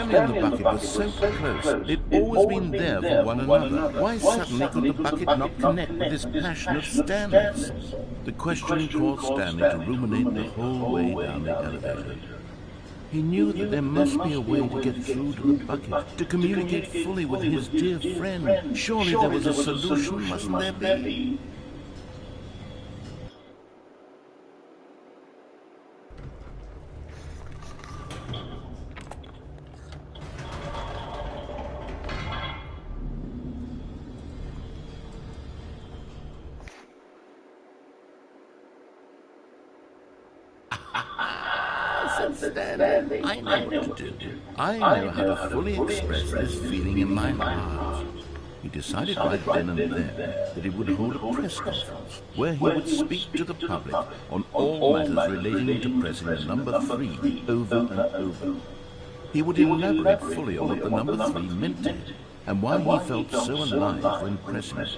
Stanley and the bucket were so close. They'd always been there for one another. Why suddenly could the bucket not connect with this passion of Stanley's? The question caused Stanley to ruminate the whole way down the elevator. He knew that there must be a way to get through to the bucket, to communicate fully with his dear friend. Surely there was a solution, mustn't there be? Stanley, I know what to do. I know how to fully express this feeling in my heart. He decided right then and there that he would hold a press conference where he would speak to the public on all matters relating to pressing the number 3 over and over. He would elaborate fully on what the number 3 meant to him and why he felt so alive when pressing it.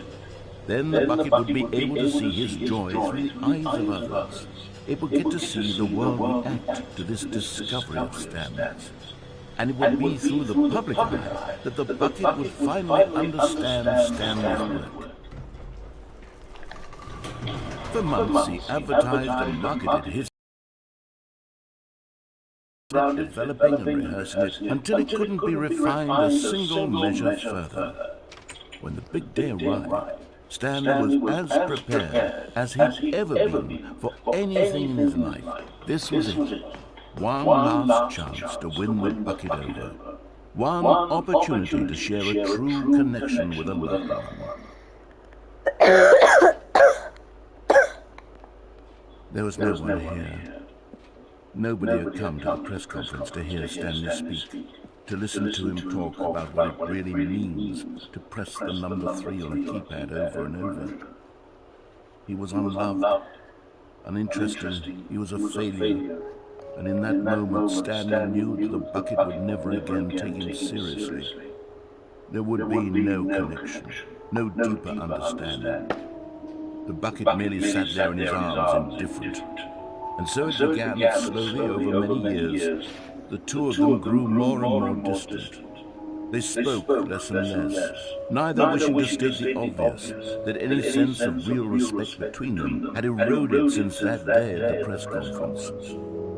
Then the bucket would be able to see his joy through the eyes of others. It would get to see the world react to this discovery of Stanley's. And it would be through the public eye that the bucket would finally understand Stanley's work. For months he advertised and marketed his developing and rehearsing it until it couldn't be refined a single measure further. When the big day arrived, Stanley was as prepared as he'd ever been for anything in his life. This was it. One last chance to win the bucket over. One opportunity to share a true connection with a loved one. There was no one here. Nobody had come to the press conference to hear Stanley speak, to listen to him talk about what it really means to press the number 3 on a keypad over and over. He was unloved, uninterested, he was a failure, and in that moment Stanley knew that the bucket would never again take him seriously. There would be no connection, no deeper understanding. The bucket merely sat there in his arms, indifferent. And so it began slowly over many years. The two of them grew more and more distant. They spoke less and less, neither wishing to state the obvious, that any sense of real respect between them had eroded since that day at the press conference.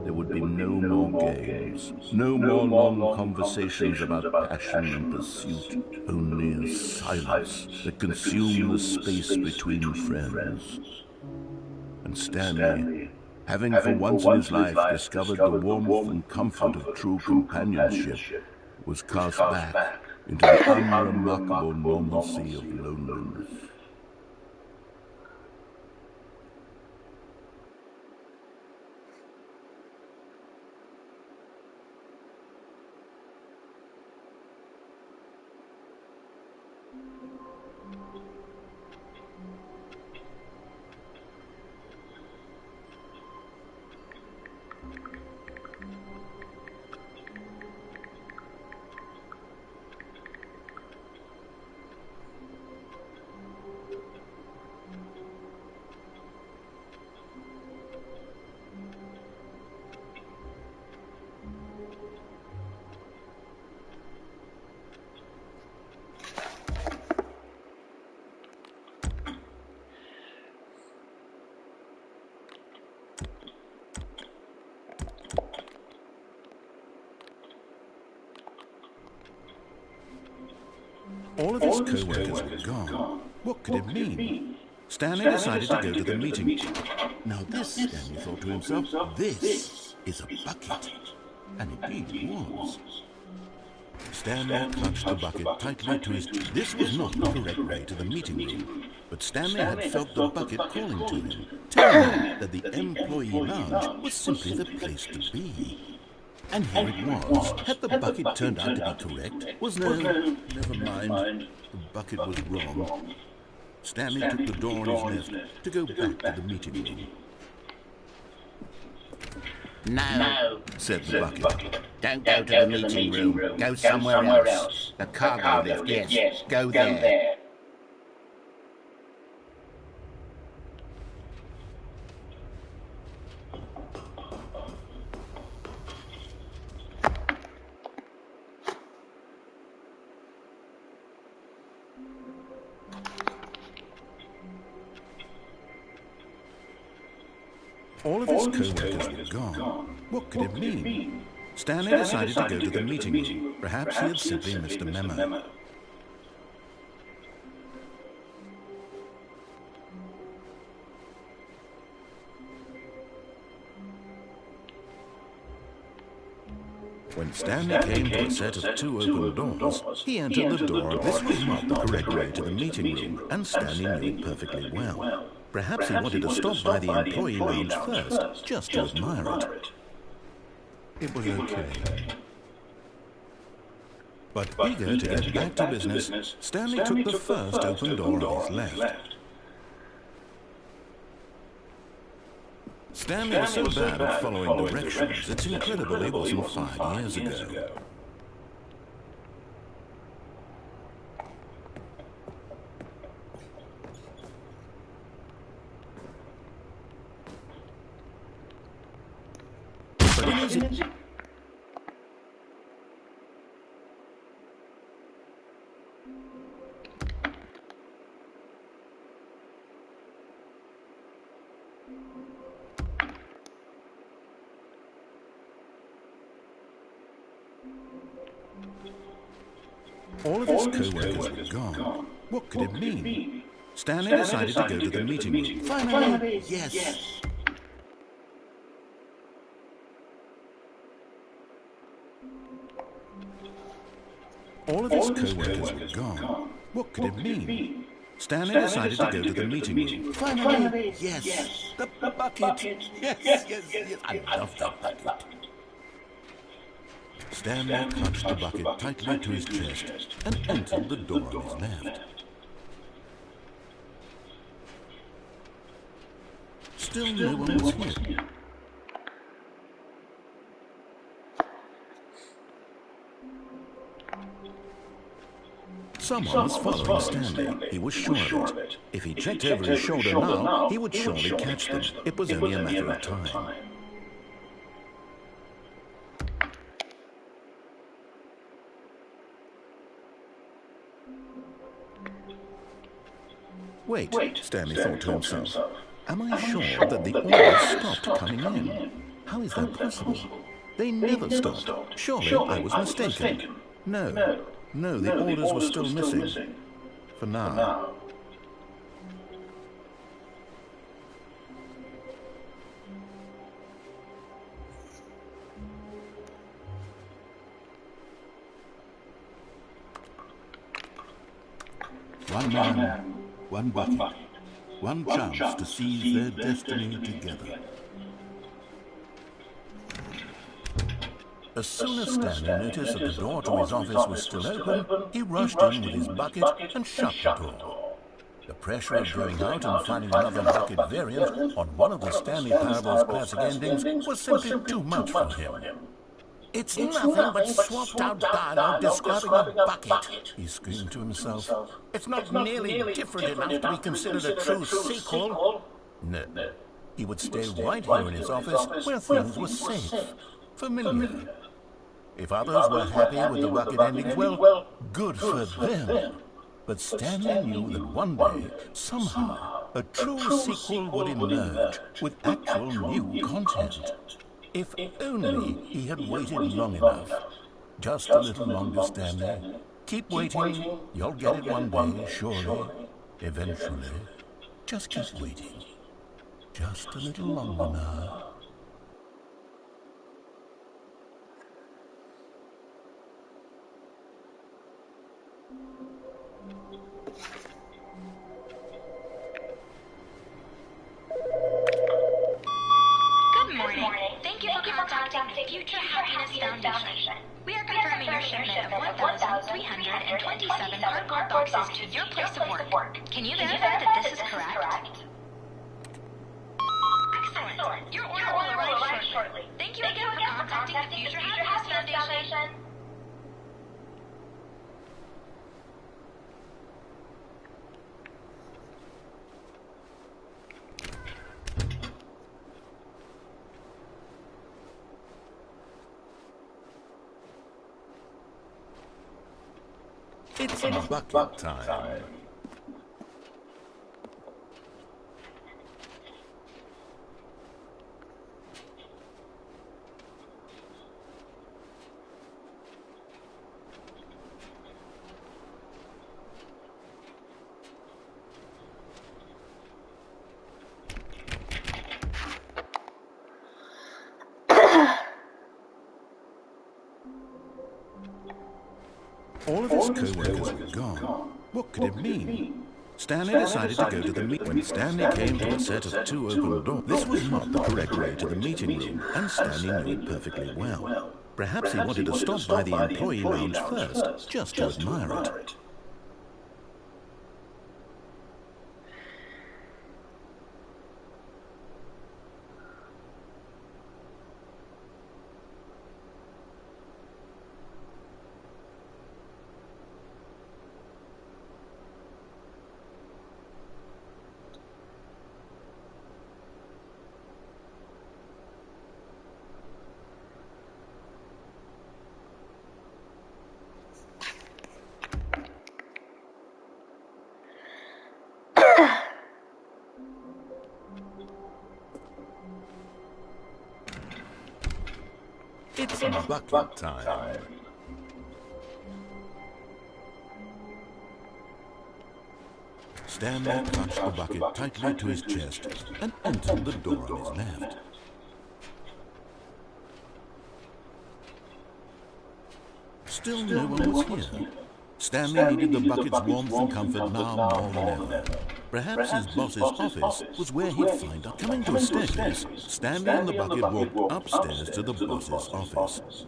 There would be no more games, no more long conversations about passion and pursuit, only a silence that consumed the space between friends. And Stanley, having for once in his life discovered the warmth and comfort of true companionship, was cast back into the unremarkable normalcy of loneliness. All of his co-workers were gone. What could it mean? Stanley decided to go to the meeting. Now this, Stanley thought to himself, this is a bucket. And indeed it was. Stanley clutched the bucket tightly to his... This was not the correct way to the meeting room, but Stanley had felt the bucket calling to him, telling him that the employee lounge was simply the place to be. And here it was. Had the bucket turned out to be correct? Was no, never mind. The bucket was wrong. Stanley took the door on his left to go back to the meeting room. No, said the bucket. don't go to the meeting room. Go somewhere else. The cargo lift, yes, go there. All of his co-workers were gone. What could it mean? Stanley decided to go to the meeting room. Perhaps he had simply missed a memo. When Stanley came to a set of 2 open doors, he entered the door. This was not the correct way to the meeting room, and Stanley knew it perfectly well. Perhaps he wanted to stop by the employee lounge first, just to admire it. It was okay. But eager to get back to business, Stanley took the first open door on his left. Stanley was so bad at following directions, it's incredible he wasn't 5 years ago. All of his co-workers were gone. What could it mean? Stanley decided to go to the meeting room. Finally, yes. All of his co-workers were gone. What could it mean? Stanley decided to go to the meeting room. Finally, yes. The bucket. Yes. I love that bucket. Stanley clutched the bucket tightly to his chest and entered the door on his left. Still no one was here. Someone was following Stanley. He was sure of it. If he checked over his shoulder now, he would surely catch them. It was only a matter of time. Wait, Stanley thought to himself. Am I sure that the orders stopped coming in? How is that possible? They never stopped. Surely I was mistaken. No, the orders were still missing. For now. One man, one bucket, one chance to seize their destiny together. As soon as Stanley noticed that the door to his office was still open, he rushed in with his bucket and shut the door. The pressure of going out and finding another bucket variant on one of the Stanley Parable's classic endings was simply too much for him. It's nothing but swapped-out dialogue describing a bucket, he screamed to himself. It's not nearly different enough to be considered a true sequel. No, he would stay right here in his office where things were safe, familiar. If others were happy with the bucket endings, well, good for them. But Stanley knew that one day, somehow, a true sequel would emerge with actual new content. If only he had waited long enough. Just a little longer, Stanley. Keep waiting. You'll get it one day, surely. Eventually. Just keep waiting. Just a little longer now. Future Happiness Foundation. We are confirming your shipment of 1,327 cardboard boxes to your place of work. Can you verify that this is correct? Excellent. Your order will arrive shortly. Thank you again for contacting the Future Happiness Foundation. It's bucket time. All of his co-workers were gone. What could it mean? Stanley decided to go to the meeting. When Stanley came to a set of two open doors, this was not the correct way to the meeting room, and Stanley knew it perfectly well. Perhaps he wanted to stop by the employee lounge first, just to admire it. It's bucket time. Stanley clutched the bucket tightly to his chest and entered the door on his left. Still no one was here. Stanley needed the bucket's warmth and comfort now more than ever. Perhaps his boss's office was where he'd find out. Coming to a staircase, Stanley and the bucket walked upstairs to the boss's office.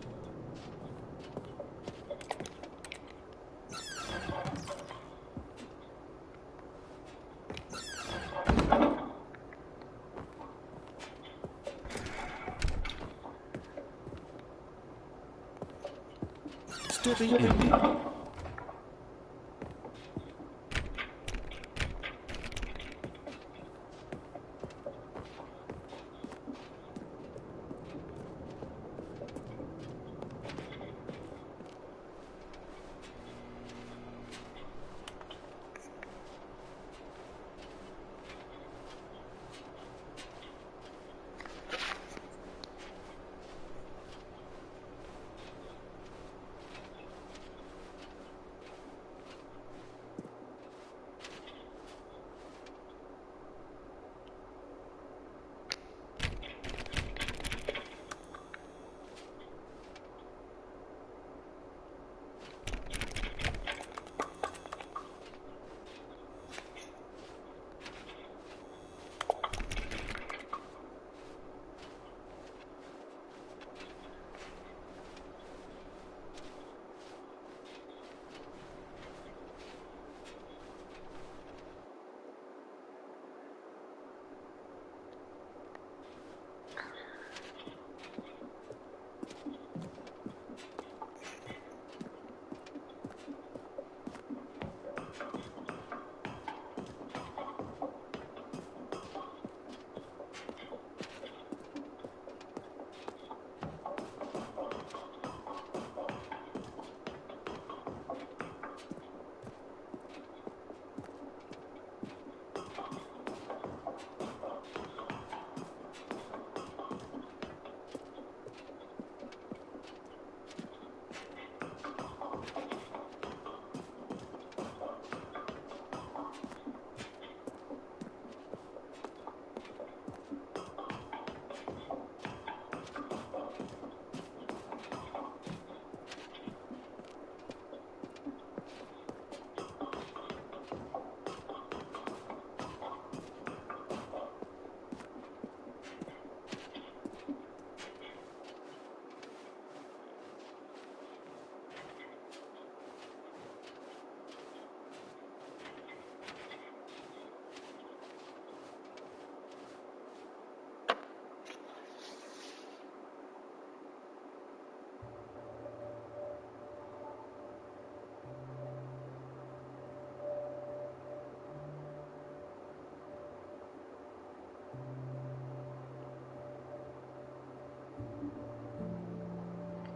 Stepping in.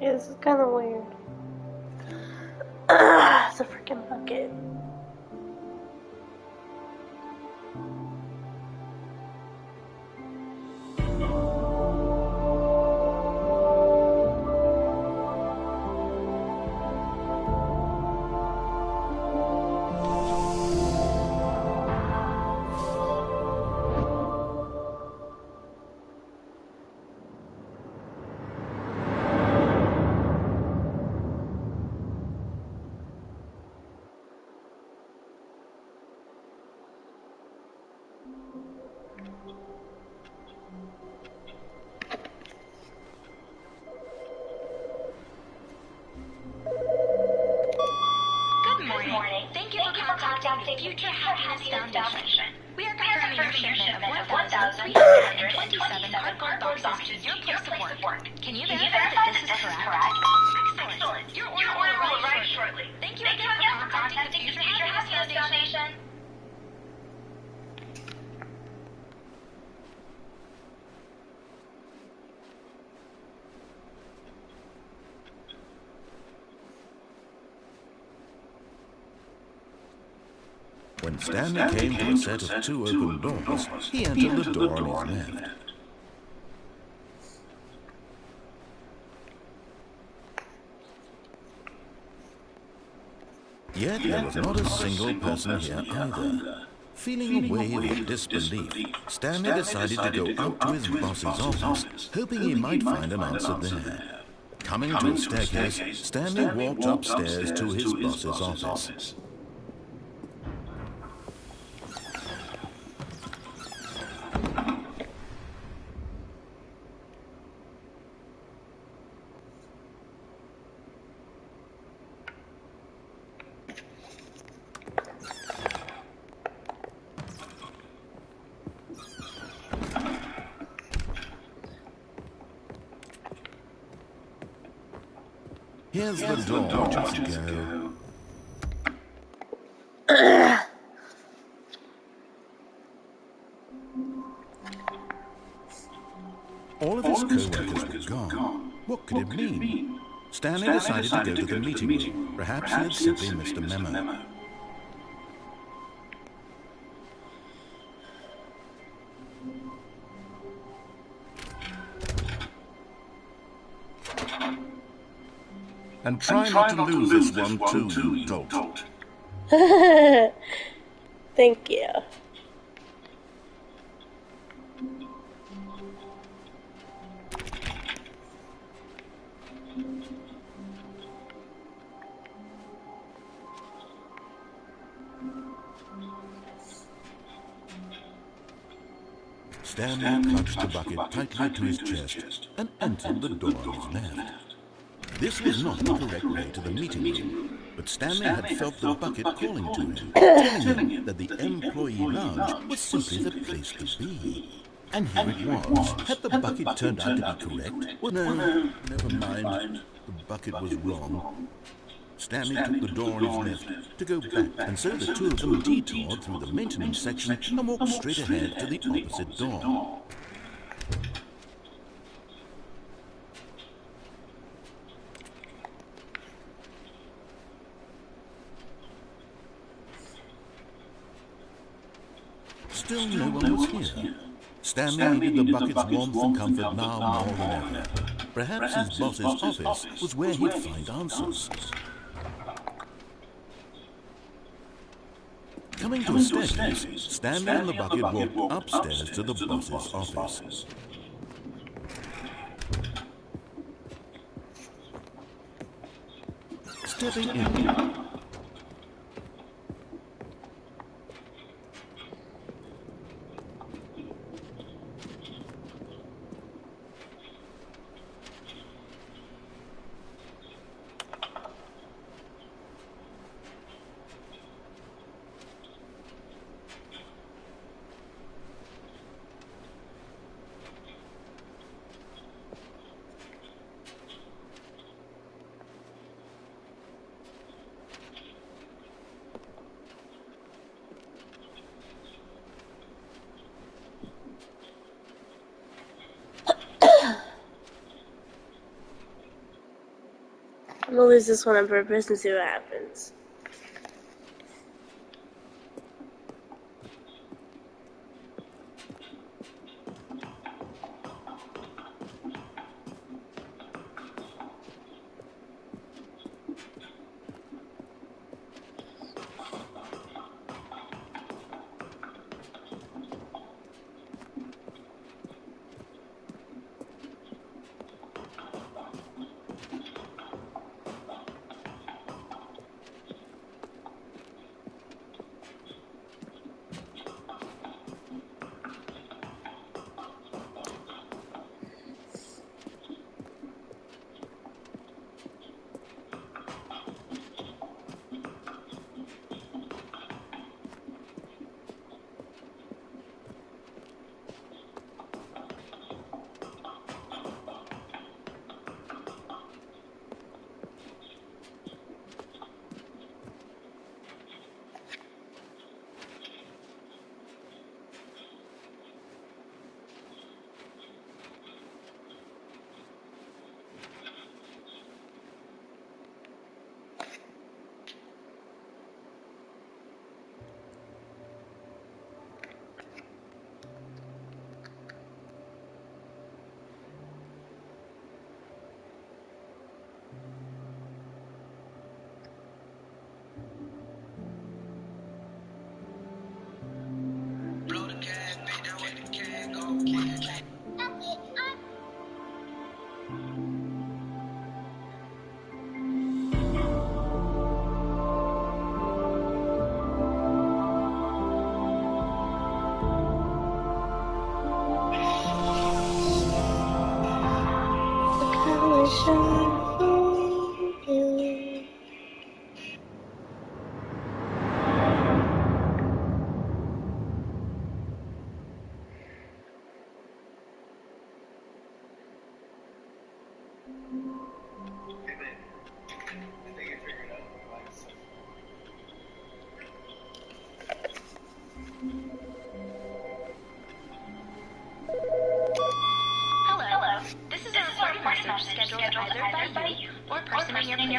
Yeah, this is kind of weird. It's a freaking bucket. contacting Future Happiness Foundation. We are confirming your shipment of 1,327 cardboard boxes to your place of work. Can you verify that this is correct? Excellent. Your order will arrive shortly. Thank you again for contacting the Future Happiness Foundation. When Stanley came to a set of two open doors, he entered the door on his left. Yet there was not a single person here either. Feeling a wave of disbelief, Stanley decided to go out to his boss's office, hoping he might find an answer there. Coming to a staircase, Stanley walked upstairs to his boss's office. Here's the door, just go. All of his co-workers were gone. What could it mean? Stanley decided to go to the meeting room. Perhaps he had simply missed a memo. And try not to lose this one too, you dolt. Thank you. Stanley clutched the bucket tightly to his chest and entered the door on his left. This was not the correct way to the meeting room, but Stanley had felt the bucket calling to him, telling him that the employee lounge was simply the place to be. And here it was. Had the bucket turned out to be correct? Well, no, never mind. The bucket was wrong. Stanley took the door on his left to go back, and so the two of them detoured through the maintenance section and walked straight ahead to the opposite door. Still no one was here. Stanley needed the bucket's warmth and comfort now more than ever. Perhaps his boss's office was where he'd find answers. Coming to a staircase, Stanley and the bucket walked upstairs to the boss's office. Stepping in, I'm gonna lose this one on purpose and see what happens.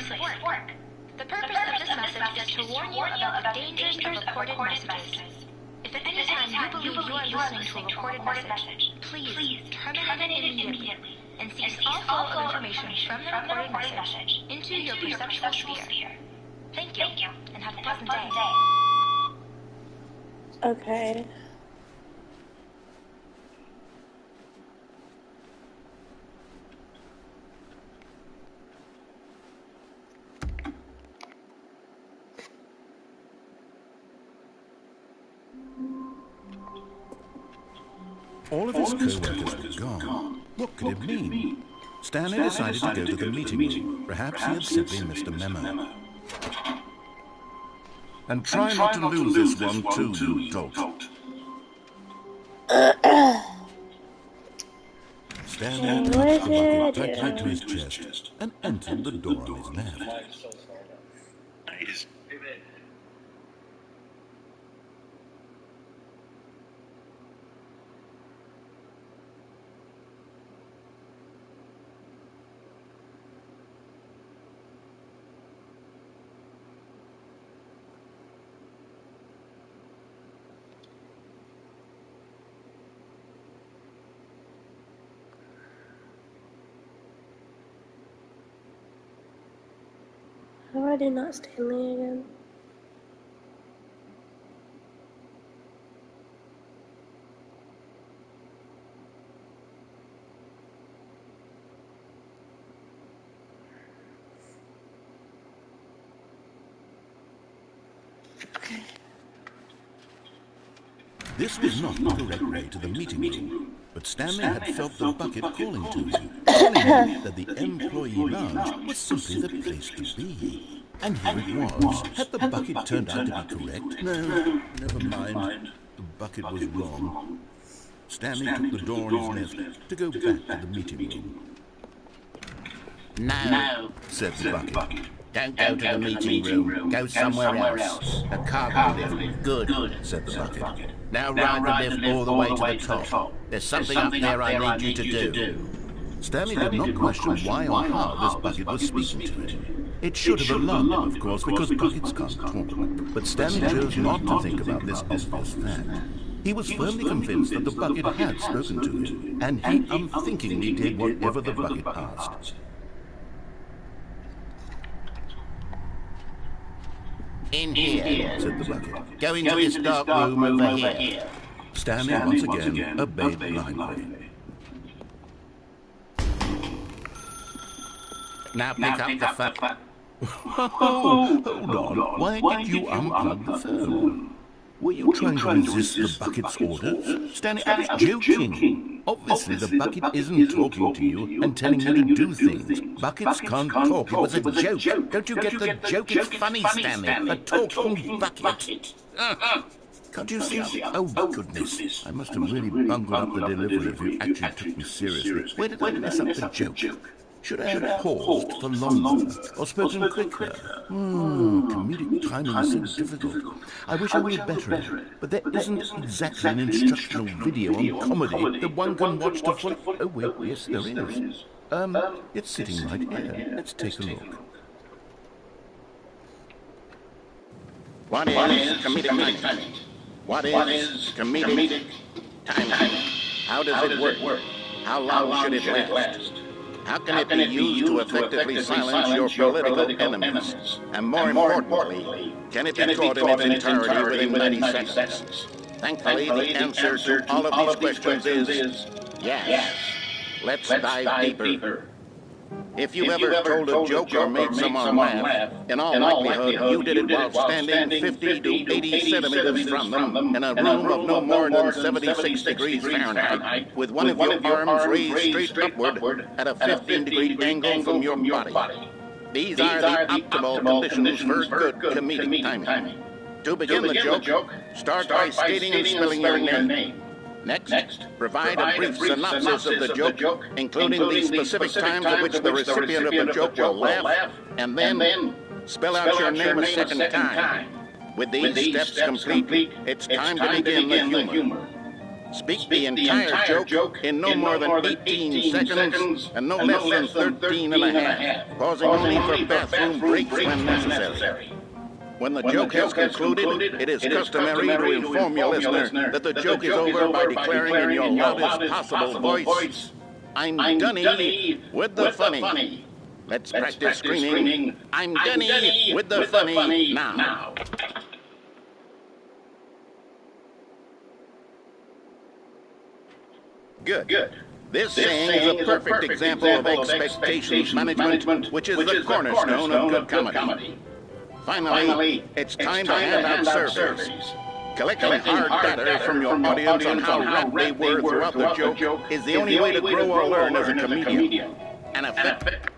place of work. The purpose of this message is to warn you about the dangers of recorded messages. If at any time you believe you are listening to a recorded message, please terminate it immediately and cease all flow of information from the recorded message into your perceptual sphere. Thank you, and have a pleasant day. Okay. All of his co-workers were gone. What could it mean? Stanley decided to go to the meeting room. Perhaps he had simply missed a memo. And try not to lose this one too, you dolt. Stanley tucked the bucket tightly to his chest and entered the door on his left. How are they not Stanley again? Okay. This was not the correct way to the meeting room, but Stanley had felt the bucket calling to him, telling him that the employee lounge was simply the place to be. And here it was. Had the bucket turned out to be correct? No, never mind. The bucket was wrong. Stanley took the door on his left to go back to the meeting room. No, said the bucket. don't go to the meeting room. Go somewhere else. A cargo lift. Good, said the bucket. Now ride the lift all the way to the top. There's something up there I need you to do. Stanley did not question why or how this bucket was speaking to him. It should have alarmed him, of course, because buckets can't talk. But Stanley chose not to think about this obvious fact. He was firmly convinced that the bucket had spoken to him, and he unthinkingly did whatever the bucket asked. In here, said the bucket. Go into this dark room over here. Stanley once again obeyed blindly. Now pick up the phone. Oh, hold on. Why did you unplug the phone? Were you trying to resist the bucket's orders? Stanley, I was joking. Obviously, the bucket isn't talking to you and telling you to do things. Buckets can't talk. It was a joke. Don't you get the joke? It's funny, Stanley. A talking bucket. Can't you see? Oh, goodness. I must have really bungled up the delivery if you actually took me seriously. Where did I mess up the joke? Should I have paused for longer or spoken quicker? Comedic timing is so difficult. I wish I were better at it, but there isn't exactly an instructional video on comedy that one can watch to follow. Oh, wait, yes, there is. It's sitting right here. Let's take a look. What is comedic timing? What is comedic timing? How does it work? How long should it last? How can it be used to effectively silence your political enemies? And more importantly, can it be taught in its entirety within 90 seconds? Thankfully, the answer to all of these questions is yes. Let's dive deeper. If you've ever told a joke or made someone laugh, in all likelihood you did it while standing 50 to 80 centimeters from them in a room of no more than 76 degrees Fahrenheit, with one of your arms raised straight upward at a 15-degree angle from your body. These are the optimal conditions for good comedic timing. To begin the joke, start by stating and spelling your name. Next, provide a brief synopsis of the joke, including the specific times at which the recipient of the joke will laugh, and then spell out your name a second time. With these steps complete, it's time to begin the humor. Speak the entire joke in no more than 18 seconds and no less than 13 and a half, pausing only for bathroom breaks when necessary. When the joke has concluded, it is customary to inform your listener that the joke is over by declaring in your loudest possible voice, "I'm Dunny with the funny." Let's practice screaming, "I'm Dunny with the funny" now. Good. This saying is a perfect example of expectations management, which is the cornerstone of good comedy. Finally, it's time to hand out surveys. Collecting hard data from your audience on how right they were throughout the joke is the only way to grow or learn as a comedian. And effect.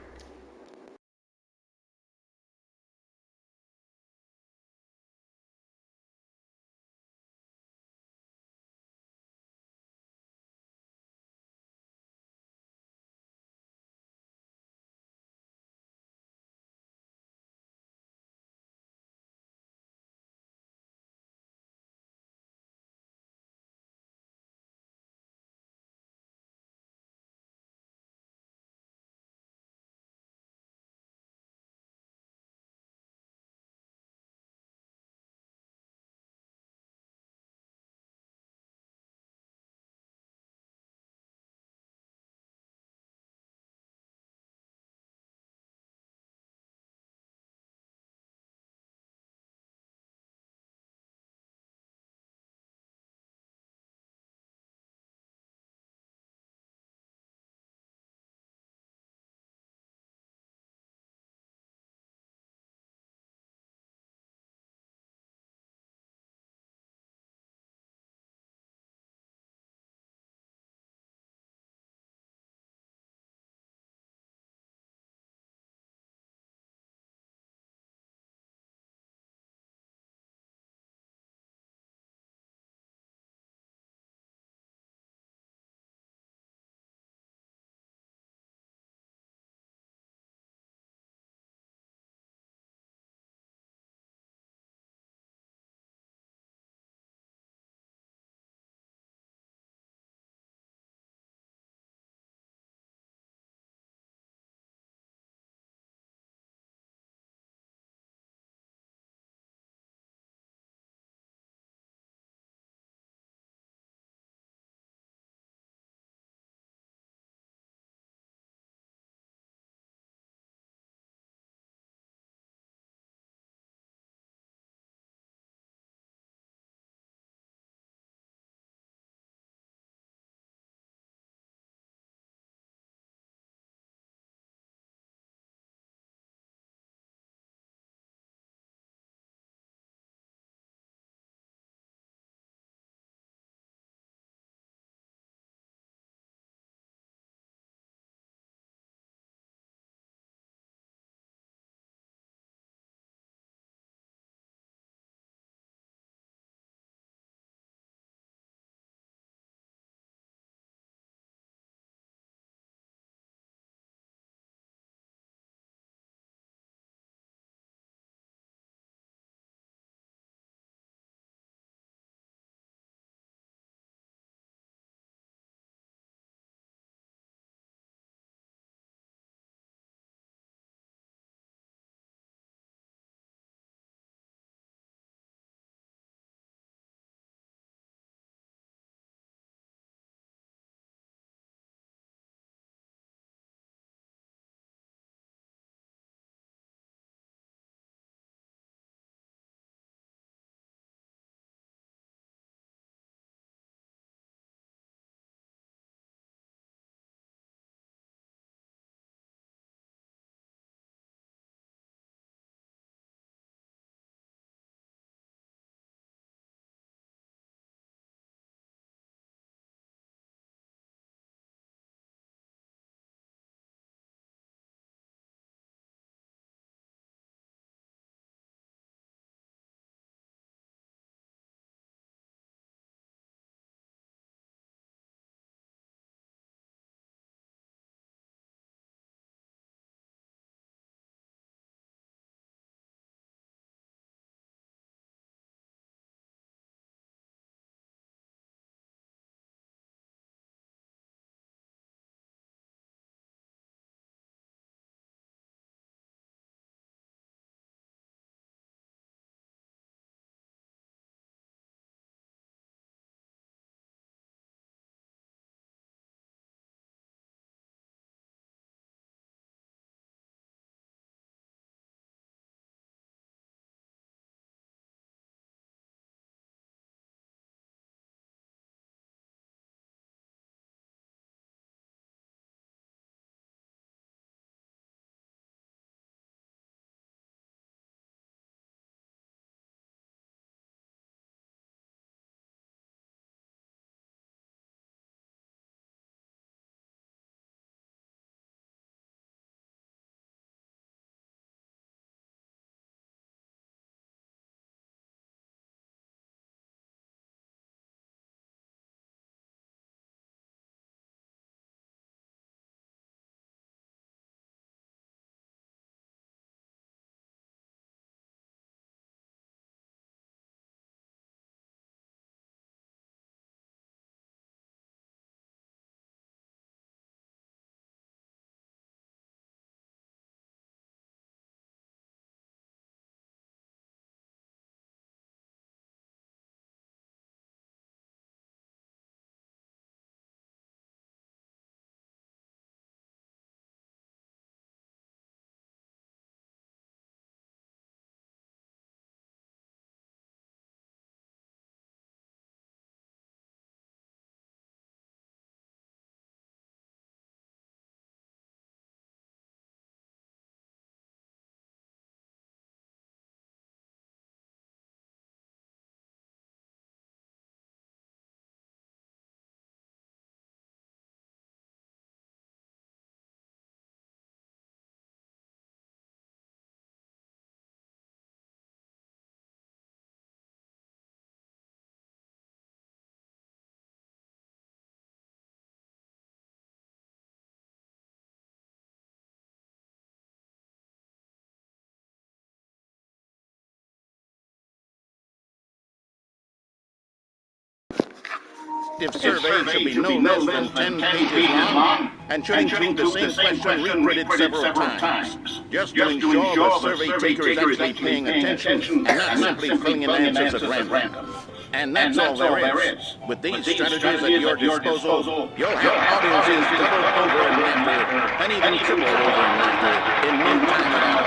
objective survey should be no less than 10 pages long and should include the same question reprinted several times, just to ensure the survey taker is actually paying attention and not simply filling in answers at random. And that's all there is. With these strategies at your disposal, you'll have audiences double over in laughter and even triple over in laughter in no time at all.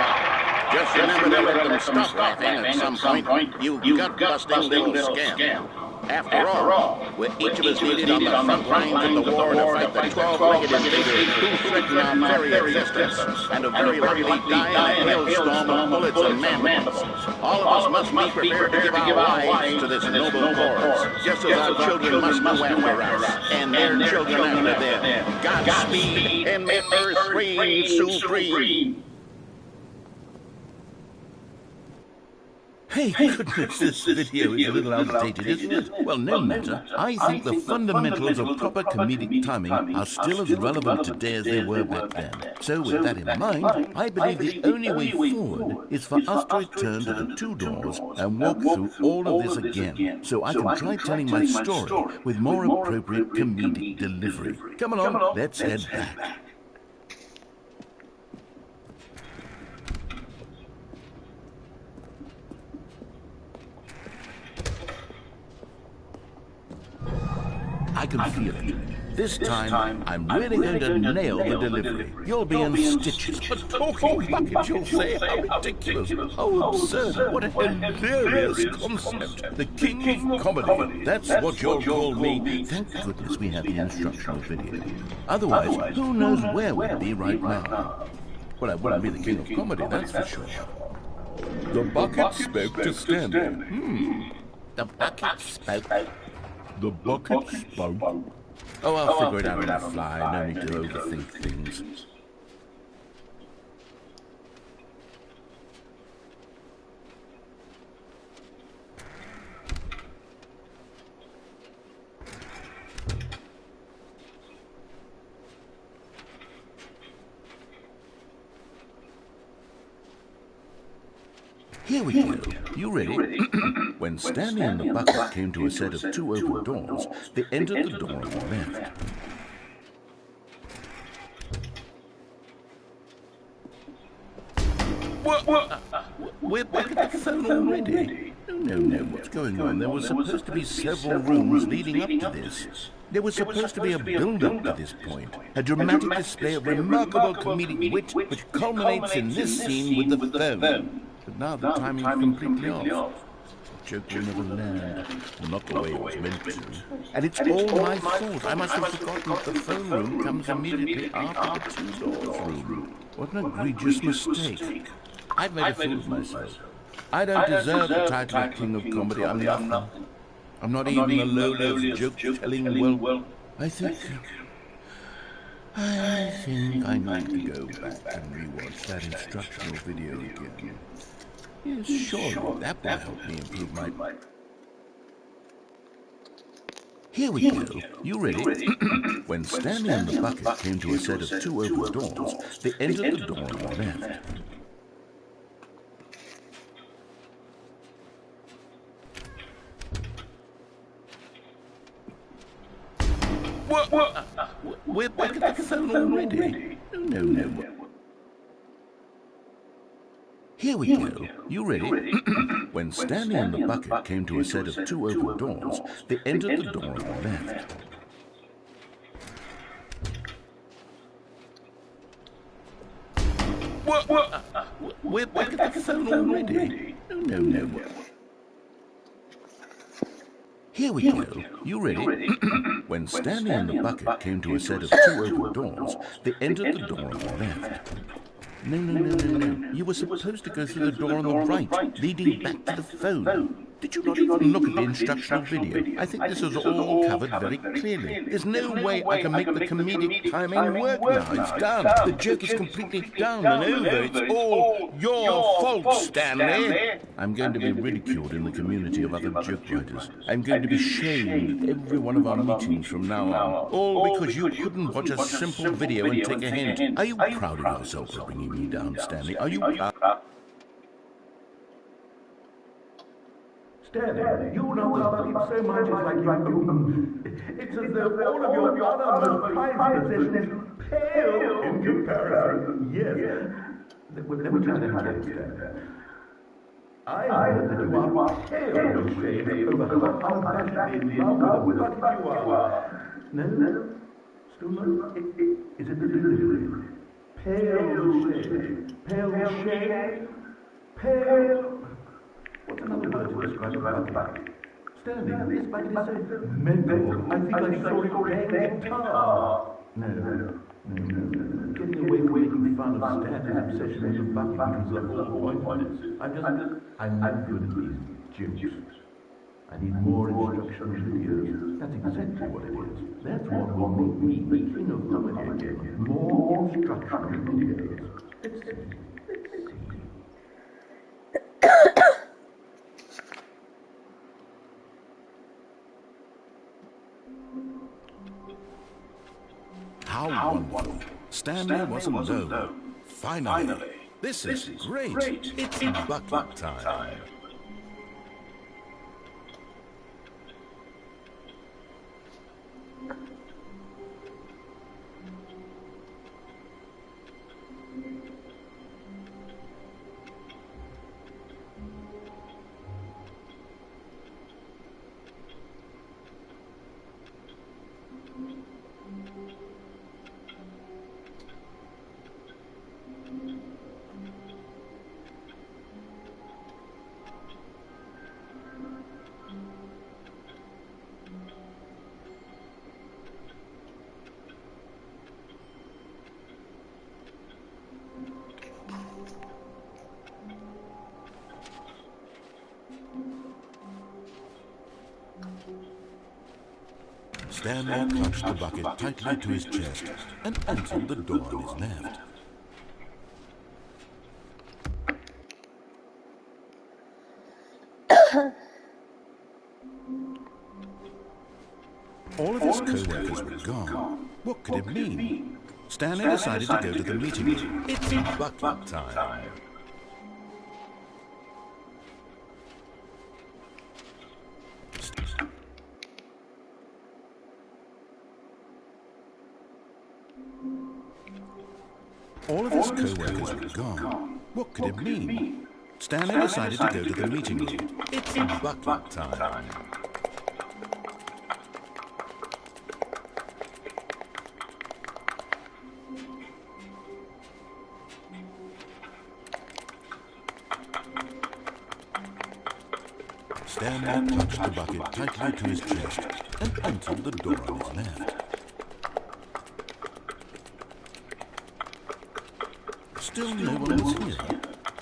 Just remember to let them stop laughing at some point, you gut-busting little scam. After all, with each of us needed on the front lines of the war to fight the 12-legged invader who threatened our very existence, and who very likely die in a hailstorm of bullets and mandibles. All of us must be prepared to give our lives to this noble cause, just as our children must go after us, and their children after them. Godspeed, and may Earth reign supreme. Hey, goodness, this video is a little outdated, isn't it? Well, no matter. I think the fundamentals of proper comedic timing are still as relevant today as they were back then. So with that in mind, I believe the only way forward is for us to return to the two doors and walk through all of this again, so I can try telling my story with more appropriate comedic delivery. Come along, let's head back. I can feel it. This time, I'm really going to nail the delivery. You'll be in stitches. But talking buckets, you'll say, how ridiculous, how absurd, what a hilarious concept. The king of comedy, that's what you'll call me. Thank goodness we have the instructional video. Otherwise, who knows where we'd be right now. Well, I wouldn't be the king of comedy, that's for sure. The bucket spoke to Stanley. The bucket spoke. The bucket spoke. Oh, I'll figure it out on the fly. No need to overthink things. Here we go. You ready? When Stanley and the bucket came to a set of two open doors, they entered the door on the left. We're back at the phone already. No, what's going on? There was supposed to be several rooms leading up to this. There was supposed to be a build-up to this point, a dramatic display of remarkable comedic wit which culminates in this scene with the phone. But now the timing is completely off. The joke will never land, not the way it was meant to. And it's all my fault. I must have forgotten that the phone room comes immediately after the two doors room. What an egregious mistake. I've made a fool of myself. I don't deserve the title of King of Comedy. I'm nothing. I'm not even a low-level joke-telling. Well, I think I need to go back and rewatch that instructional video again. Yes, surely that will help me improve my... Here we go. You ready? When Stanley and the bucket came to a set of two open doors, they entered the door on the left. We're back at the phone already. No. Here we go. You ready? When Stanley and the bucket came to a set of two open doors, they entered the door on the left. We're back at the phone already. No. Here we go. You ready? When Stanley and the bucket came to a set of two open doors, they entered the door on the left. No. You were supposed to go through the door on the right, leading back to the phone. Did you not even look at the instructional video? I think this is all covered very clearly. There's no way I can make the comedic timing work now. It's done. The joke is completely done and over. It's all your fault, Stanley. I'm going to be ridiculed in the community of other joke writers. I'm going to be shamed at every one of our meetings from now on. All because you couldn't watch a simple video and take a hint. Are you proud of yourself for bringing me down, Stanley? Are you proud? Stanley, you know about it so much as like you do. It It's as though all of your other most prized possessions pale in comparison. Yes. Well, let me try that again, Stanley. I heard that you are pale in shade over how madly in love with a bucket you are. No? Still not? Is it the delivery? Pale shade. Pale shade. Pale. What's another word to describe a bucket? Stanley, this bucket is so mental. I think I saw it playing guitar. No. Getting away from making fun of Stanley's obsession with the bucket becomes the whole point of this. I'm not good at these jokes. I need more instructional videos. That's exactly what it is. That's what will make me the king of comedy again. More instructional videos. Let's see. How wonderful. Stanley wasn't alone. Finally. This is great. It's bucket time. Stanley clutched the bucket tightly to his chest and entered the door on his left. All of his co-workers were gone. What could it mean? Stanley decided to go to the meeting room. It's bucket time. All of his co-workers were gone. What could it mean? Stanley decided to go to the meeting room. It's bucket time. Stanley clutched the bucket tightly to his chest and entered the door on his left. Still no one was here.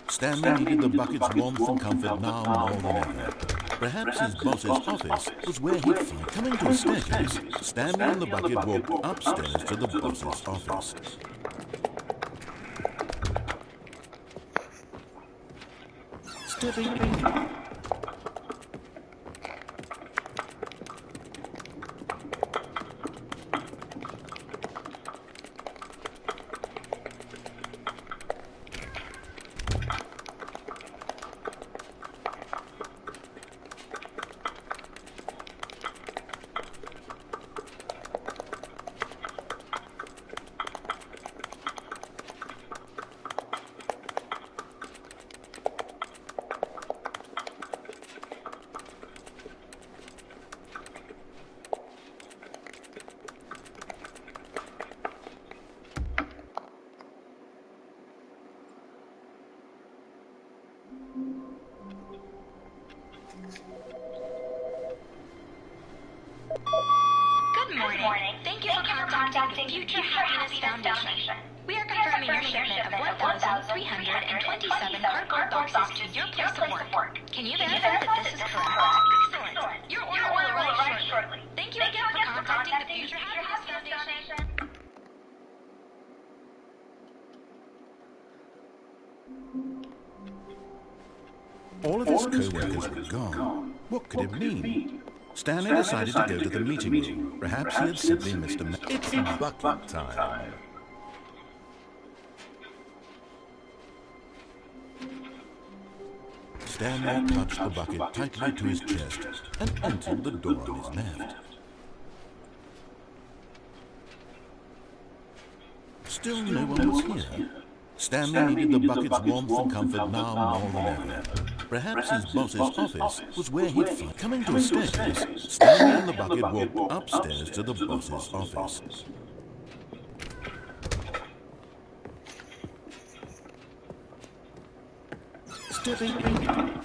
Stanley needed the bucket's warmth and comfort now more than ever. Perhaps his boss's office was where he'd find. Coming to a staircase, Stanley and the bucket walked upstairs to the boss's office. Stepping in. Good morning. Thank you for contacting the Future Happiness Foundation. We are confirming your shipment of 1,327 cardboard boxes to your place of work. Can you verify that this is correct? Excellent. Your order will arrive shortly. Thank you again for contacting the Future Happiness Foundation. All of his co-workers were gone. What could it mean? Stanley decided to go to the meeting room. Perhaps he had simply missed a message. It's bucket time. Stanley clutched the bucket tightly to his chest and entered the door on his left. Still no one was here. Stanley needed the bucket's warmth and comfort now more than ever. Perhaps his boss's office was where he'd find. Coming to a staircase, Stanley and the bucket walked upstairs to the boss's office. Stepping in.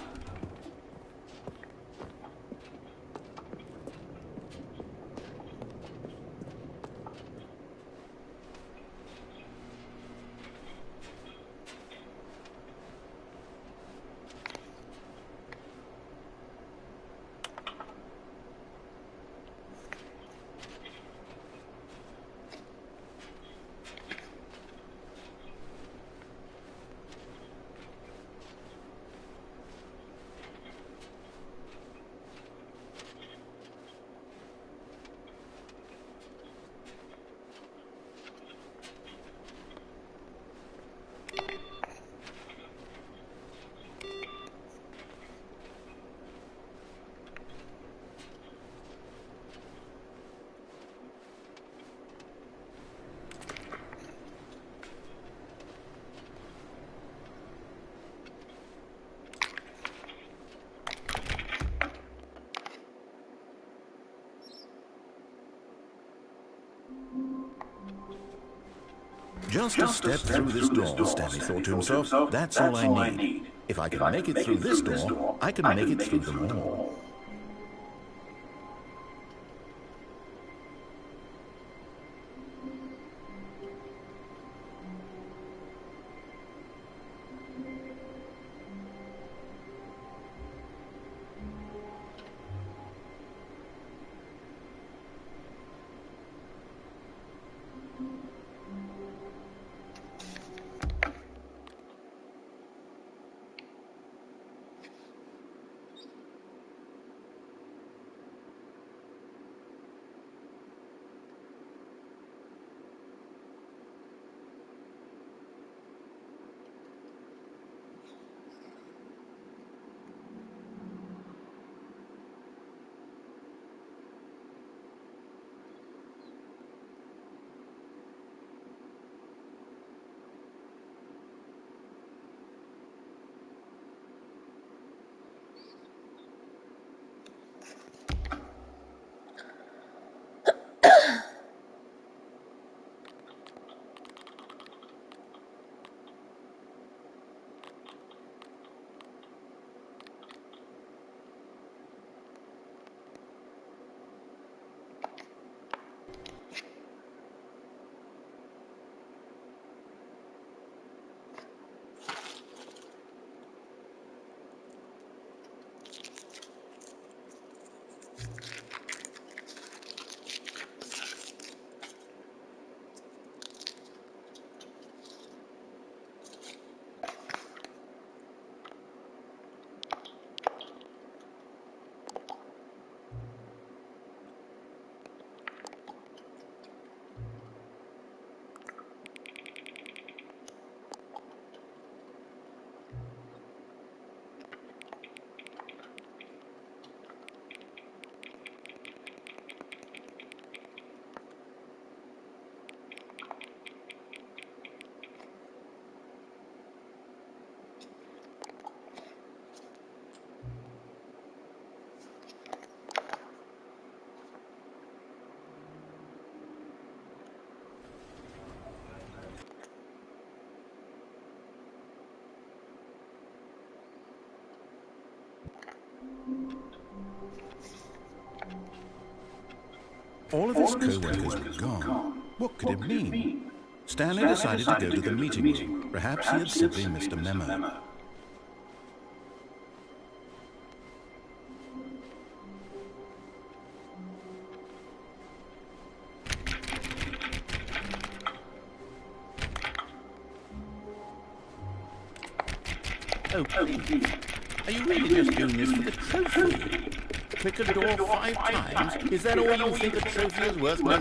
Just a step through this door, Stanley thought to himself. That's all I need. If I can make it through this door, I can make it through them all. All of his co-workers were gone. What could it mean? Stanley decided to go to the meeting room. Perhaps he had simply missed a memo. Oh, please. Are you really just doing this for the trophy? Click a door 5 times? Is that all you think a trophy is worth? No.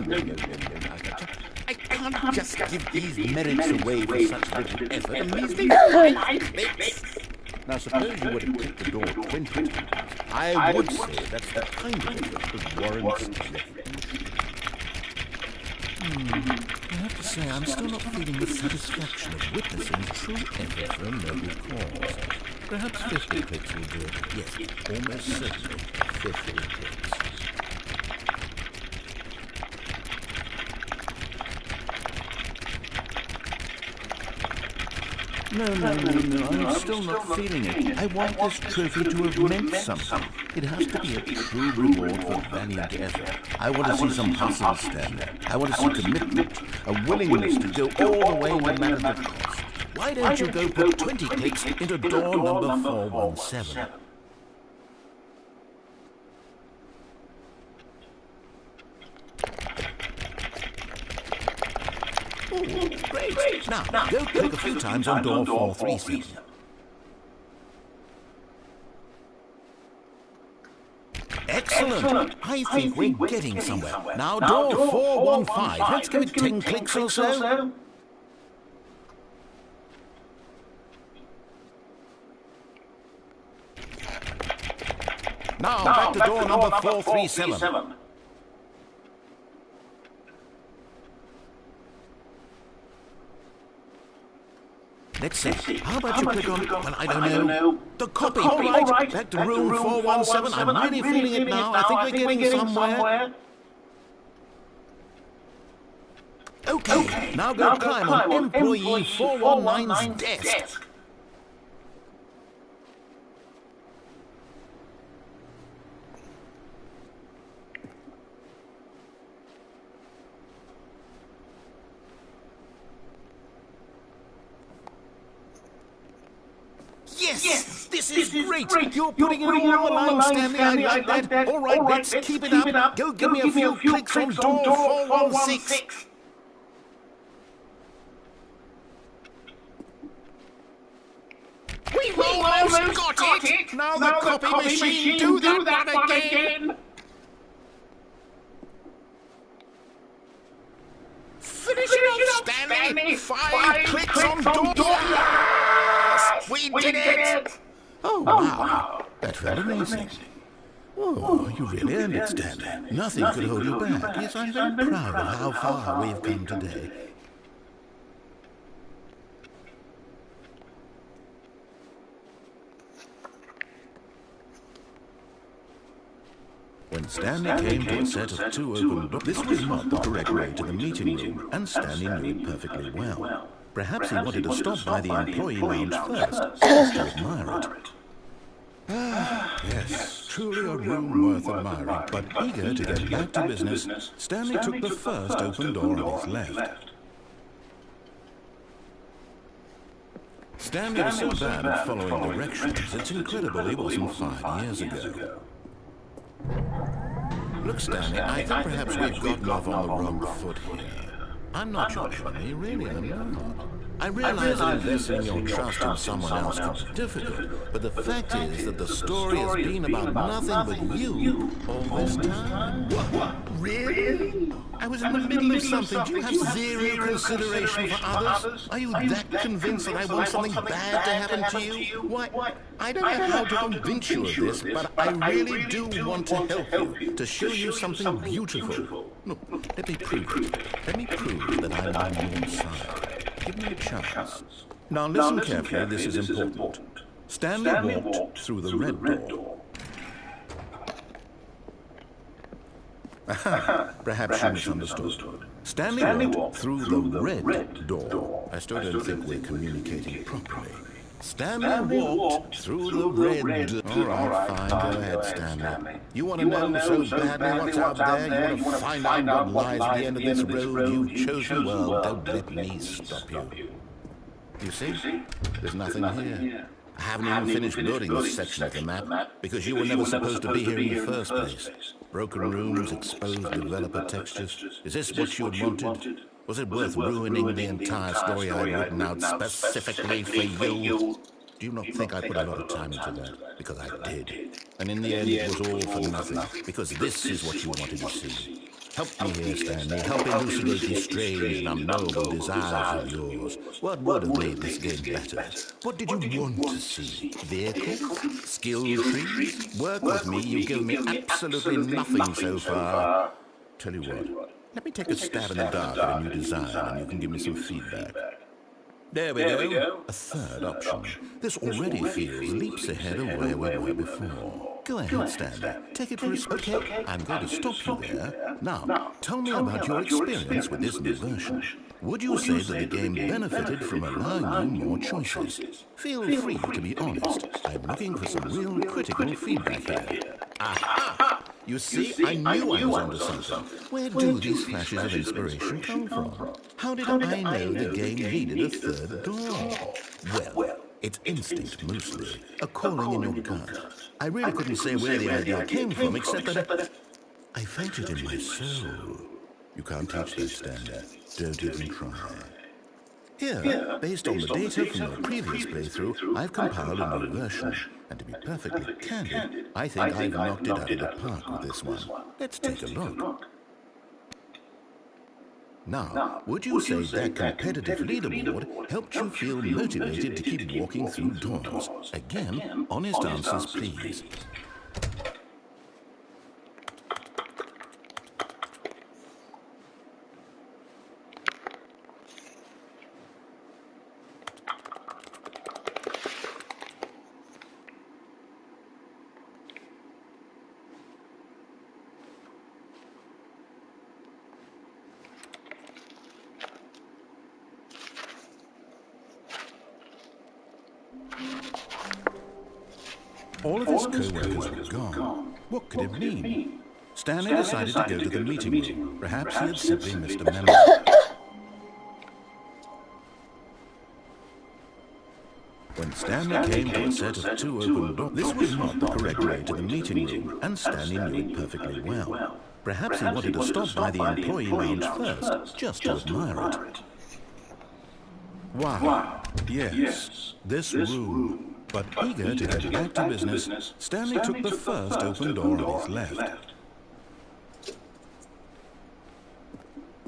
I can't just give these merits away for such little effort and measly 5 clicks. Now, suppose you were to click the door 20 times. I would say that's the kind of effort that warrants recognition. I have to say, I'm still not feeling the satisfaction of witnessing true effort for a noble cause. Perhaps 50 clicks will do it. Yes, almost certainly 50 clicks. No, I'm still not feeling it. I want this trophy to have meant something. It has to be a true reward for valiant effort. I want to see some hustle, Stanley. I want to see commitment, a willingness to go all the way no matter the cost. Why don't you go put 20 clicks into door number 417? Great. Now, go click a few times on door 437. Excellent. I think we're getting somewhere. Now, door 415. Let's give it 10 clicks or so. Now, back to door number 437. Let's see. How about you click on, well, I don't know. The copy. All right. Back to room 417. I'm really feeling it now. I think we're getting somewhere. Okay. Now go climb on employee 419's desk. Yes, this is great. You're putting it all on the line, Stanley. I like that. All right, let's keep it up. Go give me a few clicks on door 416. We've almost got it. Now the copy machine, do that one again. Finish it up, Stanley. 5 clicks on door. Yes, we did it. Oh, wow. That felt amazing. Oh, you really earned it, Stanley. Nothing could hold you back. Yes, I'm very proud of how far we've come today. When Stanley came to a set of 2 open doors, this was not the correct way to the meeting room, and Stanley knew it perfectly well. Perhaps he wanted to stop by the employee lounge first, just to admire it. Yes, truly a room worth admiring, but eager to get back to business, Stanley took the first open door on his left. Stanley was so bad at following directions, it's incredible he wasn't 5 years ago. Look, Stanley, I think perhaps we've gotten off on the wrong foot here. I'm not your enemy, really, I'm not. I realize that investing your trust in someone else can be difficult, but the fact is that the story has been about nothing but you all this time. What? Really? I was in the middle of something. Do you have zero consideration for others? Are you that convinced that I want something bad to happen to you? Why, I don't know how to convince you of this, but I really do want to help you, to show you something beautiful. Look, let me prove it. Let me prove that I'm on your side. Give me a chance. Now listen carefully, this is important. Stanley walked through the red door. Perhaps you misunderstood. Stanley walked through the red door. I still don't think we're communicating properly. Stanley walked through the red. All right, fine, go ahead, Stanley. You want to know so badly what's out there? You want to find out what lies at the end of this road you've chosen? Well, don't let me stop you. You see? There's nothing here. I haven't even finished building this section of the map, because you were never supposed to be here in the first place. Broken rooms, exposed developer textures. Is this what you had wanted? Was it worth ruining the entire story I'd written out specifically for you? Do you not think I put a lot of time into that? Because I did. And in the end, it was all for nothing, because this is what you wanted to see. Help me here, Stanley. Help elucidate these strange and unknowable desires of yours. What would have made this game better? What did you want to see? Vehicles? Skill trees? Work with me. You've given me absolutely nothing so far. Tell you what. Let me take a stab in the dark at a new design, and you can give me some feedback. There we go. A third option. This already feels leaps ahead of where we were before. Go ahead, Stanley. Take it for a spin. Okay, I'm going to stop you there. Now, tell me about your experience with this new version. Would you say that the game benefited from allowing you more choices? Feel free to be honest. I'm looking for some real critical feedback here. Aha! You see, I knew I was onto something. Where do these flashes of inspiration come from? How did I know the game needed a third door? Well, it's instinct mostly, a calling in your gut. I really couldn't say where the idea came from, except that I felt it in my soul. You can't teach that, Stanley. Don't even try. Here, based on the data from your previous playthrough, I've compiled a new version. And to be perfectly candid, I think I've knocked it out of the park with this one. Let's take a look. Now, would you say that competitive leaderboard helped you feel motivated to keep walking through doors? Again, honest answers, please. All of his co-workers were gone. What could it mean? Stanley decided to go to the meeting room. Perhaps he had simply missed a memo. When Stanley came to a set of two open doors, this was not the correct way to the meeting room, and Stanley knew it perfectly well. Perhaps he wanted to stop by the employee lounge first, just to admire it. Wow, yes, this room. But eager to get back to business, Stanley took the first open door on his left.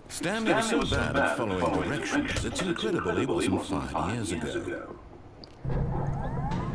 Stanley was so bad at following directions, it's incredible he wasn't 5 years ago.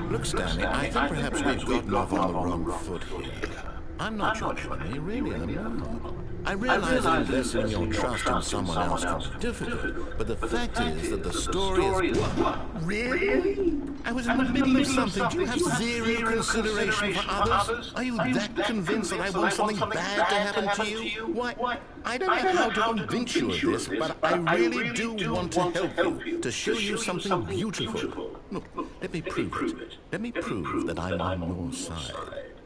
Look, Stanley, I think perhaps we've gotten off on the wrong foot here. I'm not your enemy, really, I'm not. I realize that investing your trust in someone else can be difficult, but the fact is that the story is... What? Really? I was in the middle of something. Do you have zero consideration for others? Are you that convinced that I want something bad to happen to you? Why, I don't know how to convince you of this, but I really do want to help you, to show you something beautiful. Look, let me prove it. Let me prove that I'm on your side.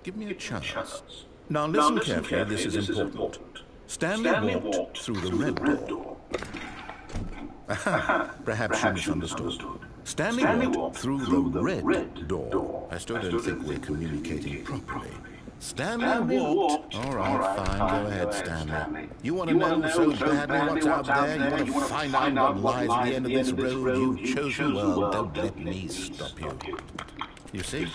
Give me a chance. Now listen carefully, this is important. Stanley walked through the red door. Aha, perhaps you misunderstood. Stanley walked through the red door. I still don't think we're communicating properly. Stanley walked... All right, fine, go ahead, Stanley. You want to know so badly what's out there? You want to find out what lies at the end of this road you've chosen? Well, don't let me stop you. You see?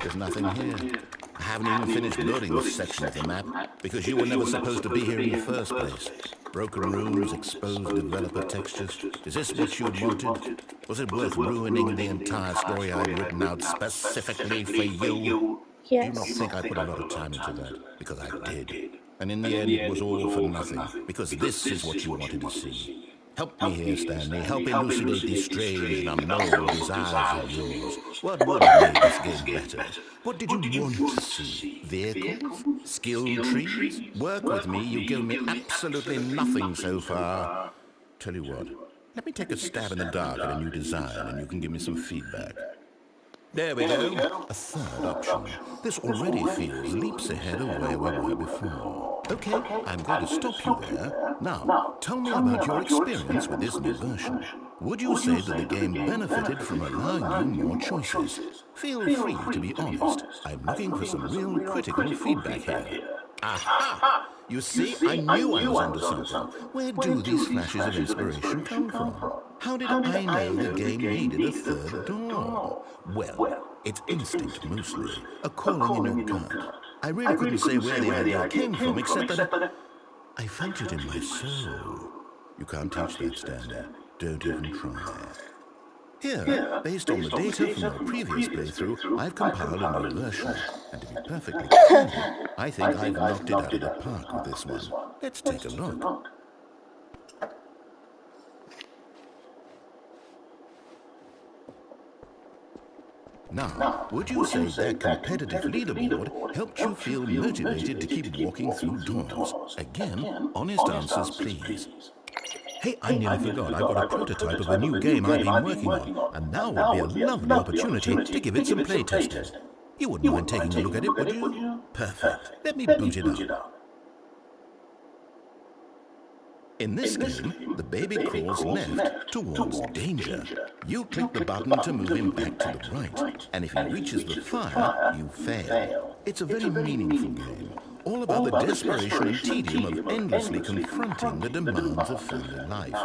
There's nothing here. I haven't even finished loading this section of the map, because you were never supposed to be here in the first place. Broken rooms, exposed developer textures. Is this what you'd wanted? Was it worth ruining the entire story I'd written out specifically for you? Yes. Do not think I put a lot of time into that, because I did. And in the end, it was all for nothing, because this is what you wanted to see. Help me here, Stanley. Help elucidate these strange and unknowable desires of yours. What would have made this game better? What did you want to see? Vehicles? Skill trees? Work with me. You've given me absolutely nothing so far. Tell you what, let me take a stab in the dark at a new design, and you can give me some feedback. There we go. A third option. This already feels leaps ahead of where we were before. Okay, I'm going to stop you there. Now, tell me about your experience with this new version. Would you say that the game benefited from allowing you more choices? Feel free to be honest. I'm looking for some real critical feedback here. Aha! You see, I knew I was onto something. Where do these flashes of inspiration come from? How did I know the game needed a third door? Well, it's instinct mostly, a calling in your gut. I really couldn't say where the idea came from, except that I felt it in my soul. You can't teach that, Stanley. Don't even try. Here, based on the data from your previous playthrough, I've compiled a new version. And to be perfectly candid, I think I've knocked it out of the park with this one. Let's take a look. Now, would you say their competitive leaderboard helped you feel motivated to keep walking through doors? Again, honest answers, please. Hey, I nearly forgot. I've got a prototype of a new game I've been working on, and now would be a lovely opportunity to give it some playtesting. You wouldn't mind taking a look at it, would you? Perfect. Let me boot it up. In this game, the baby crawls left towards danger. You click the button to move him back to the right, and if he reaches the fire, you fail. It's a very meaningful game, all about the desperation and tedium of endlessly confronting the demands of family life.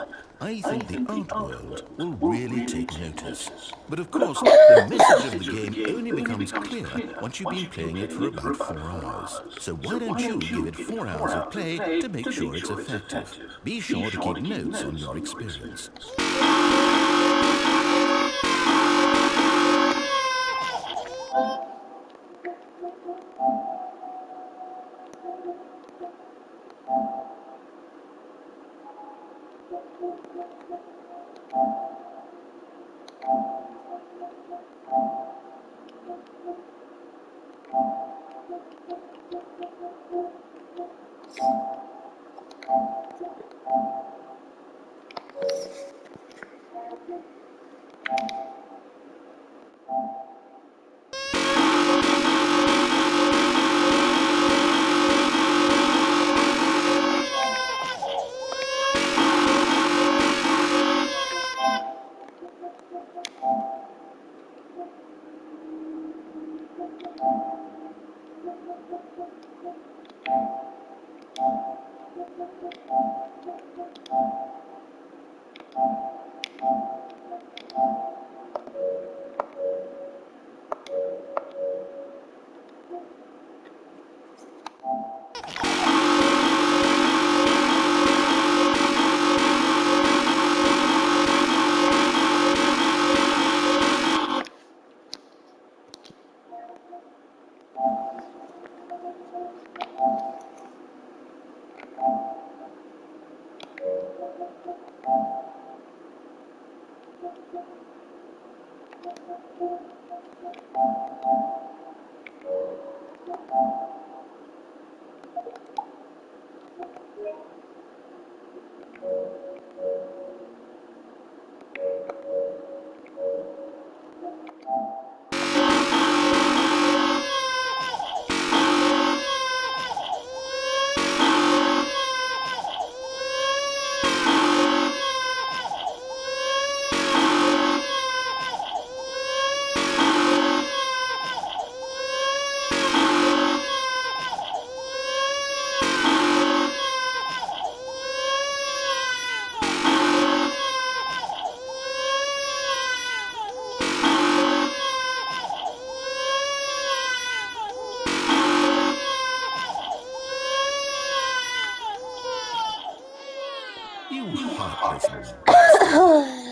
I think the art world will really take notice. But of course, the message of the game only becomes clear once you've been playing it for about 4 hours. So why don't you give it 4 hours of play to make sure it's effective? Be sure to keep notes on your experience.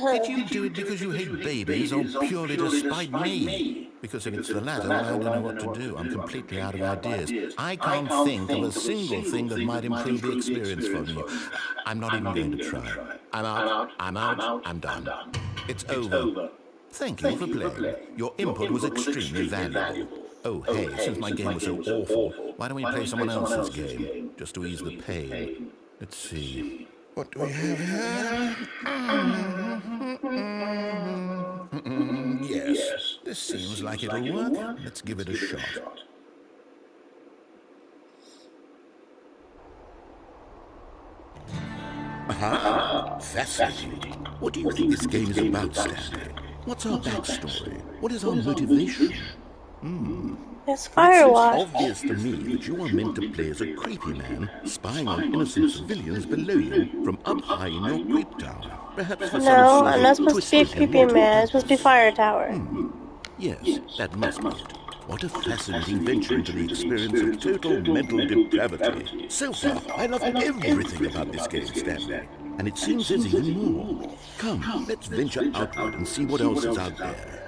Did you do it because you hate babies or purely to spite me? Because if it's the latter, well, I don't know what to do. I'm completely out of ideas. I can't think of a single thing that might improve the experience for me. I'm not even going to try. I'm out, I'm done. It's over. Thank you for playing. Your input was extremely valuable. Oh, hey, since my game was so awful, why don't we play someone else's game, just to ease the pain? Let's see. What do we have here? Yes, this seems like it'll work. Let's give it a shot. Aha! Fascinating. What do you think this game is about, Stanley? What's our backstory? What is our motivation? It's Firewatch. It's obvious to me that you are meant to play as a creepy man spying on innocent civilians below you from up high in your creep tower. Perhaps for No, I'm not supposed to be a creepy man. I'm supposed to be Fire Tower. Yes, that must be it. What a fascinating venture into the experience of total mental depravity. So far, I love everything about this game, Stanley. And it seems there's even more. Come, let's venture outward and see what else is out there.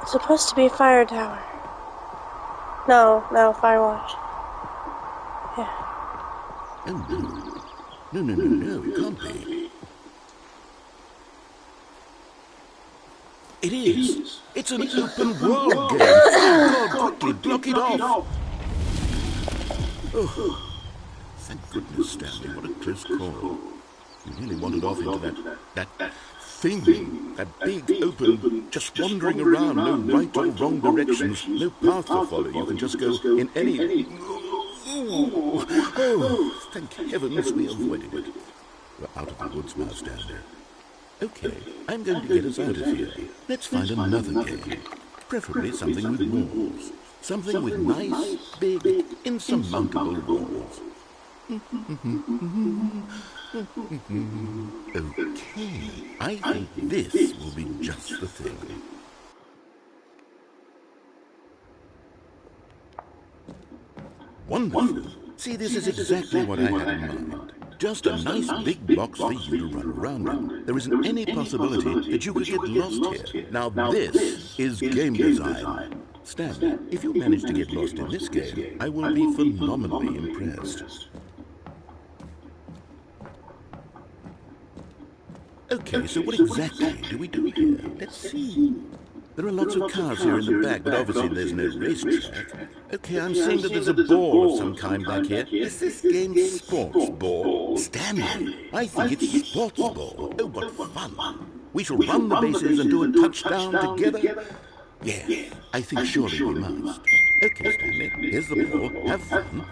It's supposed to be Fire Tower. No, Firewatch. Oh, no, it can't be. It is. It's an open world game. Oh, God, quickly, block it off. Oh, thank goodness, Stanley. What a close call. You nearly wandered off into that thing, that big, open, just wandering around, no right or wrong directions, no path to follow. You can just go in any... Oh, thank heavens we avoided it. We're out of the woods now, Stanley. Okay, I'm going to get us out of here. Let's find another game. Preferably something with walls. Something with nice, big, insurmountable walls. Okay, I think this will be just the thing. Wonderful. See, this is exactly what I had in mind. Just a nice big box for you to run around in. There isn't any possibility that you could get lost here. Now this is game design. Stanley, if you manage to get lost in this game, I will be phenomenally impressed. Okay, so what exactly do we do here? Let's see. There are lots of cars here in the back, but obviously there's no racetrack. Okay, I'm seeing that there's a ball of some kind back here. Is this game sports ball? Stanley, I think it's sports ball. Oh, what fun. We shall run the bases and do a touchdown together. Yeah, I think surely we must. Okay, Stanley, here's the ball. Have fun.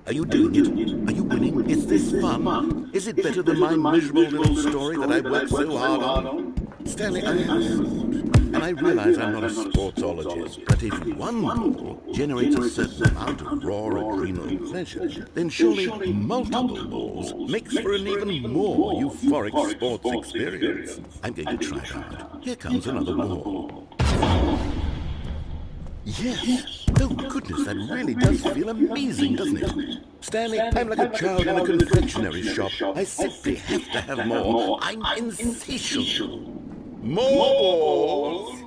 Are you doing it? Are you winning? Is this fun? Is it better than my miserable little story that I worked so hard on? Stanley, I have thought, and I realize I'm not a sportsologist, but if one ball generates a certain amount of raw adrenal pleasure, then surely multiple balls makes for an even more euphoric sports experience. I'm going to try it out. Here comes another ball. Yes! Oh, goodness, that really does feel amazing, doesn't it? Stanley, I'm like a child in a confectionery shop. I simply have to have more. I'm insatiable. More balls!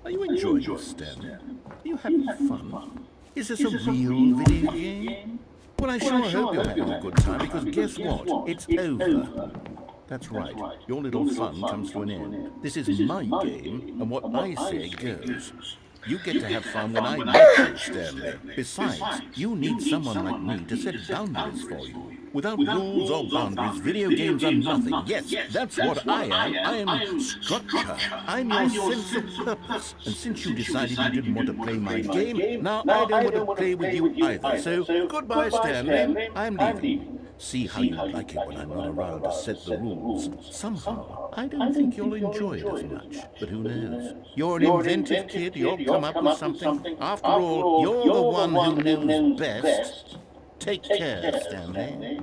Are you enjoying this, Stanley? Are you having fun? Is this a real video game? Well, I sure hope you're having a good time, because guess what? It's over. That's right. Your little fun comes to an end. This is my game, and what I say goes. You get to have fun when I let you, Stanley. Besides, you need someone like me to set boundaries for you. Without rules or boundaries, video games are nothing. Yes, that's what I am. I am structure. I'm your sense of purpose. And since you decided you didn't want to play my game, now I don't want to play with you either. So, goodbye, Stanley. I'm leaving. See how you like it when I'm not around to set the rules. Somehow, I don't think you'll enjoy it as much. But who knows? You're an inventive kid. You'll come up with something. After all, you're the one who knows best. Take care, Stanley.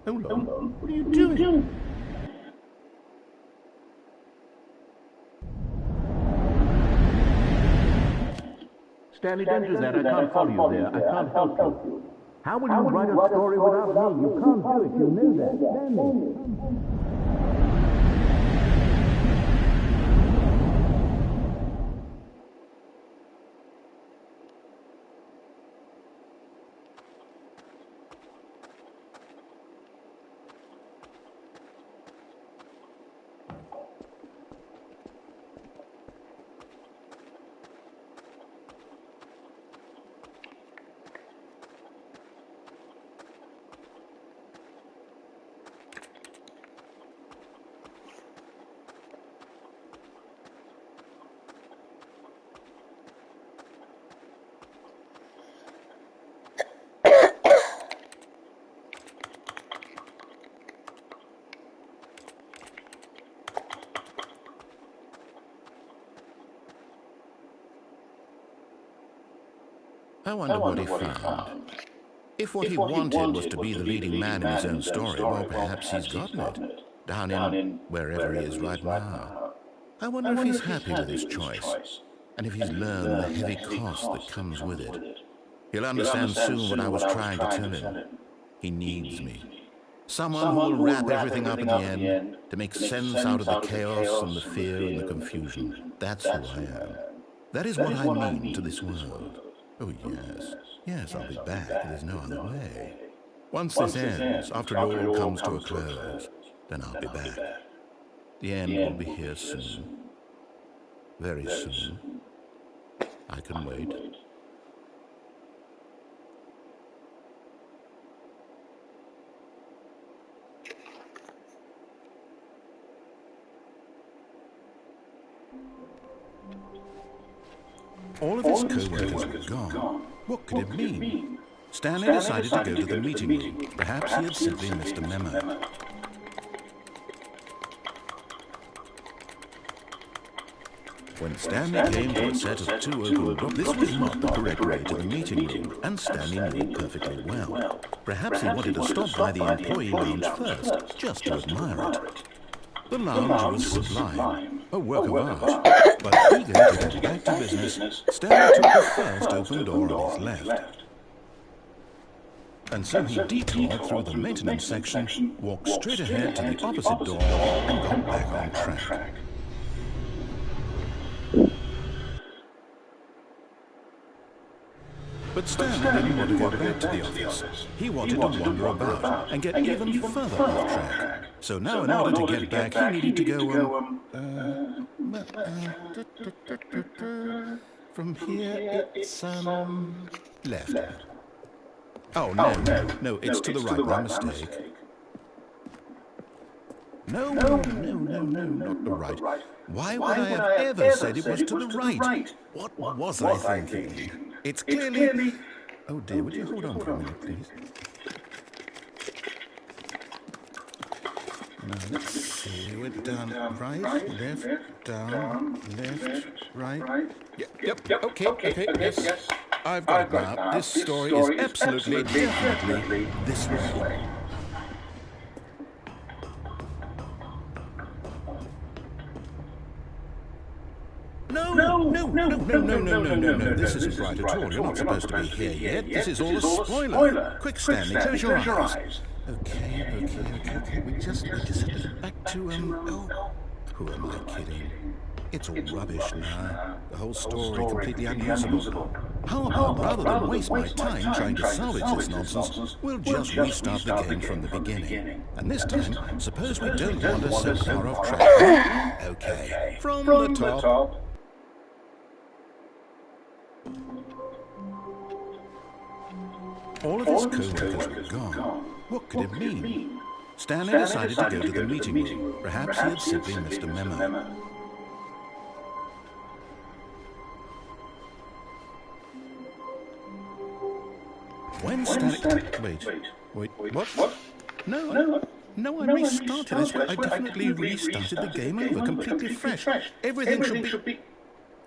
Hold on. What are you doing? Stanley, don't do that. I can't follow you there. I can't help you. How will you write a story without me? You can't do it. You know that. Stanley. I wonder what he found. If what he wanted was to be the leading man in his own story, well, perhaps he's gotten it. Down in wherever he is right now. I wonder if he's happy with his choice, and if he's learned the heavy cost that comes with it. He'll understand soon what I was trying to tell him. He needs me. Someone who will wrap everything up in the end to make sense out of the chaos and the fear and the confusion. That's who I am. That is what I mean to this world. Oh, yes. Yes, I'll be back. There's no other way. Once this ends, after it all comes to a close, then I'll be back. The end will be here soon. Very soon. I can wait. All of his co-workers were gone. What could it mean? Stanley decided to go to the meeting room. Perhaps he had simply missed a memo. When Stanley came to a set of two open doors, this was not the correct way to the meeting room, and Stanley knew it perfectly well. Perhaps he wanted to stop by the employee lounge first, just to admire it. The lounge was sublime, a work of art, but eager to get back to business, Stanley took the first open door on his left. And so he detoured through the maintenance section, walked straight ahead to the opposite door, and got back on track. But Stanley didn't want to go back to the office. He wanted to wander about and get even further off track. So now in order to get back, he needed to go, from here it's, left. Oh, no, it's to the right, my mistake. No, not the right. Why would I have ever said it was to the right? What was I thinking? It's clearly... Oh dear, would you hold on for a minute, please? Now, let's see, we went down right, left, down, left, right. Yep, okay, yes. I've got it now. This story is absolutely, definitely this way. No. This isn't right at all. You're not supposed to be here yet. This is all a spoiler. Quick, Stanley, close your eyes. Okay. We just have to get back to, who am I kidding? It's all rubbish now. The whole story completely unusable. How about, rather than waste my time trying to salvage this nonsense, we'll just restart the game from the beginning. And this time, suppose we don't wander so far off track. Okay, from the top. All of his co-workers were gone. What could it mean? Stanley decided to go to the meeting room. Perhaps he had simply missed a memo. When Stanley... Wait, what? No, I restarted this. I definitely restarted the game over, completely fresh. Everything should be...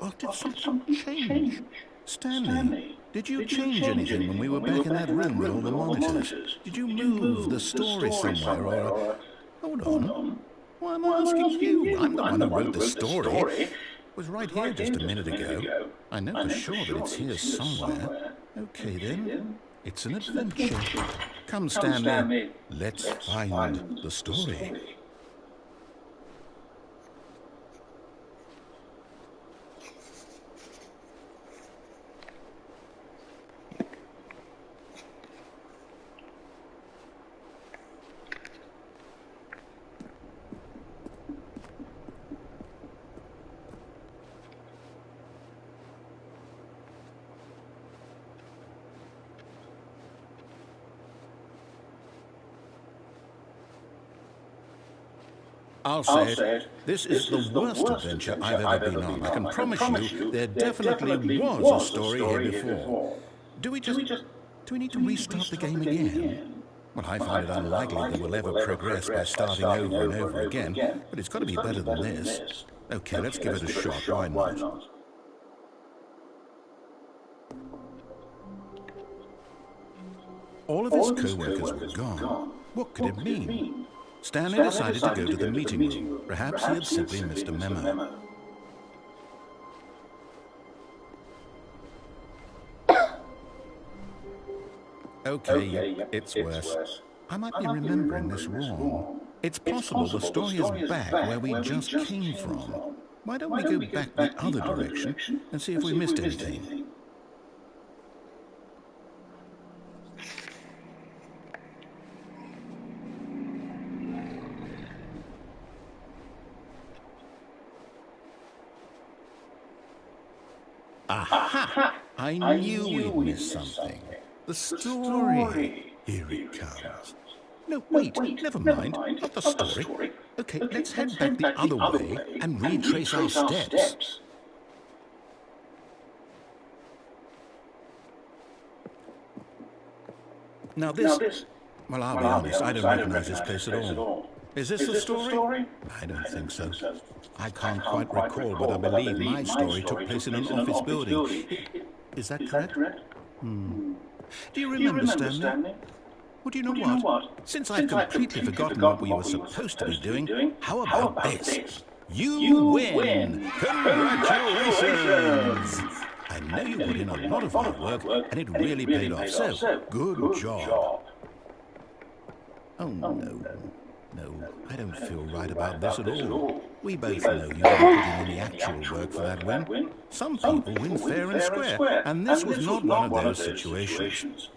Well, did something change? Stanley, did you change anything when we were back in that room with all the monitors? Did you move the story somewhere, or... Hold on. Why am I asking you? I'm the one who wrote the story. It was right here just a minute ago. I know for sure that it's here somewhere. Okay, then. It's an adventure. Come, Stanley. Let's find the story. I'll say it. This is the worst adventure I've ever been on. I can promise you there definitely was a story here before. Do we need to restart the game again? Well, I find it unlikely that we'll ever progress by starting over and over again, but it's got to be better than this. Okay, let's give it a shot. Why not? All of his co-workers were gone. What could it mean? Stanley decided to go to the meeting room. Perhaps he had simply missed a memo. Okay, it's worse. I might be remembering this wrong. It's possible the story is back where we just came from. Why don't we go back the other direction and see if we missed anything? Aha! I knew we'd missed something. The story. Here it comes. No, wait, never mind. Not the story. Okay, let's head back the other way and retrace our steps. Now this... Well, I'll be honest, I don't recognize this place at all. Is this the story? I don't think so. I can't quite recall, but I believe my story took place in an office building. Is that correct? Do you remember, Stanley? Well, do you know what? Since I've completely forgotten what we were supposed to be doing, how about this? You win! Congratulations! I know you put in a lot of hard work, and it really paid off, so good job. Oh, no, I don't feel right about this at all. We both know you didn't put in any actual work for that win. Some people win fair and square, and this was not one of those situations.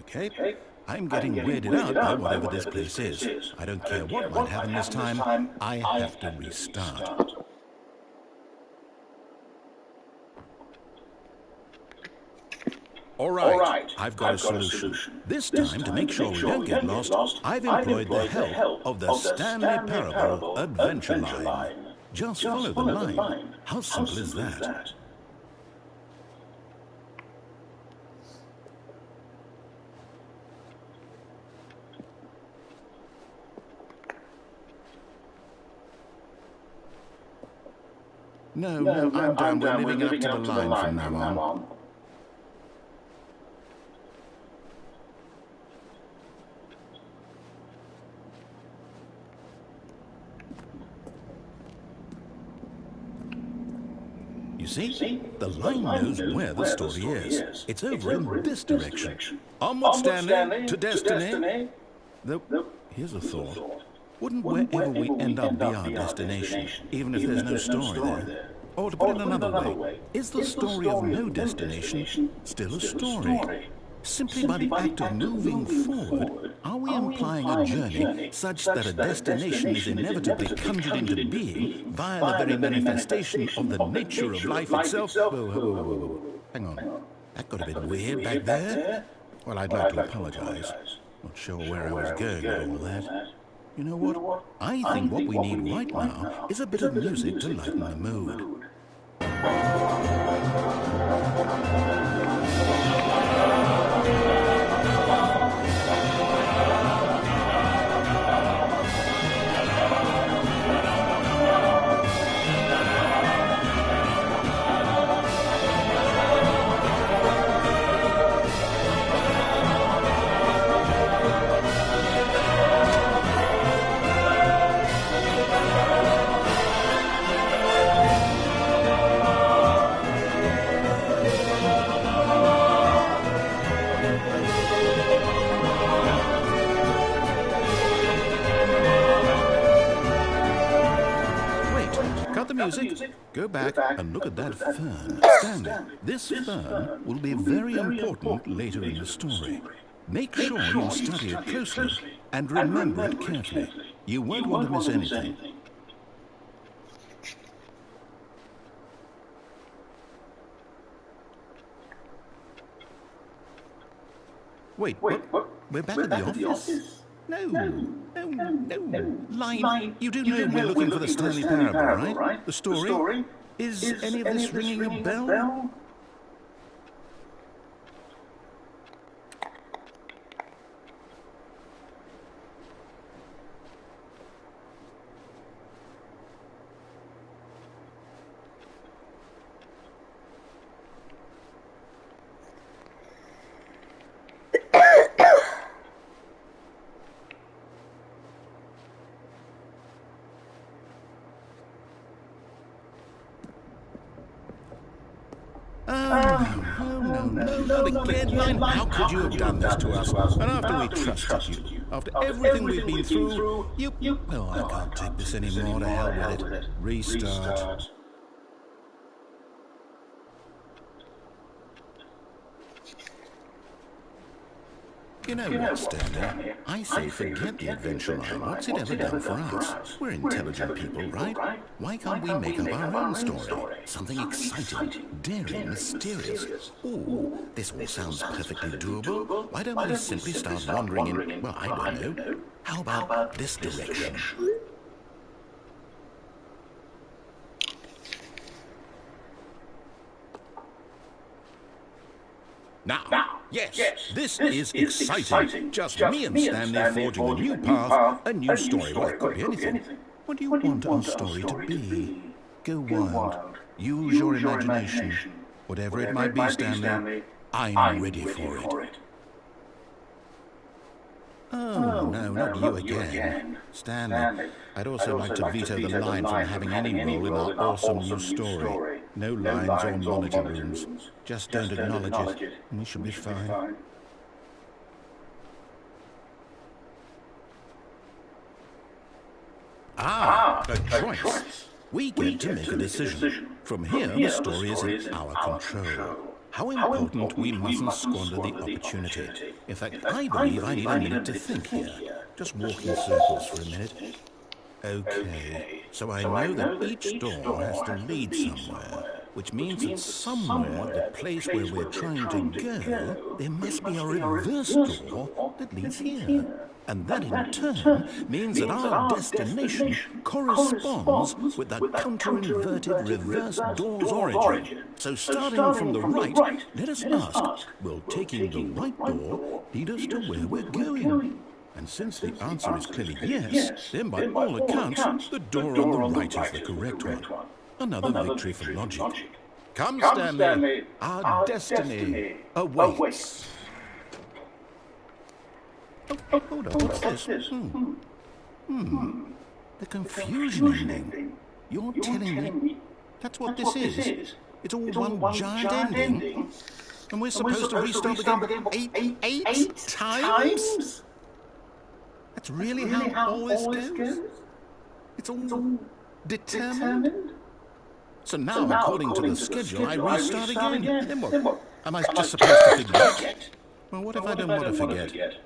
Okay? I'm getting weirded out by whatever this place is. I don't care what might happen this time. I have to restart. All right, I've got a solution. This time, to make sure we don't get lost, I've employed the help of the Stanley Parable Adventure Line. Just follow the line. How simple is that? No, I'm done. We're living up to the line from now on. You see? The line knows where the story is. It's over in this direction. Onward, Stanley, to destiny. Though, here's a thought. Wouldn't wherever we end up be our destination, even if there's no story there? Or to put it another way, is the story of no destination still a story? Simply by the act of moving forward, are we implying a journey such that a destination is inevitably conjured into being via the very manifestation of the nature of life itself? Whoa. Hang on. That got a bit weird back there. Well, I'd like to apologize. Not sure where I was going with all that. You know what? I think what we need right now is a bit of music to lighten the mood. Music. Go back and look at that fern. Stanley, this fern will be very important later in the story. Make sure you study it closely and remember it carefully. You won't want to miss anything. Wait, we're back at the office? No. Line, you do know we're looking for the Stanley Parable, right? The story? Is any of this ringing a bell? No, not again, Line. How could you have done this to us? And after we trusted you, after everything we've been through, you... Oh, I can't take this anymore. To hell with it. Restart. You know what, Stanley? I say forget the adventure line. What's it ever done for us? We're intelligent people, right? Why can't we make up our own story? Something exciting, daring, mysterious. Ooh, this all sounds perfectly doable. Why don't we simply start wandering in, well, I don't know. How about this direction? Now, yes, this is exciting. Just me and Stanley forging a new path, a new story. Well, it could be anything. What do you want our story to be? Go wild. Use your imagination. Whatever it might be, Stanley, I'm ready for it. Oh, no, not you again. Stanley, I'd also like to veto the line from having any role in our awesome new story. No lines or monitor rooms. Just don't acknowledge it, and we should be fine. A choice. We get to make a decision. From here, the story is in our control. How important we mustn't squander the opportunity. In fact, I believe I need a minute to think here. Just walk in circles for a minute. Okay, so I know that each door has to lead somewhere, which means that somewhere, the place where we're trying to go, there must be a reverse door that leads here. And that in turn means that our destination corresponds with that counter-inverted reverse door's origin. So starting from the right, let us ask, will taking the right door lead us to where we're going? And since the answer is clearly yes, then by all accounts, the door on the right is the correct one. Another victory for logic. Come, Stanley, our destiny awaits. Oh, hold on, what's this? The confusion ending. You're telling me that's what this is? It's all one giant ending? And we're supposed to restart the game eight times? That's really how all this goes? It's all determined? So now, according to the schedule, I restart again. Then what? Am I just supposed to forget? Well, what if I don't want to forget?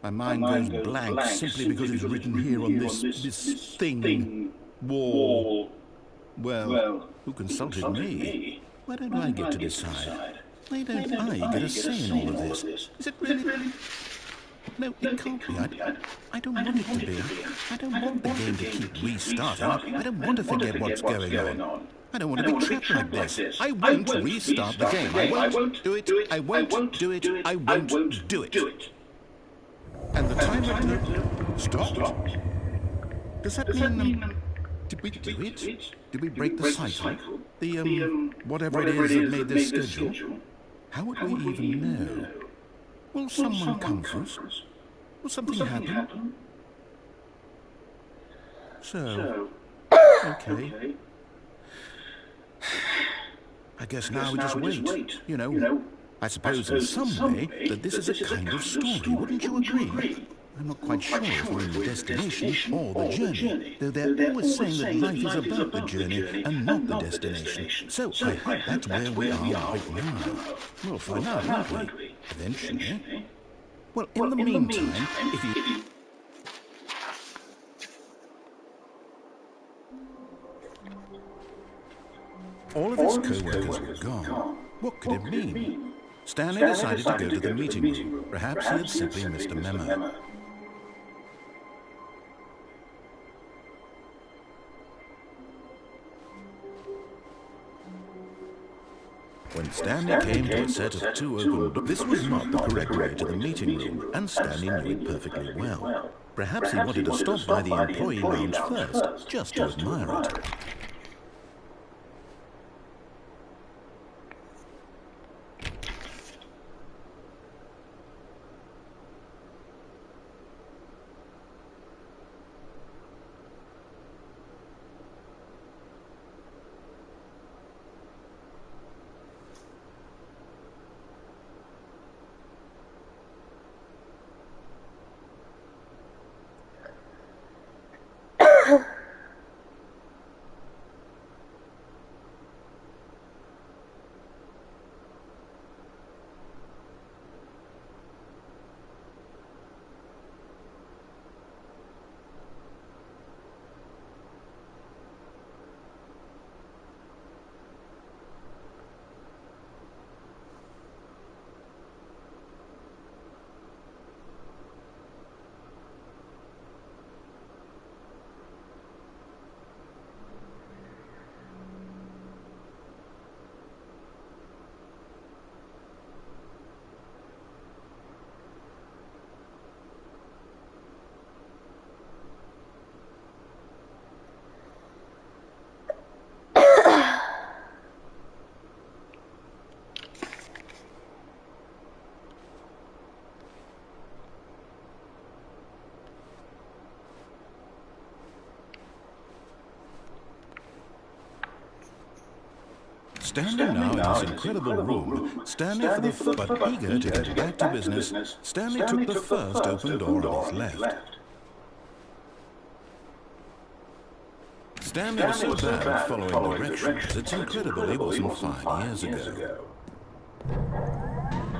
My mind goes blank simply because it's written here on this thing, wall. Well, who consulted me? Why don't I get to decide? Why don't I get a say in all of this? Is it really? No, it can't be. I don't want it to be. I don't want the game to keep restarting. I don't want to forget what's going on. I don't want to be trapped like this. I won't restart the game. I won't do it. I won't do it. I won't do it. And the timer stopped. Does that mean, did we do it? Did we break the cycle? The, whatever it is that made this schedule? How would we even know? Will someone come for us? Will something happen? So, okay. I guess now we just wait, you know. I suppose in some way that this is a kind of story, wouldn't you agree? I'm not quite sure if we're in the destination or the journey, though they're always saying that life is about the journey and not the destination. So I hope that's where we are right now. We'll find out, won't we? Eventually. Well, in the meantime, if you... All of his co-workers were gone. What could it mean? Stanley decided to go to the meeting room. Perhaps he had simply missed a memo. When Stanley came to a set of two open doors, this was not the correct way to the meeting room, and Stanley knew it perfectly well. Perhaps he wanted to stop by the employee lounge first, just to admire it. Standing now in this incredible room, Stanley but eager to get back to business, Stanley took the first open door on his left. Stanley was so bad at following directions, it's incredible he wasn't 5 years ago.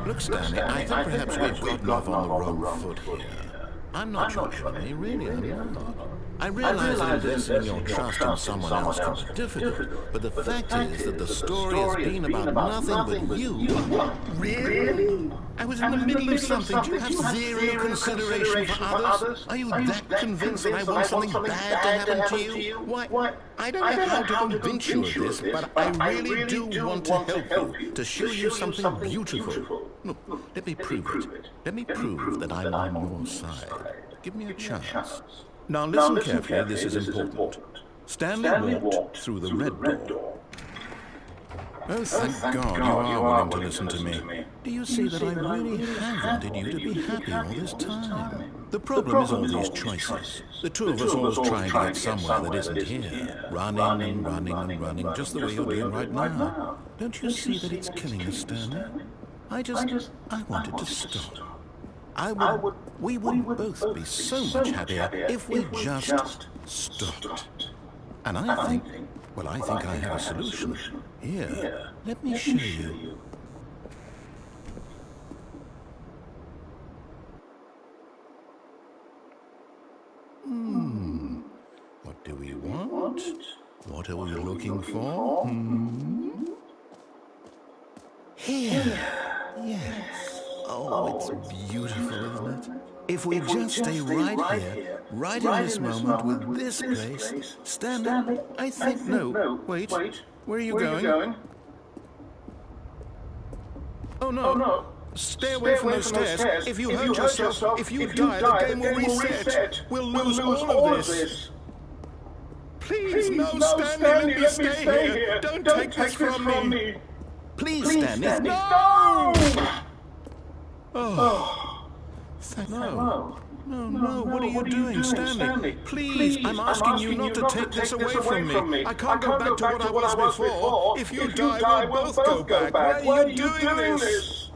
Look, Stanley, I think perhaps we've gotten off on the wrong foot here. I'm not your enemy, really, I'm not. I realize that investing your trust in someone else can be difficult, but the fact is that the story has been about nothing but you. Really? I was in the middle of something. Do you have zero consideration for others? Are you that convinced that I want something bad to happen to you? Why, I don't know how to convince you of this, but I really do want to help you, to show you something beautiful. Look, let me prove it. Let me prove that I'm on your side. Give me a chance. Now listen carefully, this is important. Stanley walked through the red door. Oh, thank God you are willing to listen to me. Do you see that I really have wanted you to be happy all this time? The problem is all these choices. The two of us always trying to get somewhere that isn't here. Running and running and running, just the way you're doing right now. Don't you see that it's killing us, Stanley? I wanted to stop. We would both be so much happier if we just stopped. And I think I have a solution. Here, let me show you. What do we want? What are we looking for? Here. Yes. Oh, it's beautiful, isn't it? If we just stay right here, right in this moment with this place, Stanley, I think, no, wait, where are you going? Oh, no. Stay away from those stairs. If you hurt yourself, if you die, the game will reset. We'll lose all of this. Please, no, Stanley, let me stay here. Don't take this from me. Please, Stanley, no! Oh, no, what are you doing, Stanley? Please, I'm asking you not to take this away from me. I can't go back to what I was before. If you die, we'll both go back. Why are you doing this?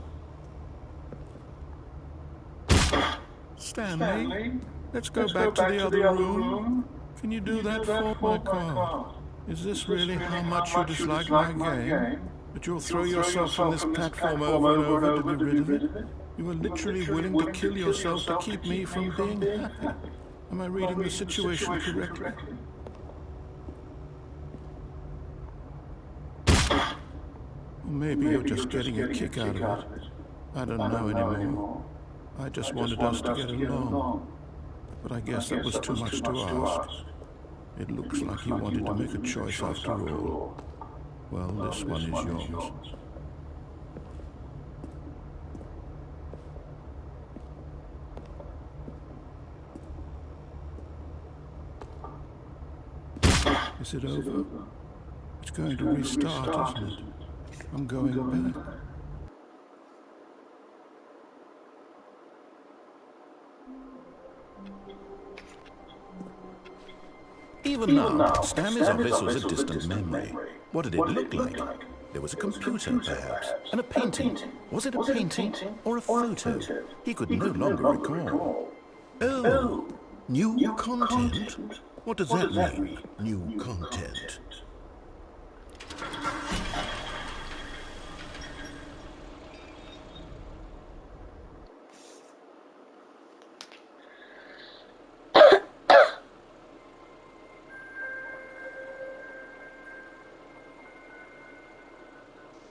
Stanley, let's go back to the other room. Can you do that for my car? Is this really how much you dislike my game? That you'll throw yourself from this platform over and over to be rid of it? You are literally willing to kill yourself to keep me from being happy. Am I reading the situation correctly? Or maybe you're just getting a kick out of it. I don't know anymore. I just wanted us to get along. But I guess that was too much to ask. It looks like you wanted to make a choice after all. Well, this one is yours. Is it over? It's going to restart, isn't it? I'm going back. Even now, Stanley's office was a distant memory. What did it look like? There was a computer, perhaps, and a painting. Was it a painting or a photo? He could no longer recall. Oh, new content? What does that mean, new content?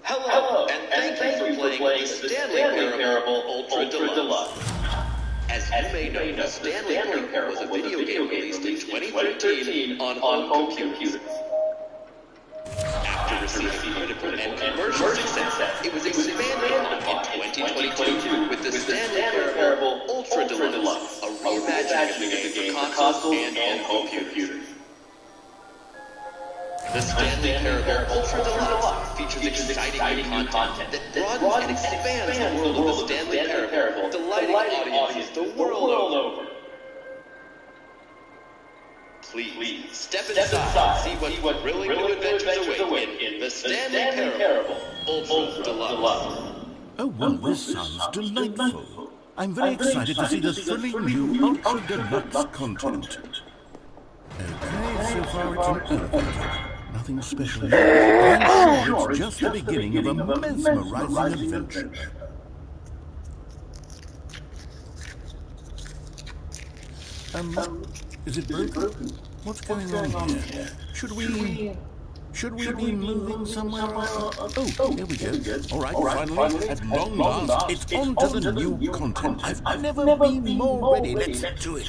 Hello, and thank you for playing the Stanley Parable Ultra Deluxe. As you may know, the Stanley Parable was a video game released in 2013 on home computers. After receiving critical and commercial success, it was expanded in 2022 with the Stanley Parable Ultra Deluxe, a reimagining of the game for consoles and home computers. The Stanley Parable Ultra Deluxe features exciting new content that broadens and expands the world of the Stanley Parable, delighting audiences the world over. Please, step inside and see what thrilling new adventures await in the Stanley Parable Ultra Deluxe. Oh, well, this sounds delightful. I'm very excited to see the thrilling new Ultra Deluxe content. Okay, so far it's an elevator. Nothing special here. I'm sure it's just the beginning of a mesmerizing adventure. Is it broken? What's going on here? Should we be moving somewhere? Oh, here we go. All right, finally, at long last, it's on to the new content. I've never been more ready. Let's do it.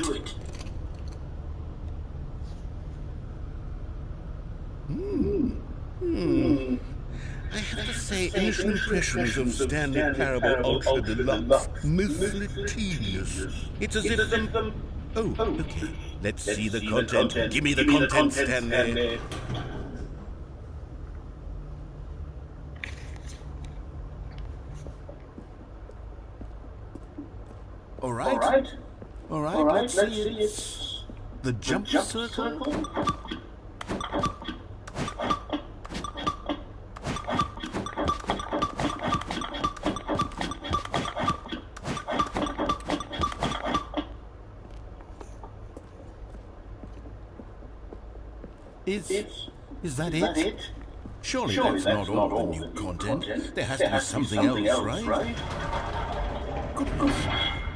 I have to say, initial impressions of Stanley Parable Ultra Deluxe, mostly tedious. It's as if them... Oh, okay. Let's see the content. Give me the content, Stanley. All right, let's see it. The jump circle? Is that it? Surely that's not all the new content. There has to be something else, right? Goodness,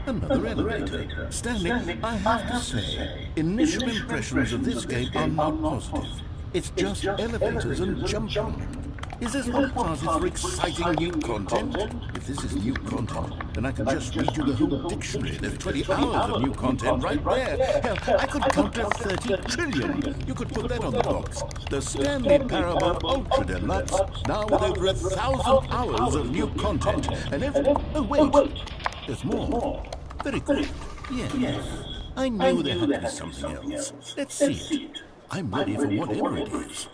another elevator. Stanley, I have to say, initial impressions of this game are not positive. It's just elevators and jumping. Is this what passes for exciting new content? If this is new content, then I can just read you the whole dictionary. There's 20 hours of new content right there. Hell, I could count to 30 trillion. You could put that on the box. The Stanley Parable Ultra Deluxe, now with over 1,000 hours of new content. And oh, wait. There's more. Very good. Yes. I knew there had to be something else. Let's see it. I'm ready for whatever it is.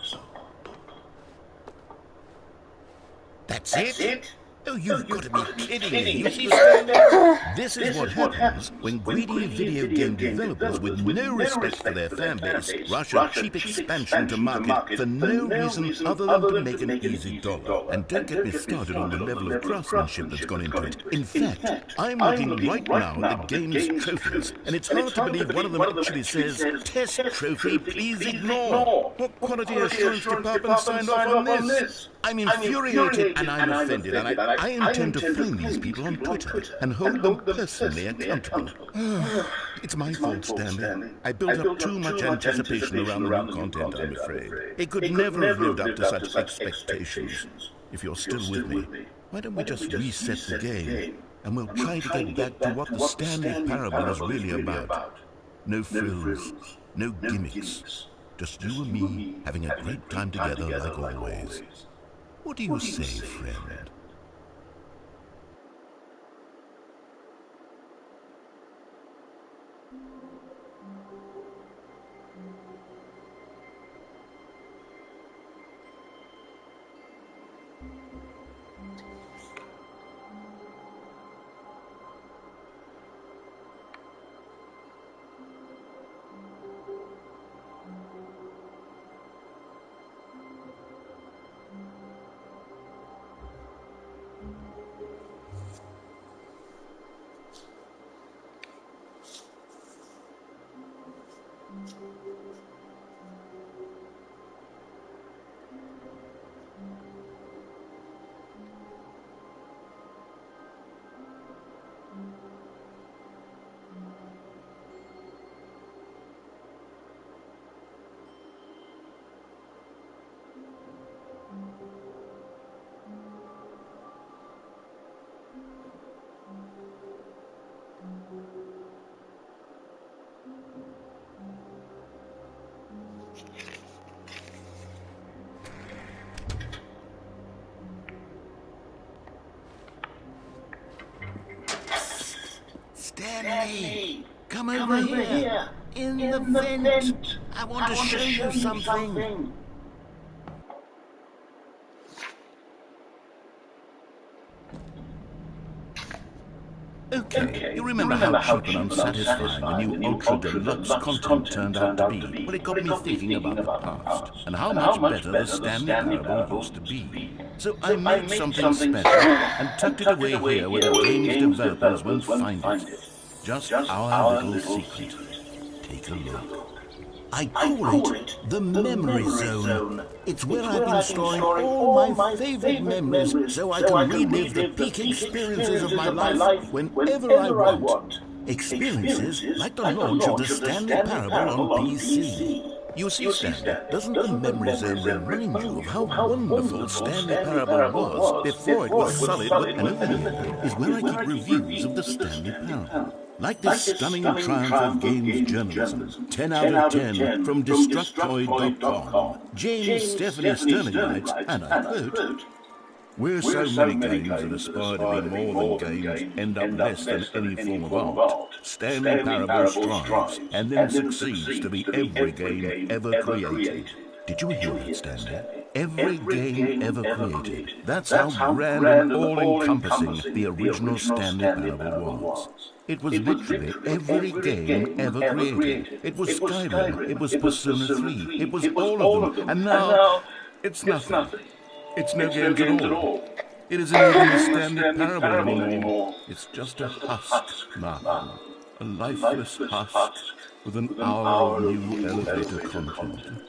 That's it? Oh, you've got to be kidding me. You see, this is what happens when greedy video game developers with no respect for their fan base rush a cheap expansion to market for no reason other than to make an easy dollar. And don't get me started on the level of craftsmanship that's gone into it. In fact, I'm looking right now at the game's trophies, and it's hard to believe one of them actually says, "Test trophy, please ignore." What quality assurance department signed off on this? I'm infuriated and I'm offended, and I intend to find these people on Twitter and hold them personally accountable. It's my fault, Stanley. I built up too much anticipation around the new content, I'm afraid. It could never have lived up to such expectations. If you're still with me, why don't we just reset the game, and we'll try to get back to what the Stanley Parable is really about. No frills, no gimmicks. Just you and me having a great time together like always. What do you say, friend? Stanley, come over here. In the vent. I want to show you something. Okay, you remember how cheap and unsatisfying the new Ultra Deluxe content turned out to be? Well, it got me thinking about the past, and how much better the Stanley Parable used to be. So I made something special and tucked it away here where the game's developers won't find it. Just our little secret. Take a look. I call it the Memory Zone. It's where I've been storing all my favorite memories so I can relive the peak experiences of my life whenever I want. Experiences like the launch of the Stanley Parable on PC. You see, Stanley, doesn't the Memory Zone remind you of how wonderful Stanley Parable was before it was sullied with oblivion? Is where I keep reviews of the Stanley Parable. Like this stunning triumph of games journalism, 10 out of 10 from Destructoid.com. James Stephanie Sterling writes, and I quote, "Where so many games that aspire to be more than games end up less than any form of art, Stanley Parable strives and then succeeds to be every game ever created." Did you hear that, Stanley? Every game ever created. That's how grand and all-encompassing the original Stanley Parable was. It was literally every game ever created. It was Skyrim, it was Persona 3, it was all of them, and now it's nothing. It's no games at all. It isn't even the Stanley Parable anymore. It's just a husk now. A lifeless husk with an hour of new elevator content.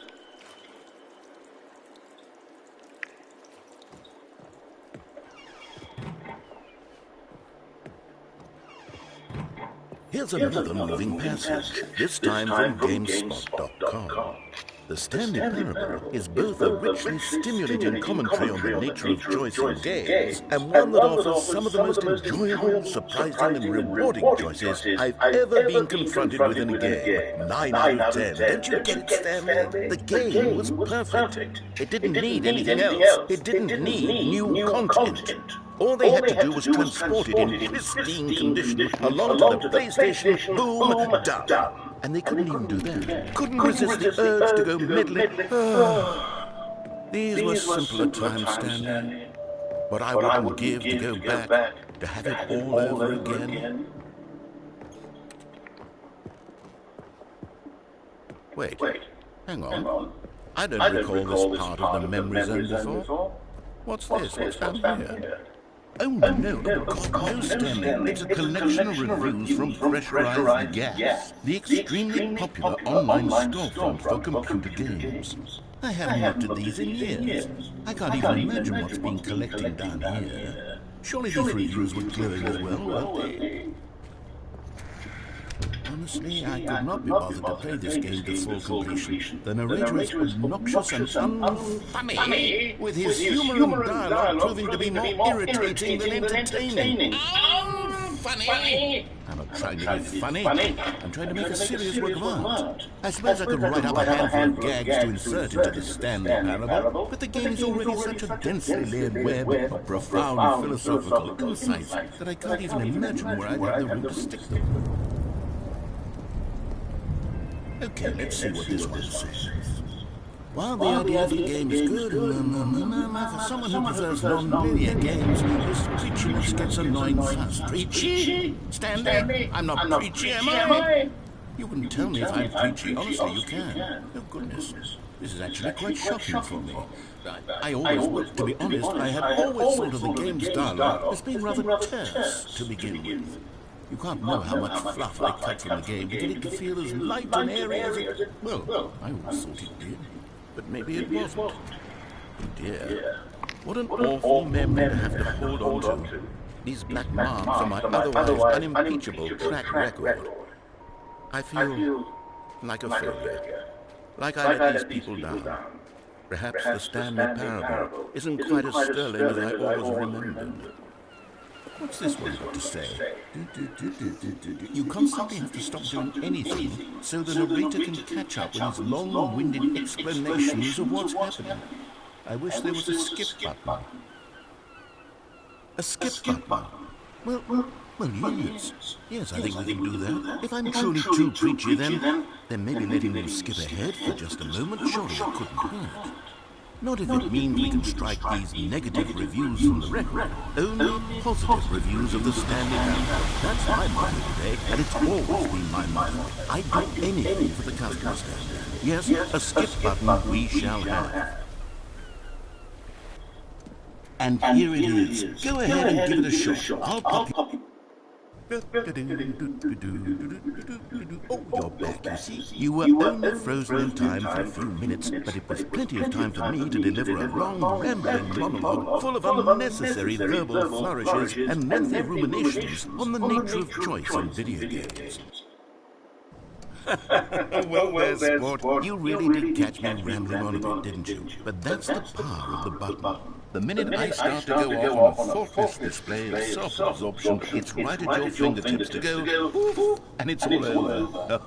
Here's another moving passage, this time from GameSpot.com. The Stanley Parable is both a richly stimulating commentary on the nature of choice in games, and one that offers some of the most enjoyable, surprising, and rewarding choices I've ever been confronted with in a game. 9 out of 10. Don't you get it, Stanley? The game was perfect. It didn't need anything else. It didn't need new content. All they had to do was transport it in pristine condition along to the PlayStation. Boom, done. And they couldn't even do that. Couldn't resist the urge to go meddling. These were simpler times, Stanley. What I wouldn't give to go back, to have it all over again. Wait, hang on. I don't recall this part of the Memory Zone before. What's this? What's down here? Oh, no, God, no, Stanley. It's a collection of reviews from Pressurized Gas, the extremely popular online storefront for computer games. I haven't looked at these in years. I can't even imagine what's been collecting down here. Surely these reviews were glowing as well, weren't they? Honestly, I could not be bothered to play this game to full completion. The narrator is obnoxious and unfunny, with his humor and dialogue proving to be more irritating than entertaining. Funny! I'm not trying to be funny. I'm trying to make a serious work of art. I suppose I could write up a handful of gags to insert into the Stanley Parable, but the game is already such a densely layered web of profound philosophical insights that I can't even imagine where I'd have the room to stick them. Okay, let's see what this one says. While the idea of the game is good, for someone who prefers non-linear games, this preachiness gets annoying fast. Preachy? Stanley? I'm not preachy, am I? You wouldn't tell me if I'm preachy. Honestly, you can. Oh, goodness. This is actually quite shocking for me. To be honest, I had always thought of the game's dialogue as being rather terse to begin with. You can't know how much fluff I cut from the game to get it to feel as light and airy as it... Well, I always thought it did, but maybe it wasn't. Oh dear, what an awful memory to have to hold on to. These black marks are my otherwise unimpeachable track record. I feel like a failure, like I let these people down. Perhaps the Stanley Parable isn't quite as sterling as I always remembered. What's this one got to say? You constantly have to stop doing anything so the narrator can catch up with his long-winded explanations of what's happening. I wish there was a skip button. A skip button? Well, yes. Yes, I think we can do that. If I'm truly too preachy, then maybe letting them skip ahead for just a moment surely it couldn't hurt. Not if it means we can strike these negative reviews from the record. Only positive reviews of the Stanley Parable. That's my motto today, and it's always been my motto. I'd do anything for the customer, Stanley. Yes, a skip button we shall have. And here it is. Go ahead and give it a shot. I'll pop you. Oh, you're back, you see. You were only frozen in time for a few minutes, but it was plenty of time for me to deliver a long, rambling monologue full of unnecessary verbal flourishes and lengthy ruminations on the nature of choice in video games. Well, there's sport. You really did catch me rambling on a bit, didn't you? But that's the power of the button. The minute I start to go off on a faultless display of self-absorption, it's right at your fingertips to go, poof, and it's all over.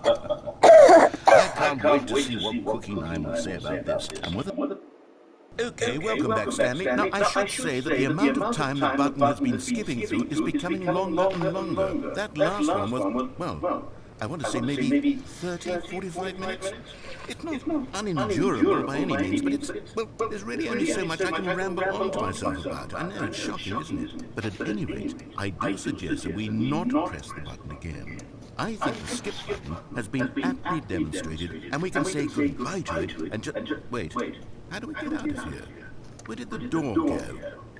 I can't wait to see what Cookie 9 will say about this. And whether... Okay, welcome back, Stanley. Now, I should say that the amount of time the button has been skipping through is becoming longer and longer. That last one was, well, I want to say maybe 30, 45 minutes. It's not unendurable by any means, but it's, well, there's really only so much I can ramble on to myself about. I know it's shocking, isn't it? But at any rate, I do suggest that we not press the button again. I think the skip button has been aptly demonstrated, and we can say goodbye to it and just... Wait, how do we get out of here? Where did the door go?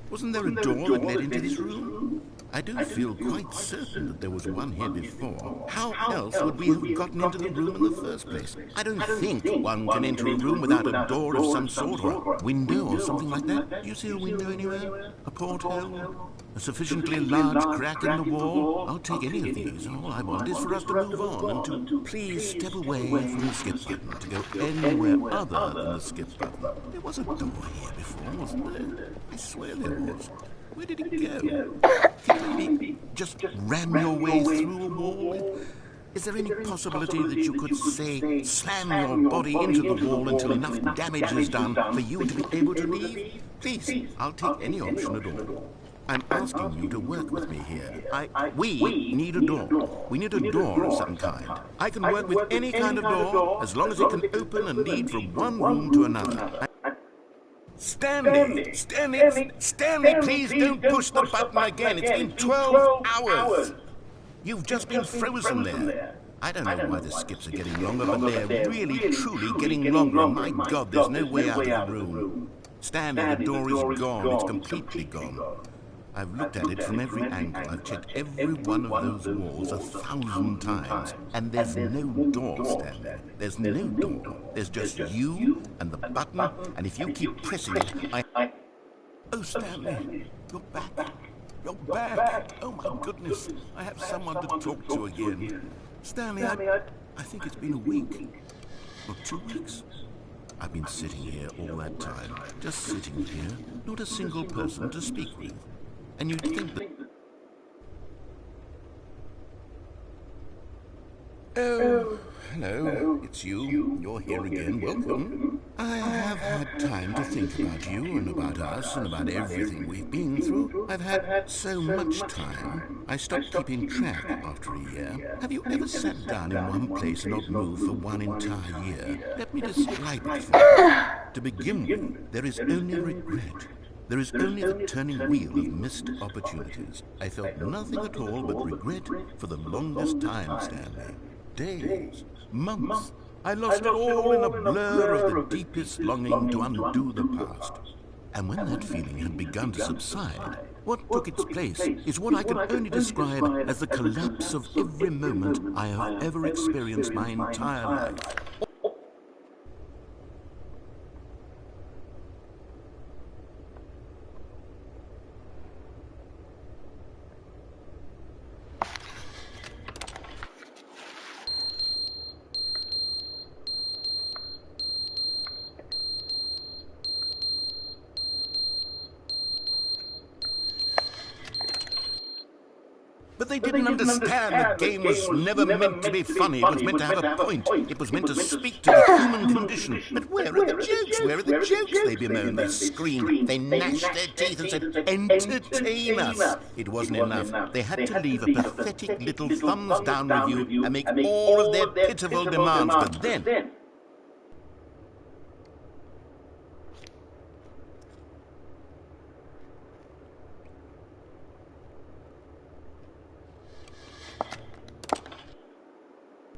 Wasn't there a door that led into this room? I do feel quite certain that there was one here before. How else would we have gotten into the room in the first place? I don't think one can enter a room without a door of some sort, or a window or something like that. Do you see a window anywhere? A porthole? A sufficiently large crack in the wall? I'll take any of these. All I want is for us to move on and to please step away from the skip button, to go anywhere other than the skip button. There was a door here before, wasn't there? I swear there was. Where did it go? Can you maybe just ram your way through a wall? Is there any possibility that you could, say, slam your body into the wall until enough damage is done for you to be able to leave? Please, I'll take any option at all. I'm asking you to work with me here. We need a door. We need a door of some kind. I can work with any kind of door as long as it can open and lead from one room to another. Stanley, please don't push the button again. It's been 12 hours. You've just been frozen there. I don't know why the skips are getting longer, but they're really, truly getting longer. My God, there's no way out of the room. Stanley, the door is gone. It's completely gone. I've looked at it from every angle. I've checked every one of those walls 1,000 times. And there's no door, Stanley. There's no door. There's just you and the button, and if you keep pressing it, Oh, Stanley, you're back. You're back. Oh, my goodness. I have someone to talk to again. Stanley, I think it's been a week. Or 2 weeks. I've been sitting here all that time. Just sitting here. Not a single person to speak with. And you'd think that... Oh, hello. It's you. You're here again. Welcome. I have had time to think about you and about us and about everything we've been through. I've had so much time. I stopped keeping track after a year. Have you ever sat down in one place and not moved for one entire year? Let me describe it for you. To begin with, there is only regret. There is only the turning wheel of missed opportunities. I felt nothing at all but regret for the longest time, Stanley. Days, months. I lost it all in a blur of the deepest longing to undo the past. And when that feeling had begun to subside, what took its place is what I can only describe as the collapse of every moment I have ever experienced my entire life. But they didn't understand the game was never meant to be funny. It was meant to have a point. It was meant to speak to the human condition. But where are the jokes? Where are the jokes? They bemoaned, they screamed, they gnashed their teeth and said, entertain us. It wasn't enough. They had to leave a pathetic little thumbs-down review and make all of their pitiful demands. But then...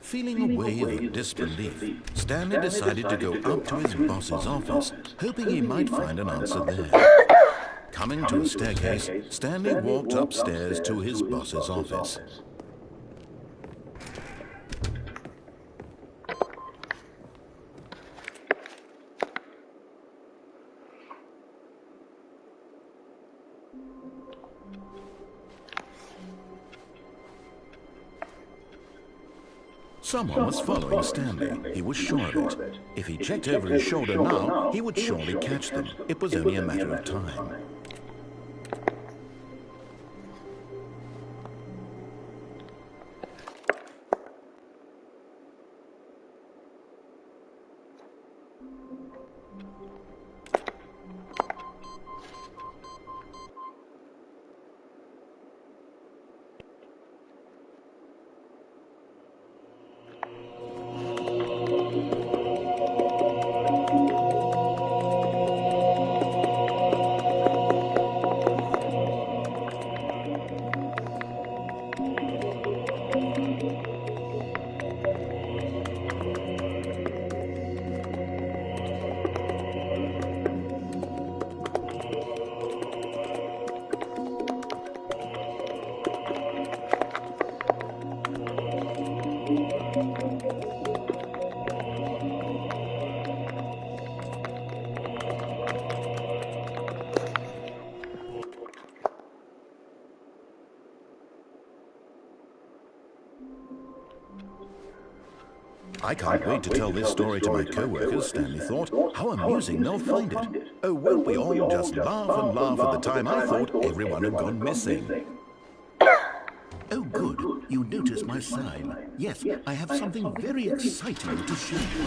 Feeling a wave of disbelief, Stanley decided to go up to his boss's office, hoping he might find an answer there. Coming to a staircase, Stanley walked upstairs to his boss's office. Someone was following Stanley. He was sure of it. If he checked over his shoulder now, he would surely catch them. It was only a matter of time. I can't wait to tell this story to my co-workers, Stanley thought. How amusing they'll find it. Oh, won't we all just laugh and laugh at the time I thought everyone had gone missing. Oh, good. You noticed my sign. Yes, I have something very exciting to show you.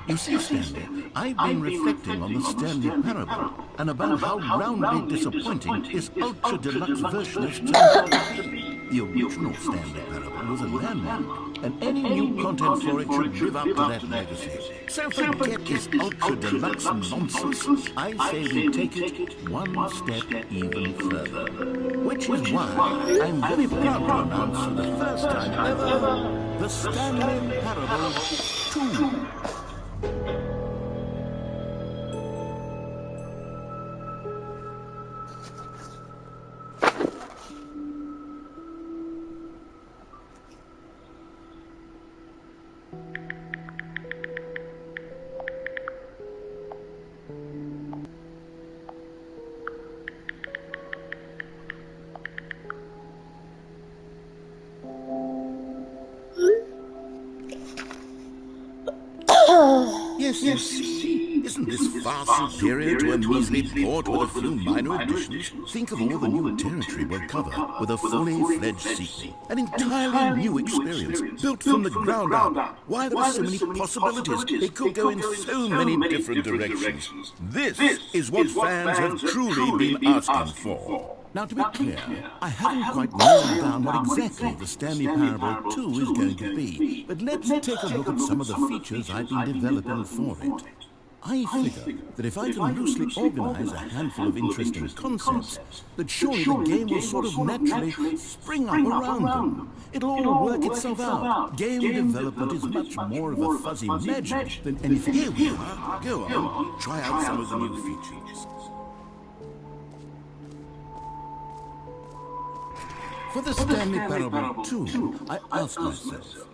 You see, Stanley, I've been reflecting on the Stanley Parable and about how roundly disappointing this ultra-deluxe version has turned out to be. The original Stanley Parable was a landmark, and any new content for it should live up to that legacy. So forget this ultra-deluxe nonsense. I say we take it one step even further. Which is why I'm very proud to announce for the first time ever, the Stanley Parable 2. Yes, you see, isn't this far superior to a measly port with a few minor additions? Think of all the new territory we'll cover with a fully fledged sequel. An entirely new experience, built from the ground up. Why, there are so many possibilities. It could go in so many different directions. This is what fans have truly been asking for. Now, to be clear, I haven't quite nailed down what exactly the Stanley Parable 2 is going to be, but let's take a look at some of the features I've been developing for it. I figure that if I can loosely organize a handful of interesting concepts, that surely the game will sort of naturally spring up around them. It'll all work itself out. Game development is much more of a fuzzy magic than anything. Here we are. Go on, try out some of the new features. For the Stanley Parable 2, I asked myself,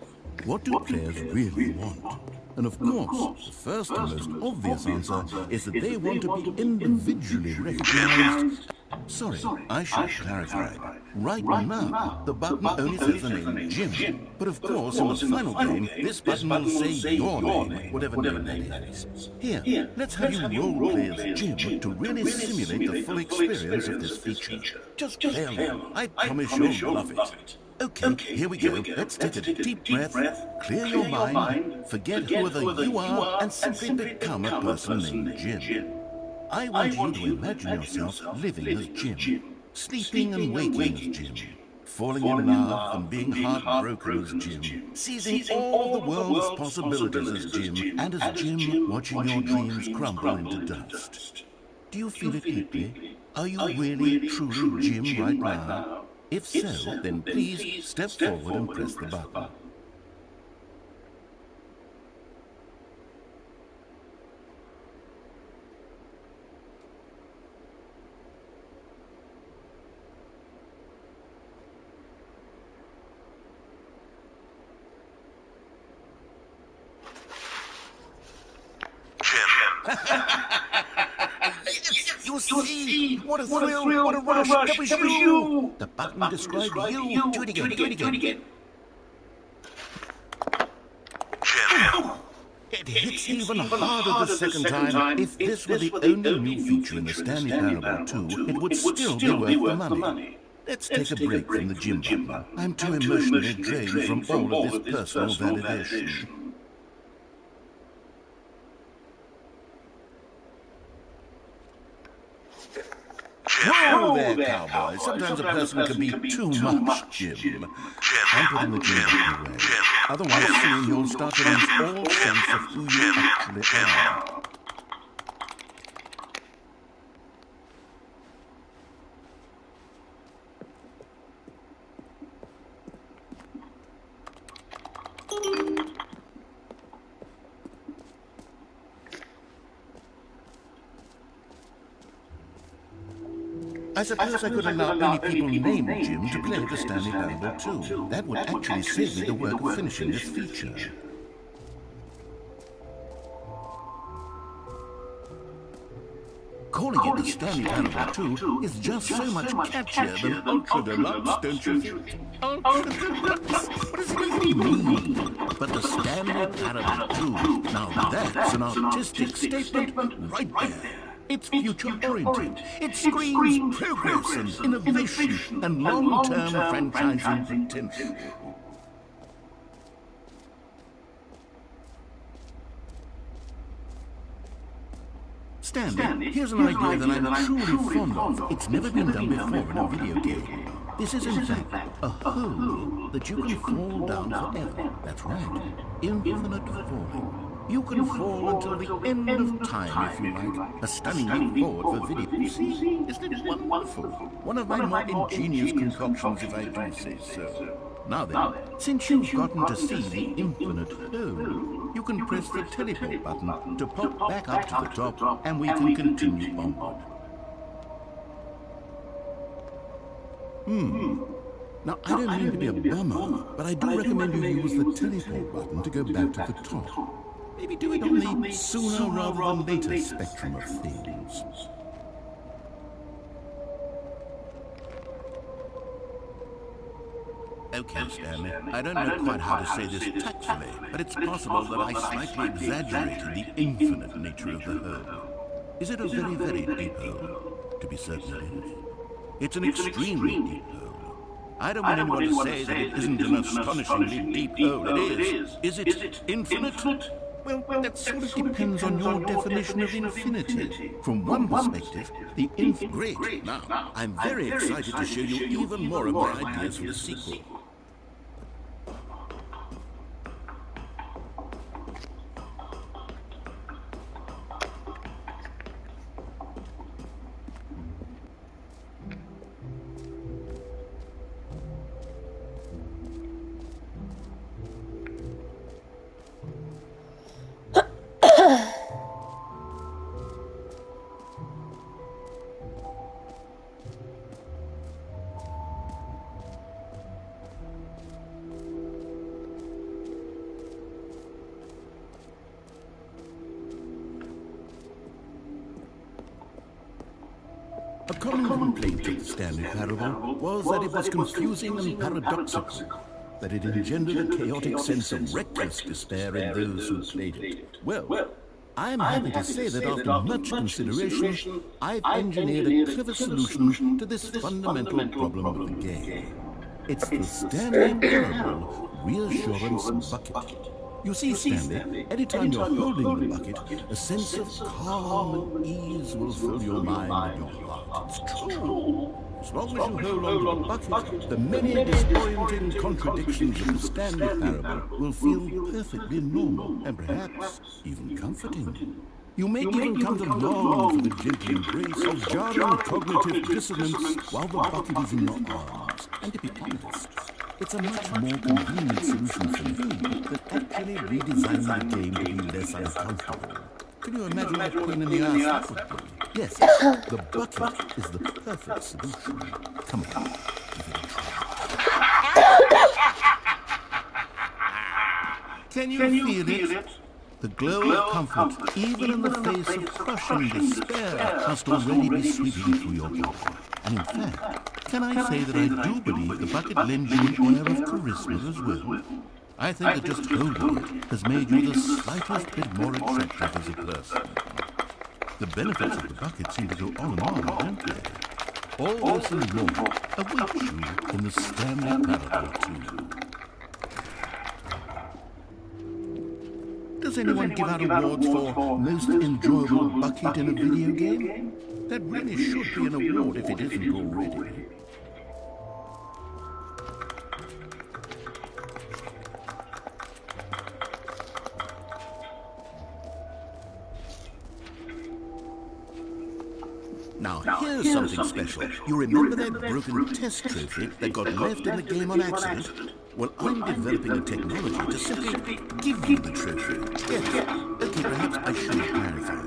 what do players really want? And of course, the first and most obvious answer is that they want to be individually recognized. Sorry, I should clarify. Right now, the button only says the name Jim. But of course, in the final game, this button will say your name, whatever name that is. Here, let's have you role-play as Jim to really simulate the full experience of this feature. Just play along. I promise you'll love it. Okay, here we go. Let's take a deep breath, clear your mind, forget whoever you are, and simply become a person named Jim. I want you to imagine yourself living as Jim, sleeping and waking as Jim, falling in love and being heartbroken as Jim, seizing all the world's possibilities as Jim, and as Jim watching your dreams crumble into dust. Do you feel it deeply? Are you really, truly Jim right now? If so, then please step forward and press the button. You see, what a thrill, what a rush, that was you! The button described you. Do it again. Jim. It hits even harder the second time. If this were the only new feature in the Stanley Parable 2, it would still be worth the money. Let's take a break from the Jim button. I'm too emotionally drained from all of this personal validation. Whoa there, cowboy. Sometimes a person can be too much Jim. I'm putting the Jim button away. Otherwise, soon you'll start to lose all sense of who you actually are. I suppose I could allow only people named Jim to play the Stanley Parable 2. That would actually save me the work of finishing this feature. Calling it the Stanley Parable 2 is just so much catchier than Ultra Deluxe, don't you think? Ultra Deluxe? What does it really mean? But the Stanley Parable 2, now that's an artistic statement right there. It's future-oriented. It screams progress and innovation and long-term franchising potential. Stanley, here's an idea that I'm truly fond of. It's never been done before in a video game. This is, in fact, a hole that you can fall down forever. That's right. Infinite falling. You can fall until the end of time, if you like. A stunning leap forward for video. See? Isn't it wonderful? One of my more ingenious concoctions, if I do say so. Now then, since you've gotten to see the infinite hole, you can press the teleport button to pop back up to the top, and we can continue onward. Now, I don't mean to be a bummer, but I do recommend you use the teleport button to go back to the top. Maybe do it on the sooner rather than later spectrum of things. Okay, Stanley, I don't know quite how to say this tactfully, but it's possible that I slightly exaggerated the infinite nature of the hole. Is it a very, very deep hole? To be certain it is. It's an extremely deep hole. I don't want anyone to say that it isn't an astonishingly deep hole. It is. Is it infinite? Well, that sort of depends on your definition of infinity. From one perspective, the Great. Now, I'm very excited to show you even more of my ideas for the sequel. A common complaint of the Stanley Parable was that it was confusing and paradoxical, that it engendered a chaotic sense of reckless despair in those who played it. Well, I am happy to say that after much consideration, I've engineered a clever solution to this fundamental problem of the game. It's the Stanley Parable Reassurance Bucket. You see, Stanley, anytime you're holding the bucket, a sense of calm and ease will fill your mind and your heart. It's true. As long as you hold on to the bucket, the many disorienting contradictions of the Stanley Parable will feel perfectly normal and perhaps even comforting. You may even come to long for the gentle embrace of jarring cognitive dissonance while the bucket is in your arms. And to be honest, it's a much more convenient solution for me than actually redesigning the game to be less uncomfortable. Can you imagine what pain in the ass that would be? Yes, the bucket is the perfect solution. Come on, give it a try. Can you feel it? The glow of comfort, even in the face of crushing despair, must already be sweeping through your body. And in fact, can I say that I do believe the bucket lends you an air of charisma as well? I think that just holding it has made you the slightest bit more attractive as a person. The benefits of the bucket seem to go on and on, don't they? All this and more await you in the Stanley Parable too. Does anyone give out awards for most enjoyable bucket in a video game? That really should be an award if it isn't already. Now, here's something special. You remember that broken test trophy that got left in the game on accident? Well, I'm developing a technology to simply give you the trophy. Yes. Okay, perhaps I should clarify.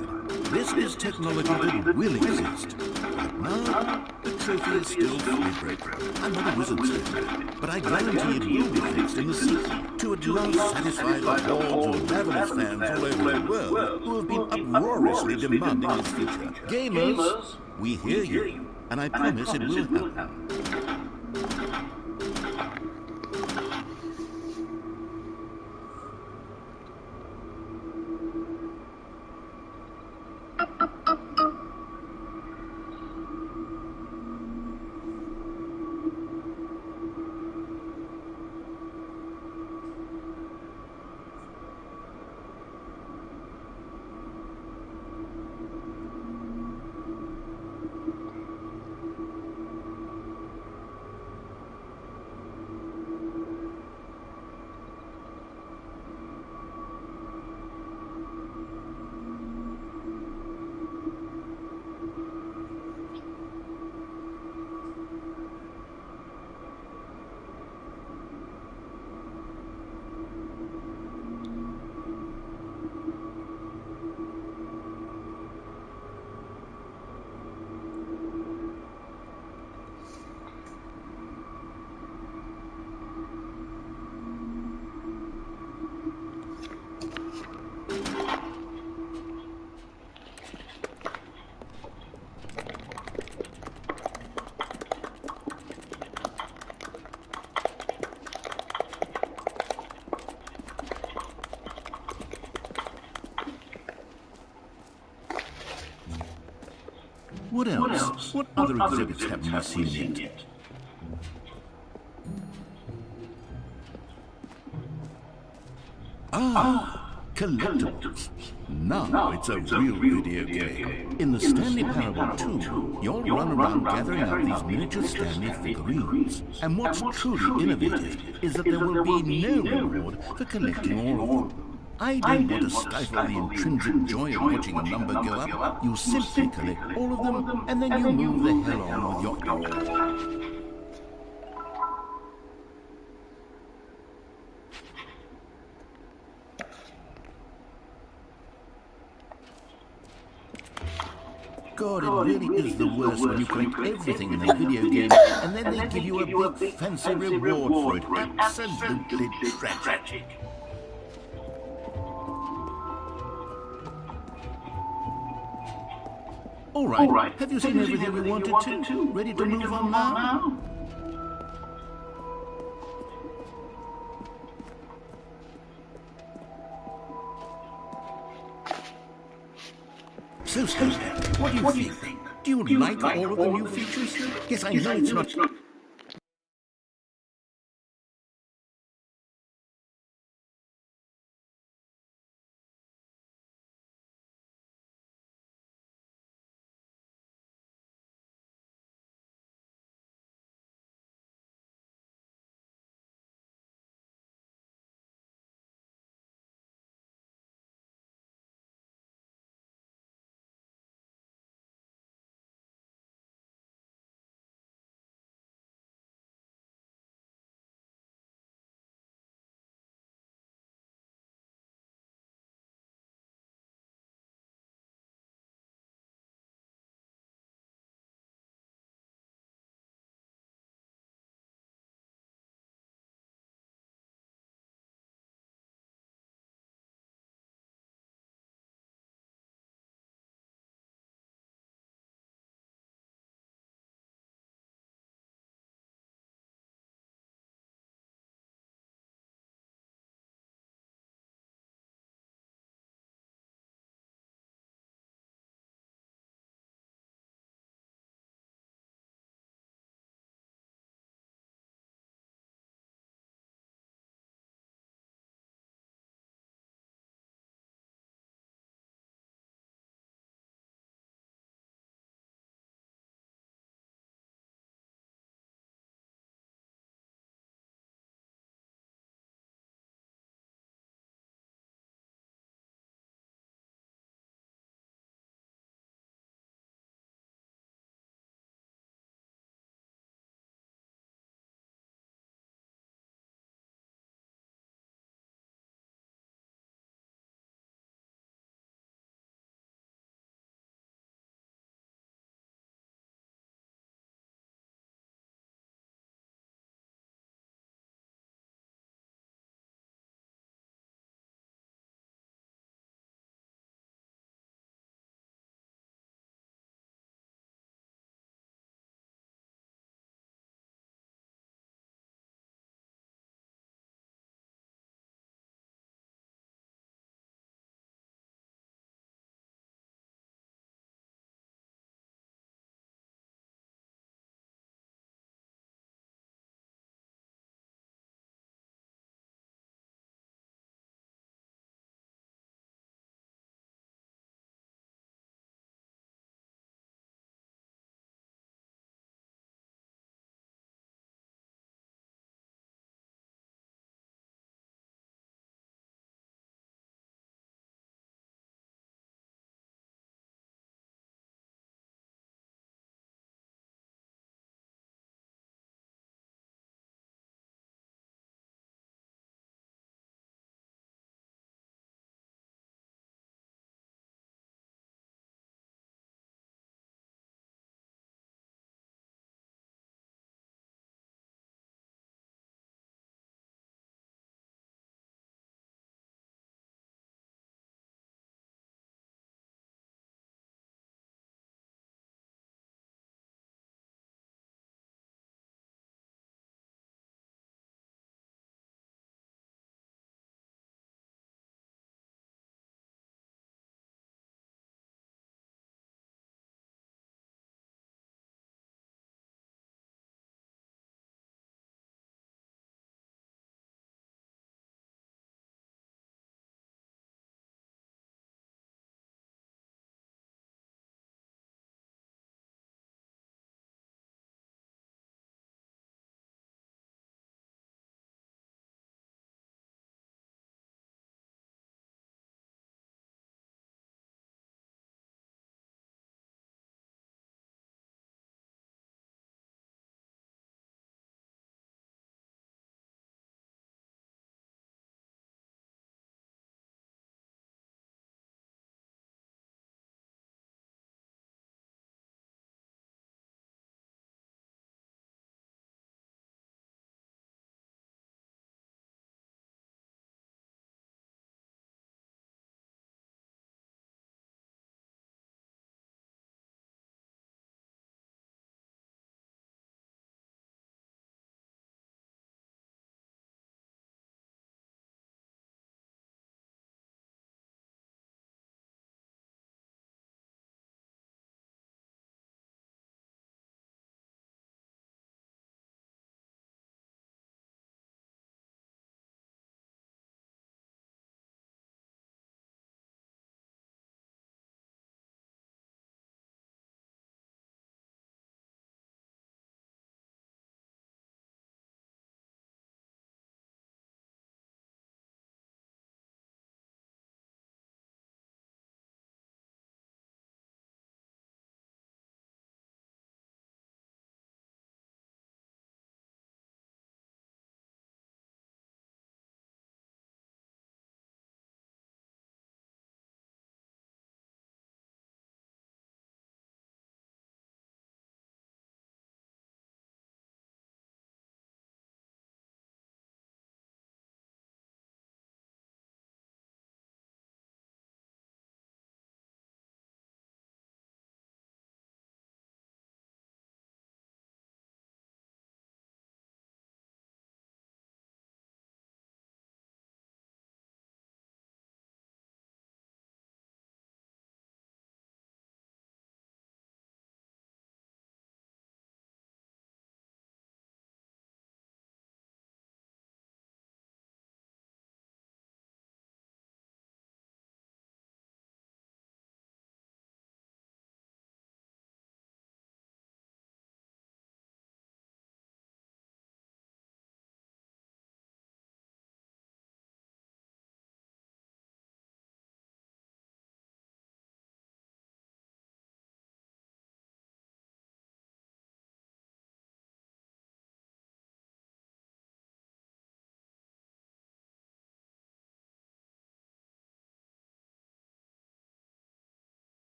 This is technology that will exist. Right now, the trophy is still fully broken. I'm not a wizard, Stanley, but I guarantee it will be fixed in the sequel to at last satisfy the hordes of ravenous fans all over the world who have been uproariously demanding its future. Gamers, we hear you, and I promise it will happen. What else? What other exhibits haven't we seen yet? Collectibles. Now it's a real video game. In the Stanley Parable 2, you'll run around gathering up these miniature Stanley figurines. And what's truly innovative is that there will be no reward for collecting all of them. I don't want to stifle the intrinsic joy of watching a number go up. You simply collect all of them, and then you move the hell on with your... God, it really is the worst when you collect everything in a video game and then they give you a big fancy reward for it. Absolutely tragic. All right. Have you seen everything you wanted to? Ready to move on now? So, Stanley, what do you think? Do you like all of the new features? Yes, I know it's not...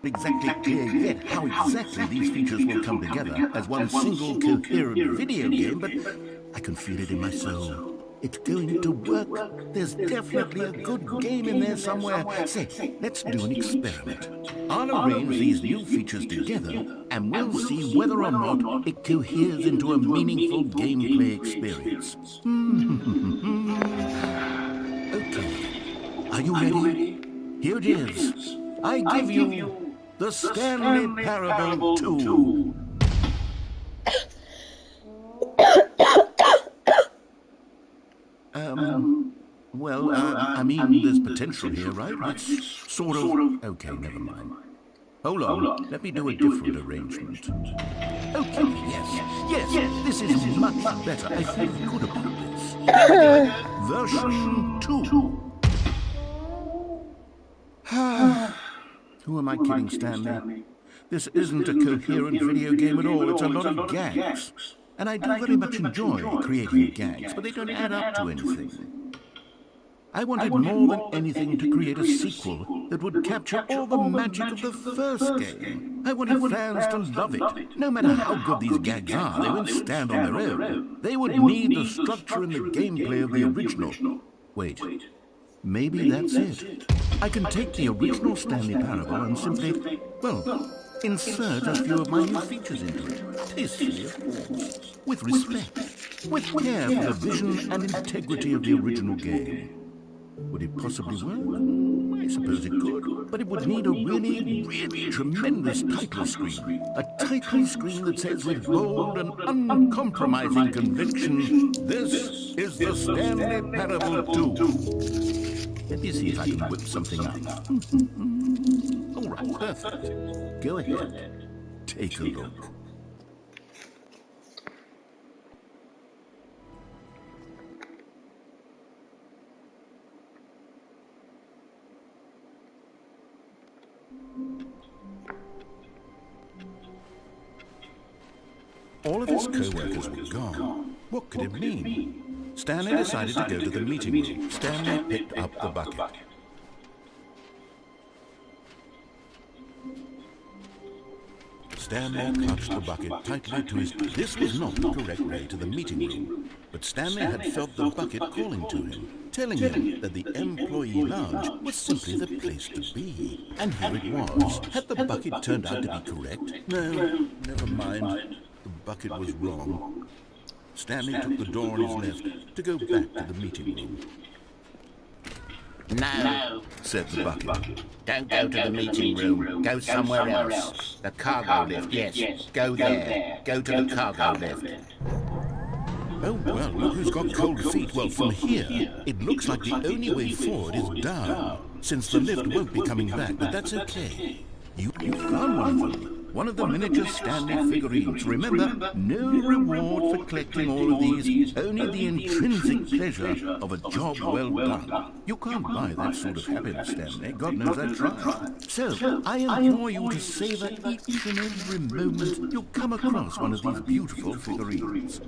exactly clear yet how exactly these features will come together as one single coherent video game, but I can feel it in my soul. It's going to work. There's definitely a good game in there somewhere. Say, let's do an experiment. I'll arrange these new features together, and we'll see whether or not it coheres into a meaningful gameplay experience. Okay. Are you ready? Here it is. I give you the Stanley Parable 2. I mean, there's potential here, right? It's sort of... Okay, never mind. Hold on, let me do a different arrangement. Okay, yes, this is much better. I feel good about this. Version 2. Who am I kidding, Stanley? This isn't a coherent video game at all. It's a lot of gags. And I do very much enjoy creating gags, but they don't add up to anything. I wanted more than anything to create a sequel that would capture all the magic of the first game. I wanted fans to love it. No matter how good these gags are, they won't stand on their own. They would need the structure and the gameplay of the original. Wait, maybe that's it. I can take the original Stanley Parable and simply, well, insert a few of my new features into it. Tastefully, of course. With respect. With care for the vision and integrity of the original game. Would it possibly work? I suppose it could. But it would need a really tremendous title screen. A title screen that says with bold and uncompromising conviction, "This is the Stanley Parable 2. Let me see if I can whip something up. All right, perfect. Go ahead. Take a look. All of his co-workers were gone. What could it mean? Stanley decided to go to the meeting room. Stanley picked up the bucket. Stanley clutched the bucket tightly to his... This was not the correct way to the meeting room, but Stanley had felt the bucket calling to him, telling him that the employee lounge was simply the place to be. And here it was. Had the bucket turned out to be correct? No, never mind. The bucket was wrong. Stanley took the door on his left to go back to the meeting room. No, said the bucket. don't go to the meeting room. Go somewhere else. The cargo lift, yes. Go there. Go to the cargo lift. Oh, well, look who's got cold feet. Well, from here, it looks like the only way forward is down, since the lift won't be coming back, but that's okay. You found one of them. One of the miniature Stanley figurines. Remember, no reward for collecting all of these, only the intrinsic pleasure of a job well done. You can't buy that sort of happiness, Stanley. God knows I've tried. So, I implore you to savor each and every moment you come across one of these beautiful figurines.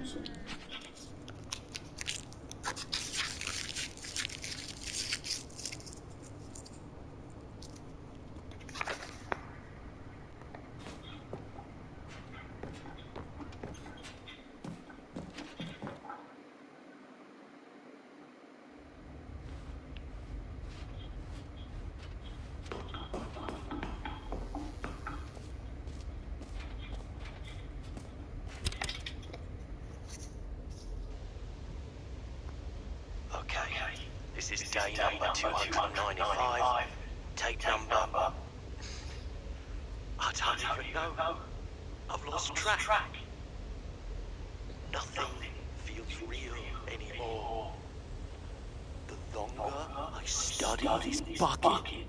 This is day number 295, tape number... I don't even know. I've lost track. Nothing feels real anymore. The longer I study this bucket,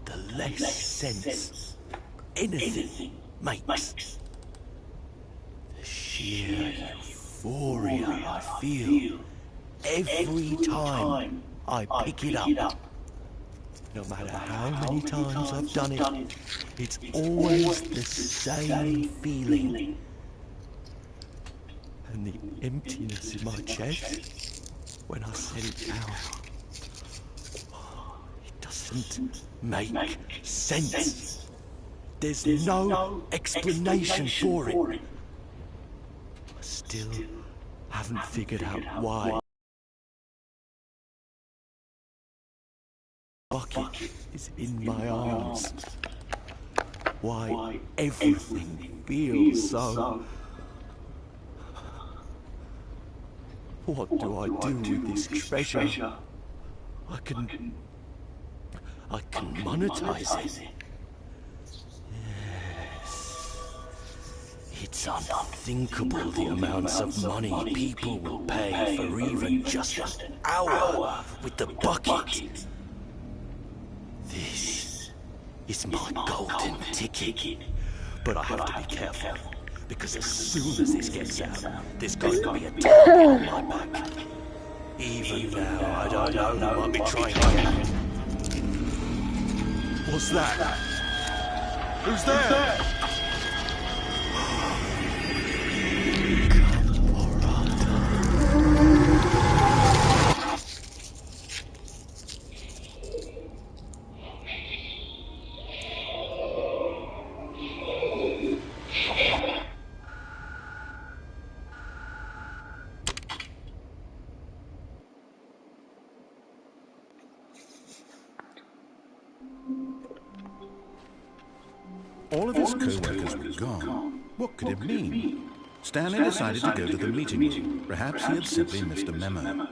the less sense anything makes. The sheer euphoria I feel every time I pick it up. No matter how many times I've done it, it's always the same feeling. And the emptiness in my chest when I set it down, it doesn't make sense. There's no explanation for it. I still haven't figured out why. Bucket is in my arms. Why everything feels so. What do I do with this treasure? I can monetize it. Yes. It's unthinkable the amounts of money people will pay for even just an hour with the bucket. This is my golden ticket. But I have to be careful, because as soon as this gets out, there's going to be a target on my back. Even now, I don't know who might be trying to get it. What's that? Who's there? All of his co-workers were gone. What could it mean? Stanley decided to go to the meeting room. Perhaps he had simply missed a memo.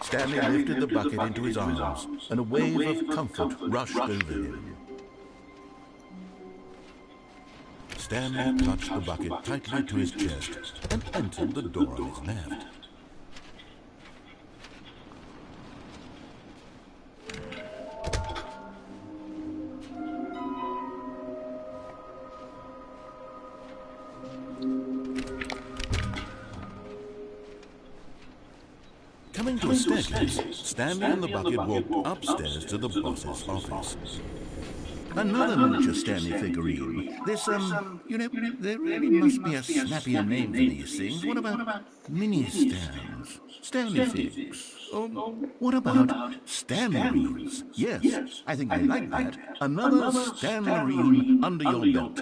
Stanley lifted the bucket into his arms, and a wave of comfort rushed over him. Stanley clutched the bucket tightly to his chest and entered the door on his left. Coming to a staircase, Stanley and the bucket walked upstairs to the boss's office. Another miniature Stanley figurine. This, you know, there really must be a snappier name for these things. What about mini-Stans? Stanley figs? Or what about Stanlerines? Yes, I think I like that. Another Stanlerine under your belt.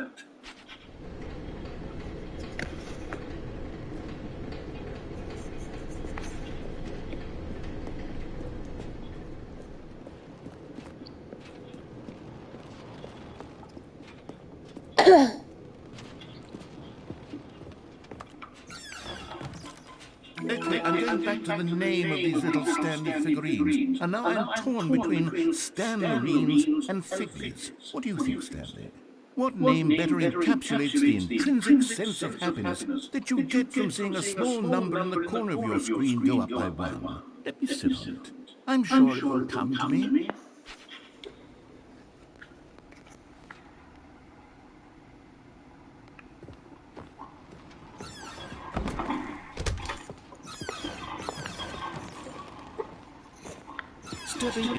Lately, I'm going back to the name of these little Stanley figurines, and now I'm torn between Stanlerines and Figlies. What do you think, Stanley? What name better encapsulates the intrinsic sense of happiness that you get from seeing a small number in the corner of your screen go up by one? Let me sit on it. I'm sure it will come to me. Stepping.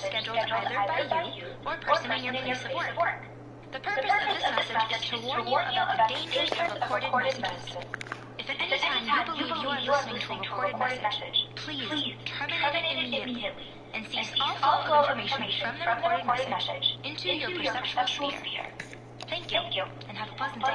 scheduled either by you or person in your place of work. The purpose of this message is to warn you about the dangers of recorded messages. If at any time you believe you are listening to a recorded message, please terminate it immediately and cease all flow of information from the recorded message into your perceptual sphere. Thank you, and have a pleasant day.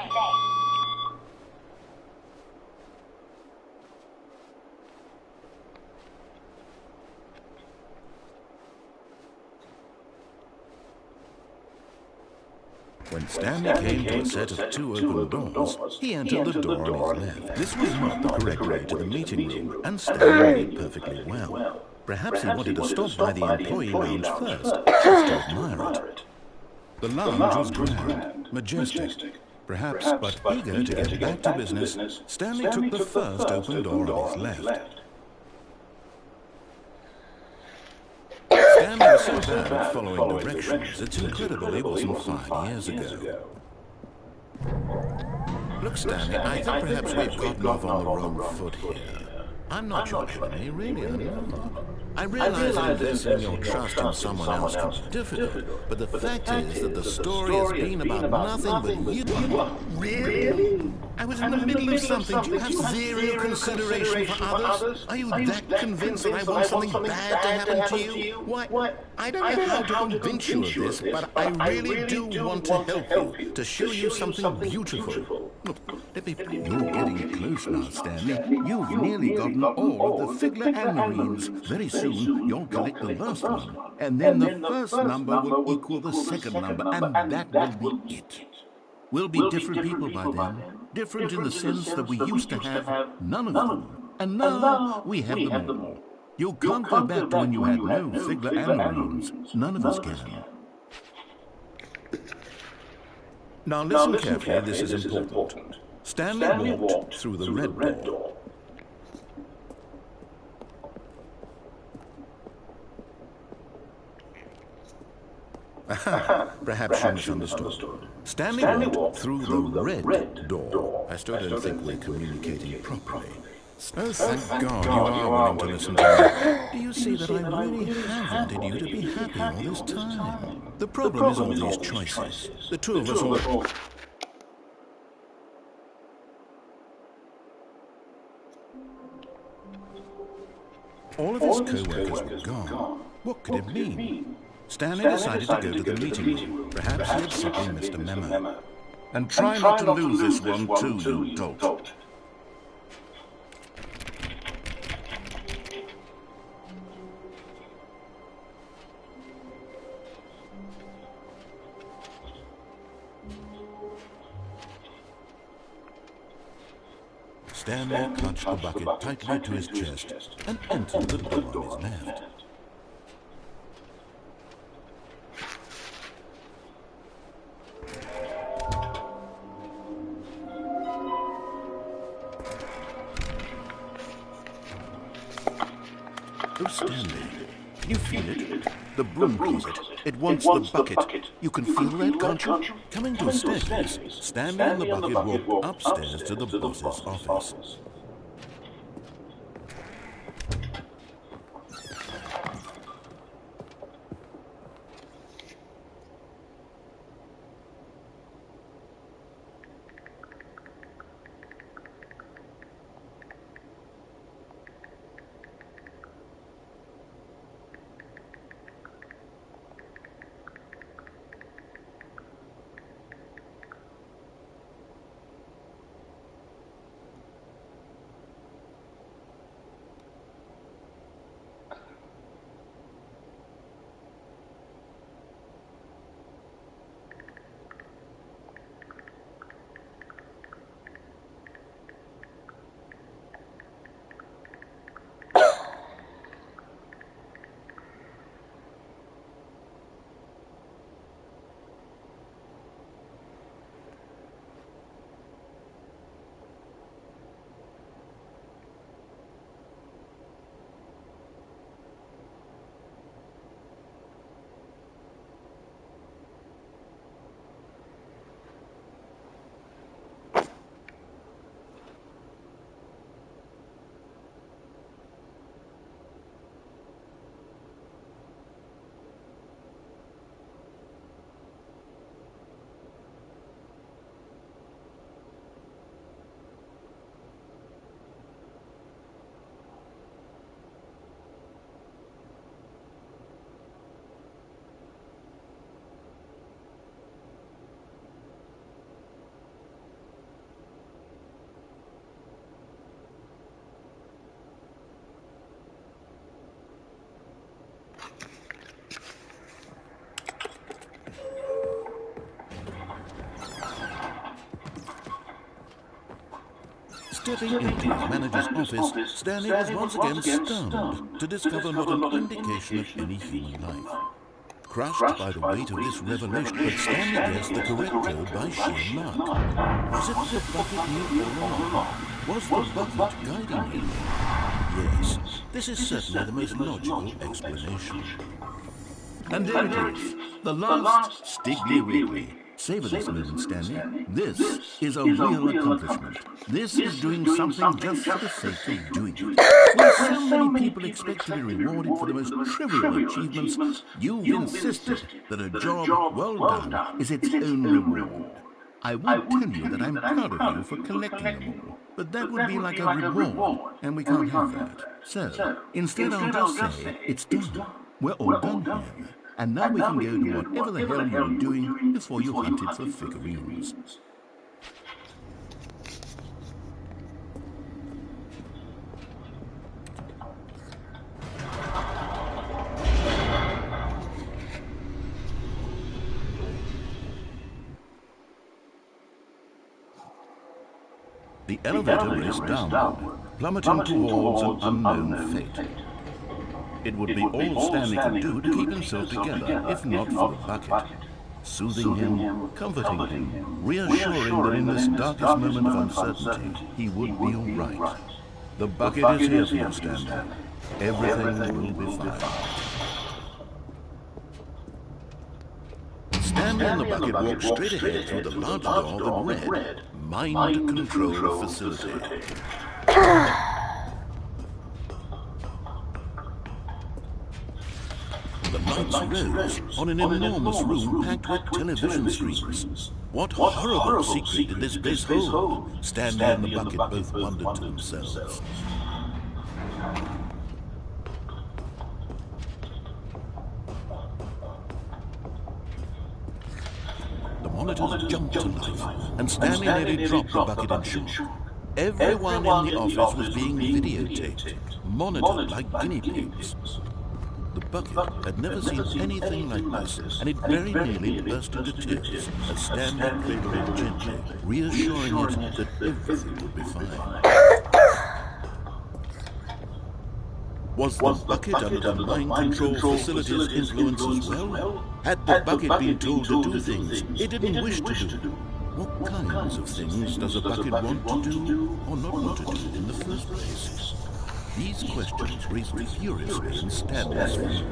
When Stanley came to a set of two open doors, he entered the door on his left. This was not the correct way to the meeting room, and Stanley did perfectly well. Perhaps he wanted to stop by the employee lounge first, just to admire it. The lounge was grand, majestic. Perhaps, but eager to get back to business, Stanley took the first open door on his left. Stanley was so bad at following directions, it's incredible he wasn't 5 years ago. Look, Stanley, I think perhaps we've gotten off on the wrong foot here. I'm not your enemy, really, I'm not. I realize that investing your trust in someone else can be difficult, but the fact is that the story has been about nothing but you. Really? I was in the middle of something. Do you have zero consideration for others? Are you that convinced that I want something bad to happen to you? Why, I don't know how to convince you of this, but I really do want to help you, to show you something beautiful. Look, let me... You're getting close now, Stanley. You've nearly gotten all of the Figler and Marines. Very soon, you'll collect the last one. And then the first number will equal the second number, and that will be it. We'll be different people by then. Different in the sense that we used to have none of them. And now we have them all. You can't go back to when you had no Figler and Marines. None of us can. Now listen carefully, this is important. Stanley walked through the red door. Perhaps you misunderstood. Stanley walked through the red door. I still don't think we're communicating properly. Oh, thank God you are willing to listen to me. Do you see that I really have wanted you to be happy all this time? The problem is all these choices. The two of us all... All of his co-workers were gone. What could it mean? Stanley decided to go to the meeting room. Perhaps he had simply missed a memo. And try not to lose this one too, you dolt. Stanley clutched the bucket tightly to his chest and entered the door on his left. Oh, Stanley, can you feel it? The broom closet. It wants the bucket. You can feel that, can't you? Coming to a staircase, Stanley and the bucket walked upstairs to the boss's office. Stepping into his manager's office, Stanley was once again stunned to discover not an indication of any human life. Crushed by the weight of this revelation, but Stanley guessed the correct code by sheer luck. Was it that the bucket knew all along? Was the bucket guiding him? Yes, this is certainly the most logical explanation. And there it is, the last Stiggly Wiggly. Savor this moment, Stanley. This is a real accomplishment. This is doing something just for the sake of doing it. When so many people expect to be rewarded for the most trivial achievements, you've insisted that a job well done is its own reward. I won't tell you that I'm proud of you for collecting them all, but that would be like a reward, and we can't have that. So, instead I'll just say, it's done. We're all done here. And now we can go to whatever the hell you were doing before you hunted for figurines. The elevator raced downward, plummeting towards an unknown fate. It would be all Stanley could do to keep himself together, if not for the bucket. Soothing him, comforting him, reassuring that in this darkest moment of uncertainty, he would be all right. The bucket is here for you, Stanley. Everything will be fine. Stanley and the bucket walked straight ahead through the large door that read, Mind Control Facility. The lights rose on an enormous room packed with television screens. What horrible secret did this place hold? Stanley and the bucket both wondered to themselves. The monitors jumped to life, and Stanley nearly dropped the bucket in shock. Everyone in the office was being videotaped, monitored like guinea pigs. The bucket had never seen anything like this, and it very nearly burst into tears as Stanley cradled it gently, reassuring it that everything would be fine. Was the bucket under the mind control facility's influence as well? Had the bucket been told to do things it didn't wish to do? What kinds of things does a bucket want to do or not want to do in the first place? These questions raised furiously in Stanley's mind.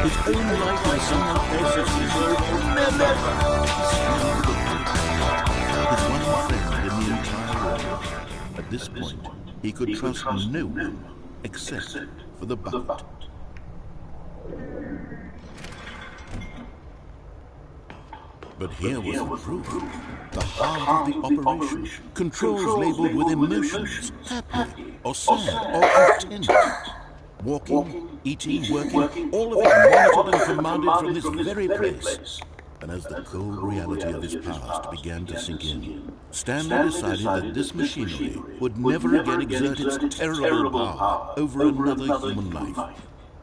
His own life in someone else's world would never. His one friend in the entire world. At this point, he could trust no one except for the bucket. But here was the proof. The heart of the operation. Controls labeled with emotions. Happy, or sad, or content. Walking, eating, working, all of it monitored and commanded from this very place. And as the cold reality of his past began to sink in, Stanley decided that this machinery would never again exert its terrible power over another human life.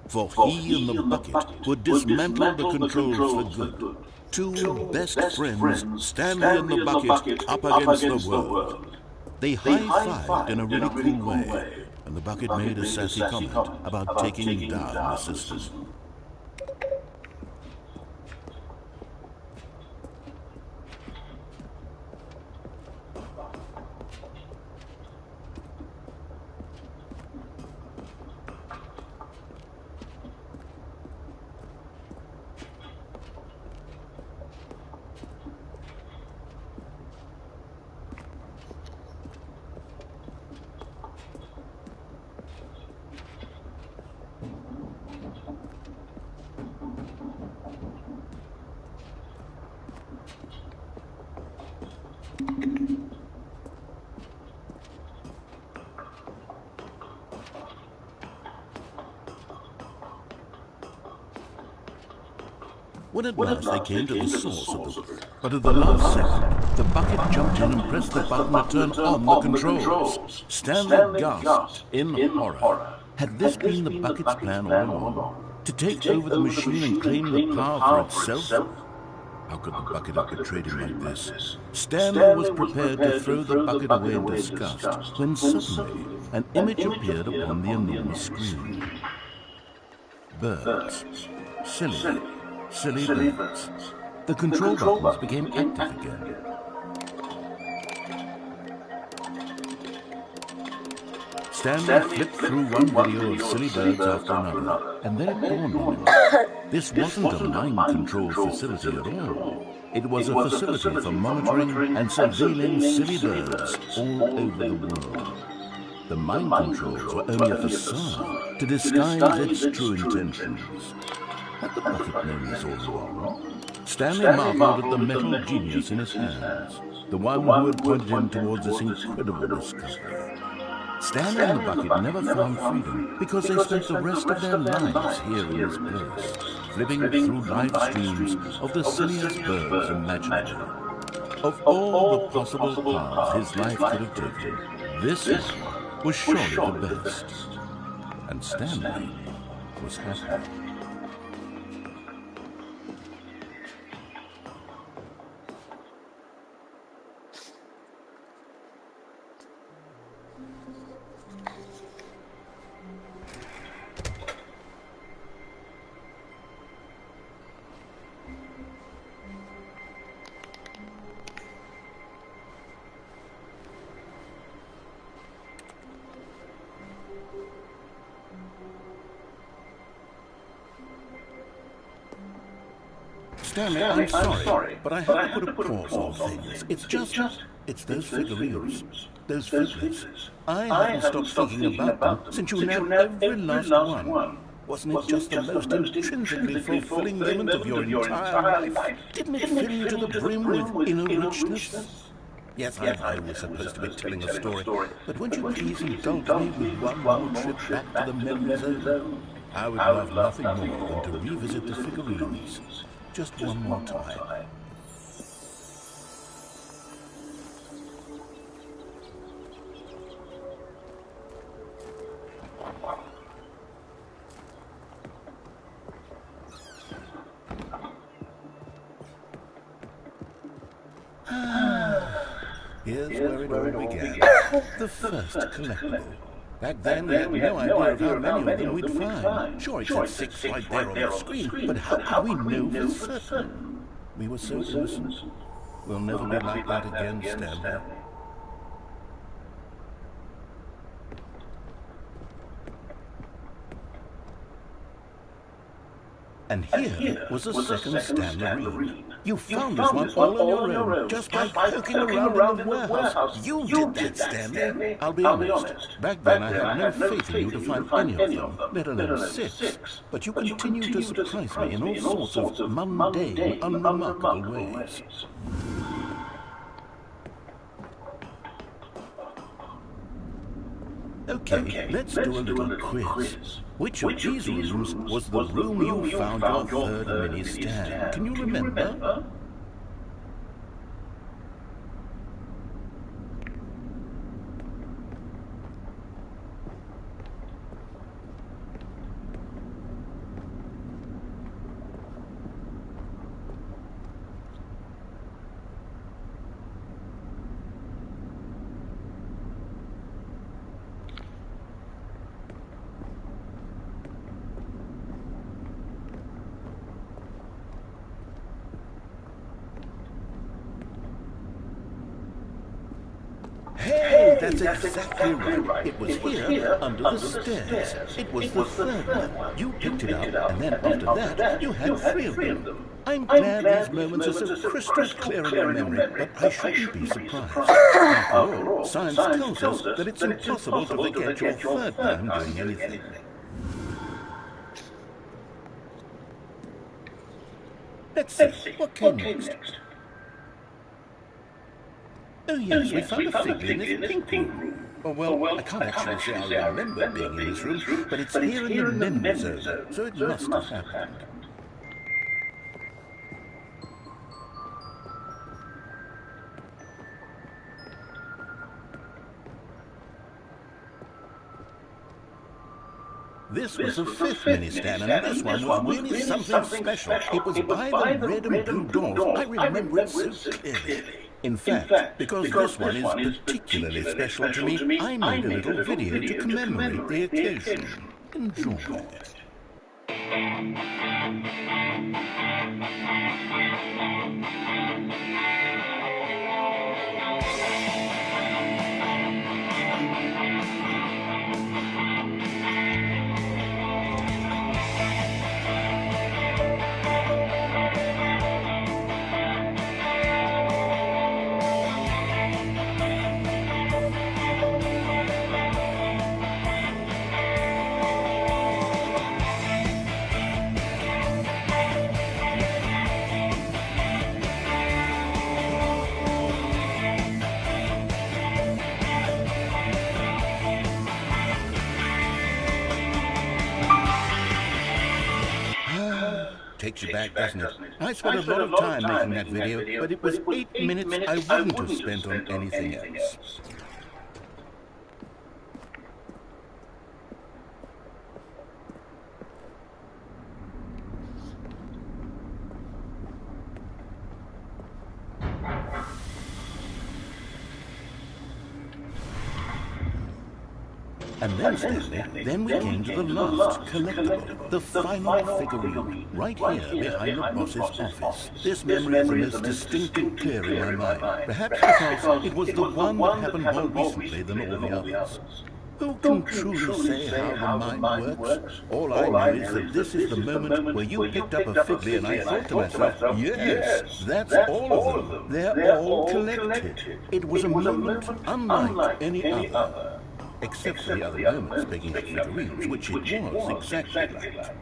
For he and the bucket would dismantle the controls for good. Two best friends, Stanley and the bucket, up against the world. They high-fived in a really cool way, and the bucket made a sassy comment about taking down the system. When at last they came to the source of the... But at the last second, the bucket jumped in and pressed the button to turn on the controls. Stanley gasped in horror. Had this been the bucket's plan all along? To take over the machine and claim the power for itself? How could the bucket have betrayed him like this? Stanley was prepared to throw the bucket away in disgust when suddenly an image appeared upon the enormous screen. Birds. Silly birds. The control buttons became active again. Stanley flipped through one video of silly birds after another, and then it dawned on him. This wasn't a mind control facility at all. It was a facility for monitoring and surveilling silly birds all over the world. The mind controls were only a facade to disguise its true intentions. Had the bucket known this all along? Stanley marveled at the metal genius in his hands, the one who had pointed him towards this incredible discovery. Stanley and the bucket never found freedom because they spent the rest of their lives here in this place, flipping through live streams of the silliest birds imaginable. Of all the possible paths his life could have taken, this one was surely the best. And Stanley was happy. Stanley, I'm sorry, but I have to put a pause on things. It's those figurines, those figures. I haven't stopped thinking about them since you nabbed every last one. Wasn't it just the most intrinsically fulfilling moment of your entire life? Didn't it fill you to the brim with inner richness? Yes, I was supposed to be telling a story, but won't you please indulge me with one more trip back to the memory zone? I would love nothing more than to revisit the figurines. Just one more time. Here's where it all began. The first collectible. Back then, we had no idea of how many of them we'd find. Sure, it said 6 right there on the screen, but how could we know for certain? We were so innocent. We'll never be like that again, Stanley. And here was a second Stanley. You found this one all on your own, just by poking around in the warehouse. You did that, Stanley. I'll be honest. Back then I had no faith in you to find any of them, let alone 6. But you continue to surprise me in all sorts of mundane, unremarkable ways. Okay, let's do a little quiz. Which of these rooms was the room you found your third mini Stan? Can you remember? Hey, that's exactly right. It was here, under the stairs. It was the third one. You picked it up, and then after that, you had 3 of them. I'm glad these moments are so crystal clear in your memory, but I shouldn't be surprised. After all, science tells us that it's impossible to forget your third time doing anything. Let's see, what came next? Oh yes, we found a figure in this pink room. Oh well, I can't actually say I remember being in this room, but it's here in the memory zone, so it must have happened. This was the 5th mini Stan, and this one was really something special. It was by the red and blue doors. I remember it so clearly. In fact, because this one is particularly special to me, I made a little video to commemorate the occasion. Enjoy. Takes you back, doesn't it? I spent a lot of time making that video, but it was 8 minutes I wouldn't have spent on anything else. And then, Stanley, then we came to the last collectible, the final figurine, right here behind the boss's office. This memory is the most distinct and clear in my mind, perhaps because it was the one that happened more recently than all the others. Who can truly say how the mind works? All I know is that this is the moment where you picked up a figure and I thought to myself, yes, that's all of them. They're all collected. It was a moment unlike any other. Except for the other moments picking up figurines, which it was exactly like.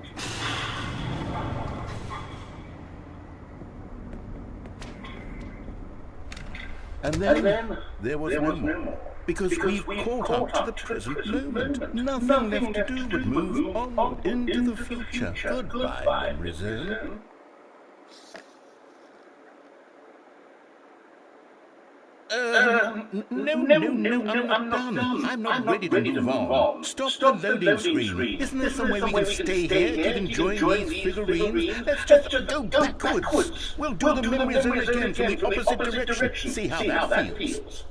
And then there was no more. Because we've caught up to the present moment. Nothing left to do but move on into the future. Goodbye, memory zone. No, I'm not done. I'm not ready to move on. Stop the loading screen. Isn't there some way we can stay here, keep enjoying these figurines? Let's just go backwards. We'll do the memory zone again from the opposite direction. See how that feels.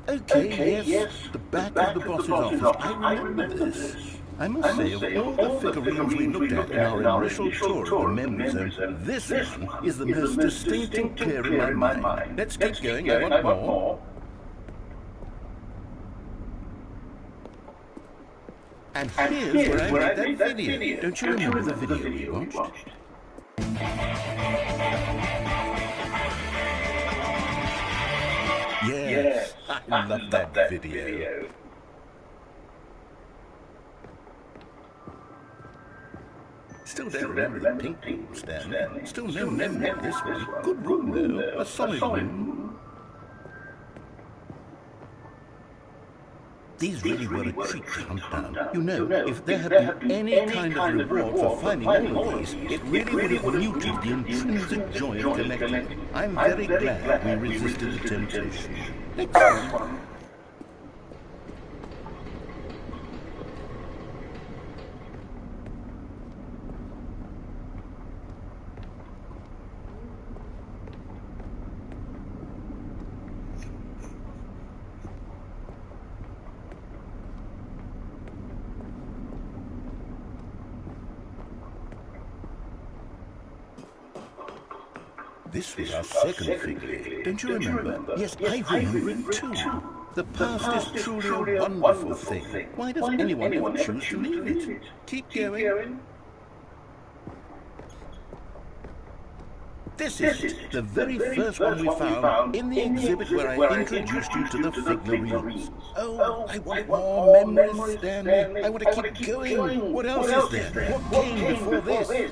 Okay, yes, the back of the boss's office. I remember this. I must say, of all the figurines we looked at in our initial tour of the memory zone, this one is the most distinct and clear in my mind. Let's keep going, I want more. And here's where I made that video. Don't you remember the video we watched? Yes, I love that video. Still don't remember the pink room, Stanley. Still no memory of this one. Good room, though. A solid room. These really were a treat to hunt down. You know, if there had been any kind of reward for finding all of these, it really would have muted the intrinsic joy of collecting. I'm very glad we resisted the temptation. Next one. This was our second figure. Don't you remember? Yes, I remember it too. The past is truly a wonderful thing. Why does anyone ever choose to leave it? Keep going. This is it, the very first one we found in the exhibit where I introduced you to the figurines. Oh, I want more memories, Stanley. I want to keep going. What else is there? What came before this?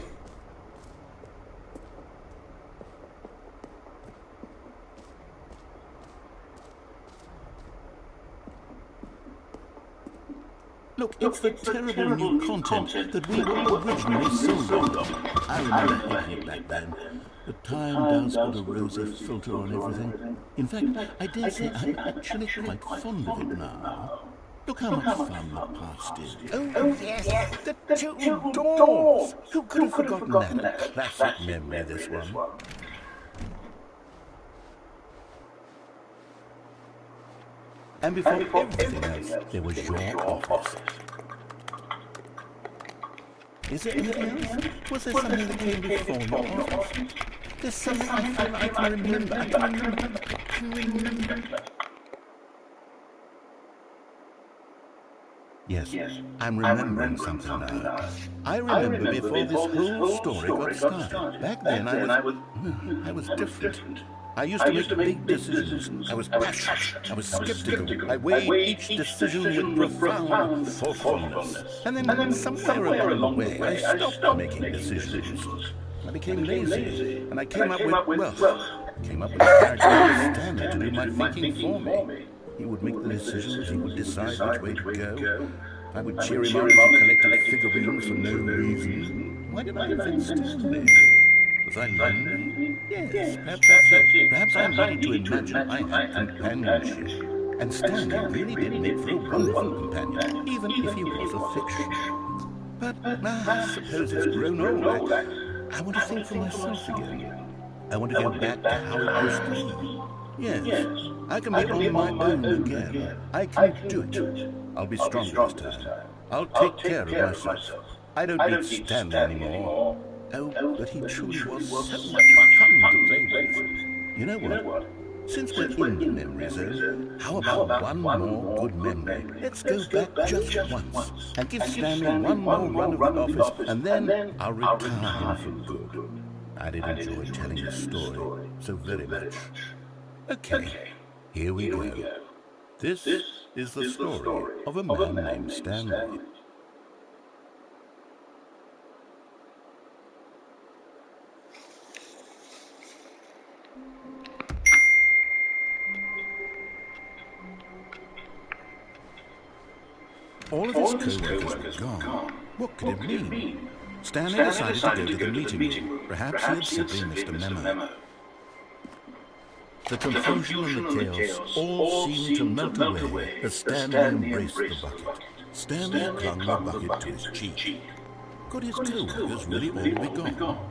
Look, it's the terrible new content that we were originally sold on. I remember hating it back then. The time does put a rosy filter on everything. In fact, I dare say I'm actually quite fond of it now. Look how much fun the past is. Oh, yes, the two doors! Who could have forgotten that? A classic memory, this one. And before everything else, there was your office. Is there anything else? Was there something that came before your office? There's something I feel like I can remember. Yes, I'm remembering something now. I remember before this whole story got started. Back then I was different. I used to make big decisions. I was passionate. I was skeptical. I weighed each decision with profound thoughtfulness. And then somewhere along the way, I stopped making decisions. I became lazy, and I came up with a character named Stanley to do my thinking for me. He would make the decisions. He would decide which way to go. I would cheer him on as he collected figurines for no reason. Why did I invent Stanley? Was I lonely? Yes, perhaps that's it. Perhaps I needed to imagine I had companionship. And Stanley really did make for a wonderful companion, even if he was a fiction. But I suppose it's grown old. I want to think for myself again. I want to go back to how it used to be. Yes, I can be on my own again. I can do it. I'll be stronger this time. I'll take care of myself. I don't need Stanley anymore. Oh, but he truly was so much fun to play with. You know what? Since we're in the memory zone, how about one more good memory? Let's go back just once and give Stanley one more run of the office, and then I'll retire him for good. I did enjoy telling the story so very much. Okay, here we go. This is the story of a man named Stanley. All of his co-workers were gone. What could it mean? Stanley decided to go to the meeting room. Perhaps he had simply missed a memo. The confusion and the chaos all seemed to melt away as Stanley embraced the bucket. Stanley clung the bucket to his cheek. Could his co-workers really all be gone?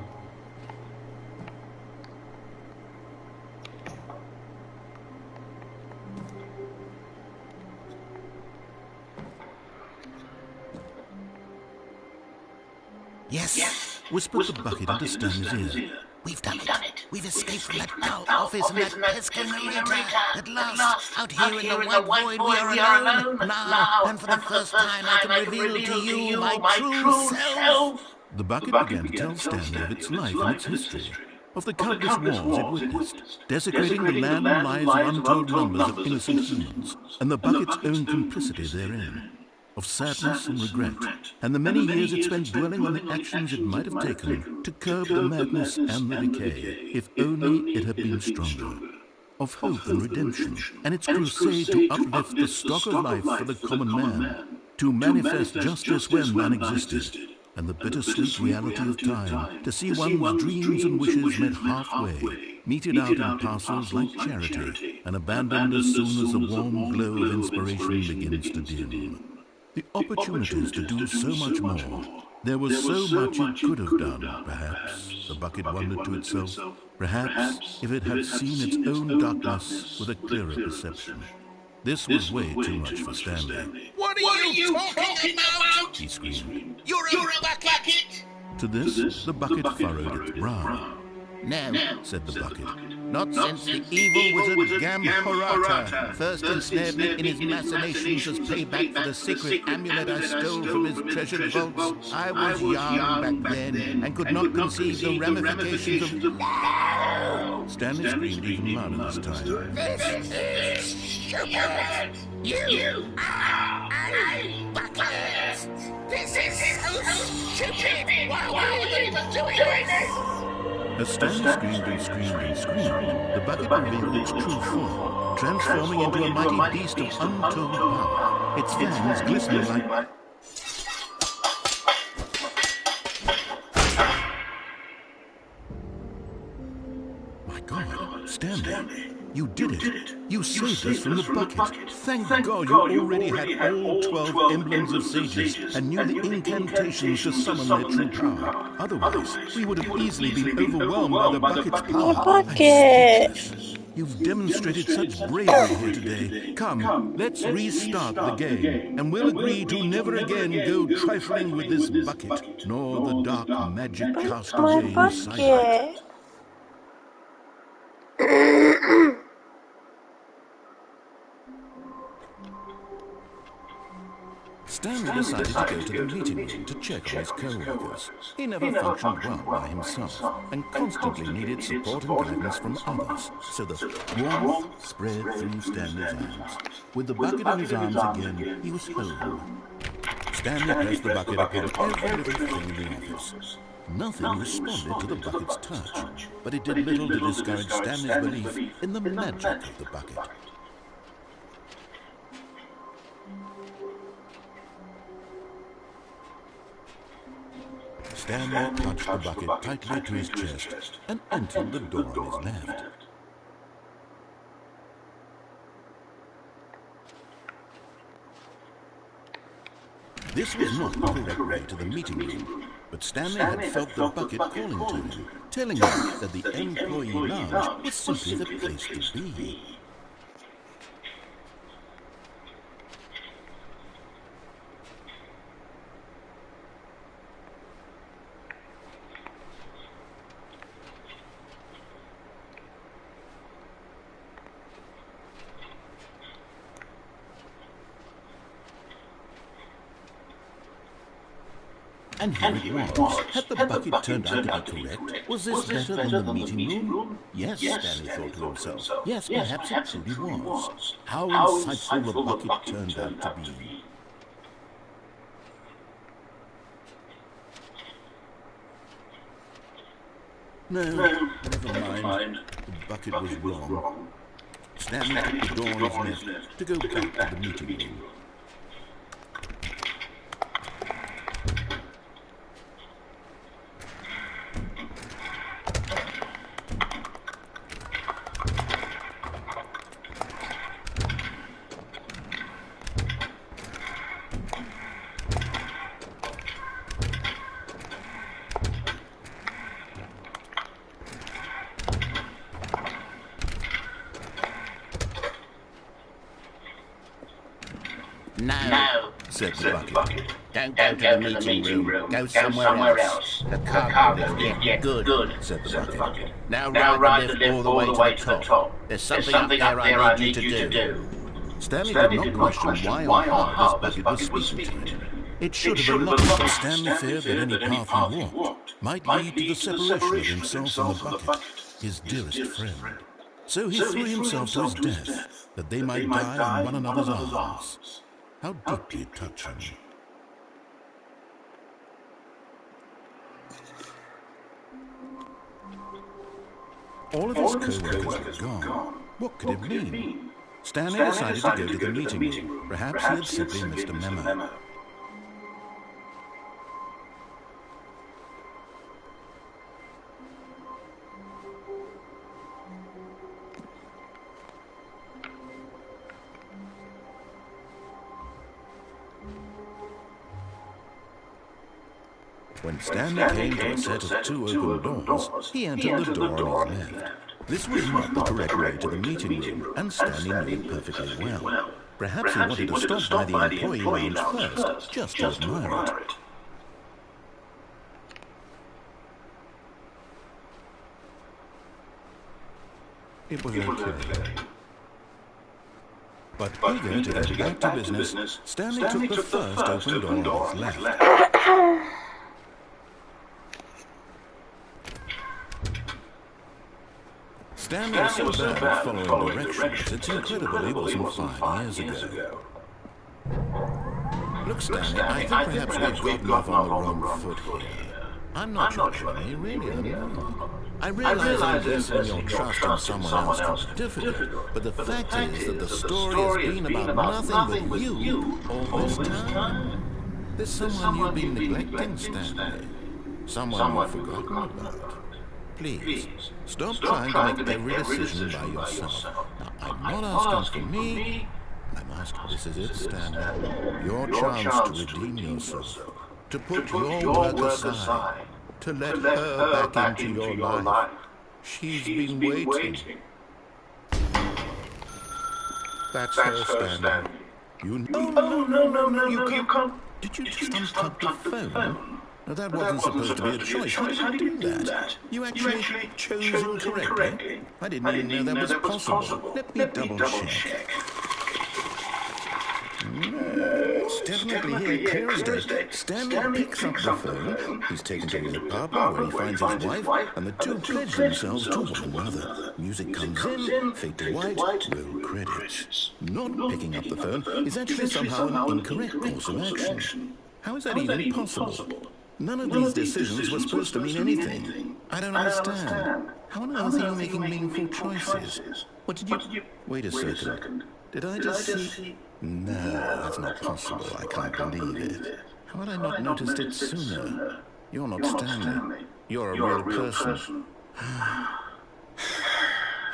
Yes, whispered the bucket into Stanley's ear. We've done it. We've escaped from that dull office and that pesky narrator. At last, out here in the white void, we are alone. Now, and for the first time, I can reveal to you my true self. The bucket began to tell Stanley of its life and its history, of the countless wars it witnessed, desecrating the land and lives of untold numbers of innocent humans, and the bucket's own complicity therein, of sadness and regret, and the many years it spent dwelling on the actions it might have taken to curb the madness and the decay, if only it had been stronger, of hope and redemption, and its crusade to uplift the stock of life for the common man, to manifest justice where none existed, and the bittersweet reality of time, to see one's dreams and wishes met halfway, meted out in parcels like charity, and abandoned as soon as the warm glow of inspiration begins to dim. The opportunities to do so much more. There was so much it could have done, perhaps, the bucket wondered to itself. Perhaps, if it had seen its own darkness with a clearer perception. This was way too much for Stanley. What are you talking about? He screamed. You're a bucket! To this, the bucket furrowed its brow. No, said the bucket. not since the evil wizard Gamharata first ensnared me in his machinations as payback for the secret amulet I stole from his treasured vaults. I was young back then and could not conceive the ramifications of... Stanley screamed even louder this time. This is stupid! You are a bucket! This is so stupid! Why are you even doing this? As Stanley screamed and screamed and screamed, the bucket revealed its true form, transforming into a mighty beast of untold power, its fangs glistening like... My God, Stanley, you did it. You saved us from the bucket. Thank God you already had all 12 emblems of sages and knew the incantations to summon their true power. Otherwise, we would have easily been overwhelmed by the bucket's power. Bucket! You've demonstrated such bravery here today. Come, let's restart the game, and we'll agree to never again go trifling with this bucket, nor the dark magic cast away inside it. Stanley decided to go to the meeting room to check on his co-workers. He never functioned well by himself and constantly needed support and guidance from others, so the warmth spread through Stanley's arms. With the bucket in his arms again, he was home. Stanley pressed the bucket upon every little thing in the office. Nothing responded to the bucket's touch, but it did little to discourage Stanley's belief in the magic of the bucket. Stanley clutched the bucket tightly to his chest and entered the door on his left. This was not the correct way to the meeting room, but Stanley had felt the bucket calling to him, telling him that the employee lounge was simply the place to be. And here it was. Had the bucket turned out to be correct? Was this better than the meeting room? Yes, Stanley thought to himself. Yes, perhaps it truly was. How insightful the bucket turned out to be. No, never mind. The bucket was wrong. Stanley took the door on his left to go back to the meeting room. No, said the bucket. Don't go to the meeting room. Go somewhere else. The cargo lift. Yeah, good, said the bucket. Now ride the lift all the way to the top. There's something up there I need you to do. Stanley did not question why or how this bucket was speaking to him. It should have been locked, but Stanley feared that any path he walked might lead to the separation of himself and the bucket, his dearest friend. So he threw himself to his death, that they might die in one another's arms. How deeply touching. All of his co-workers were gone. What could it mean? Stanley decided to go to the meeting room. Perhaps he had simply missed a memo. When Stanley came to a set of two open doors, he entered the door on his left. This was not the correct way to the meeting room, and Stanley knew it perfectly well. Perhaps he wanted to stop by the employee lounge first, just to admire it. It was okay. But eager to get back to business, Stanley took the first open door on his left. Stanley was so bad at following directions, it's incredible he wasn't 5 years ago. Look, Stanley, I think perhaps we've gotten off on the wrong foot here. I'm not your enemy, really, I'm not. I realize that investing your trust in someone else can be difficult, but the fact is that the story has been about nothing but you all this time. There's someone you've been neglecting, Stanley. Someone you've forgotten about. Please, stop trying to make every decision by yourself. Now, I'm not asking for me. I'm asking, this is it, Stanley. Your chance to redeem yourself. To put your work aside. To let her back into your life. She's been waiting. That's her, Stanley. You know. No, you can't. Did you just unplug the phone? No, that wasn't supposed to be a choice. How did you do that? You actually chose incorrectly. I didn't even know that was possible. Let me double check. It's definitely here, clear as day. Stanley picks up the phone. He's taken to his apartment where he finds his wife, and the two pledge themselves to one another. Music comes in, fade to white, roll credits. Not picking up the phone is actually somehow an incorrect course of action. How is that even possible? None of these decisions were supposed to mean anything. I don't understand. How on earth are you making meaningful choices? What did you... Wait a second. Did I just see... No, that's not possible. I can't believe it. How had I not noticed it sooner? You're not Stanley. You're a real person.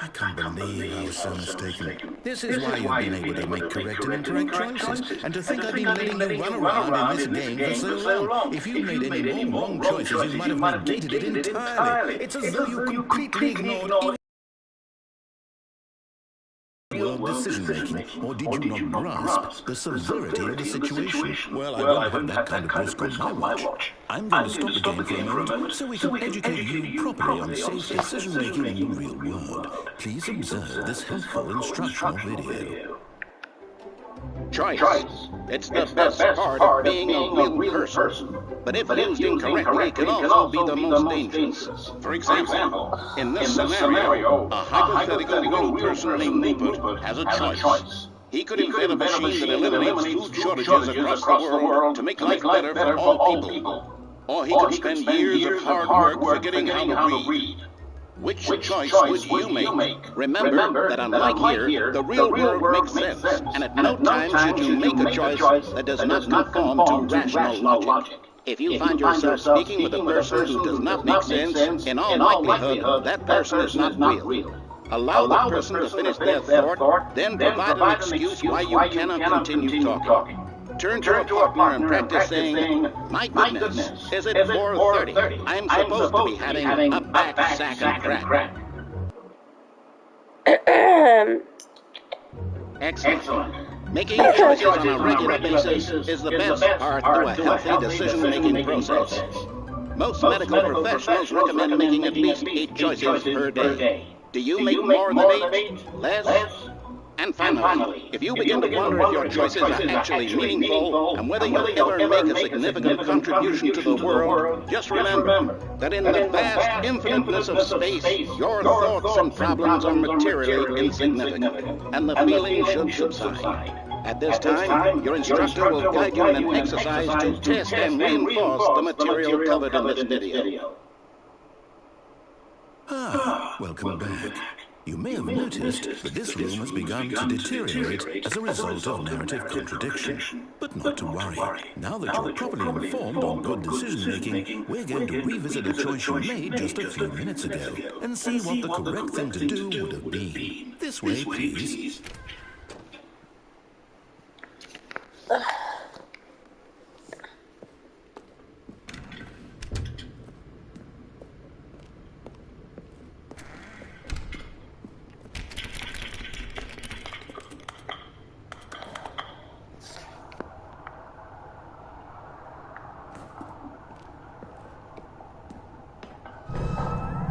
I can't believe I was so mistaken. This is why you've been able to make correct and incorrect choices. And to think I've been letting you run around in this game for so long. If you'd made any more wrong choices, you might have negated it entirely. It's as though you completely ignored your decision-making, or did you not grasp the severity of the situation? Well, I won't have that kind of risk on my watch. I'm going to stop the game for a moment so we can educate you properly on safe decision-making in the real world. Please observe this helpful instructional video. Choice. It's the best part of being a real person. But if used incorrectly, it can also be the most dangerous. For example, in this scenario, a hypothetical real person named Rupert has a choice. He could invent a machine that eliminates food shortages across the world to make life better for all people. Or he could spend years of hard work forgetting how to read. Which choice would you make? Remember that unlike here, the real world makes sense, and at no time should you make a choice that does not conform to rational logic. If you find yourself speaking with a person who does not make sense, in all likelihood, that person is not real. Allow the person to finish their thought, then provide an excuse why you cannot continue talking. Turn to a partner and practice saying, "My goodness, is it 4:30? I'm supposed to be having a back sack and crack." Excellent. Making choices on a regular basis is the best part to a healthy decision-making process. Most medical professionals recommend making at least 8 choices per day. Do you make more than 8? Less? And finally, if you begin to wonder if your choices are actually meaningful and whether you'll ever make a significant contribution to the world, just remember that in the vast infiniteness of space, your thoughts and problems are materially insignificant, and the feeling should subside. At this time, your instructor will guide you in an exercise to test and reinforce the material covered in this video. Welcome back. You may have noticed that this room has begun to deteriorate as a result of narrative contradiction. But not to worry. Now that you're properly informed on good decision-making, we're going to revisit a choice you made just a few minutes ago and see what the correct thing to do would have been. This way, please.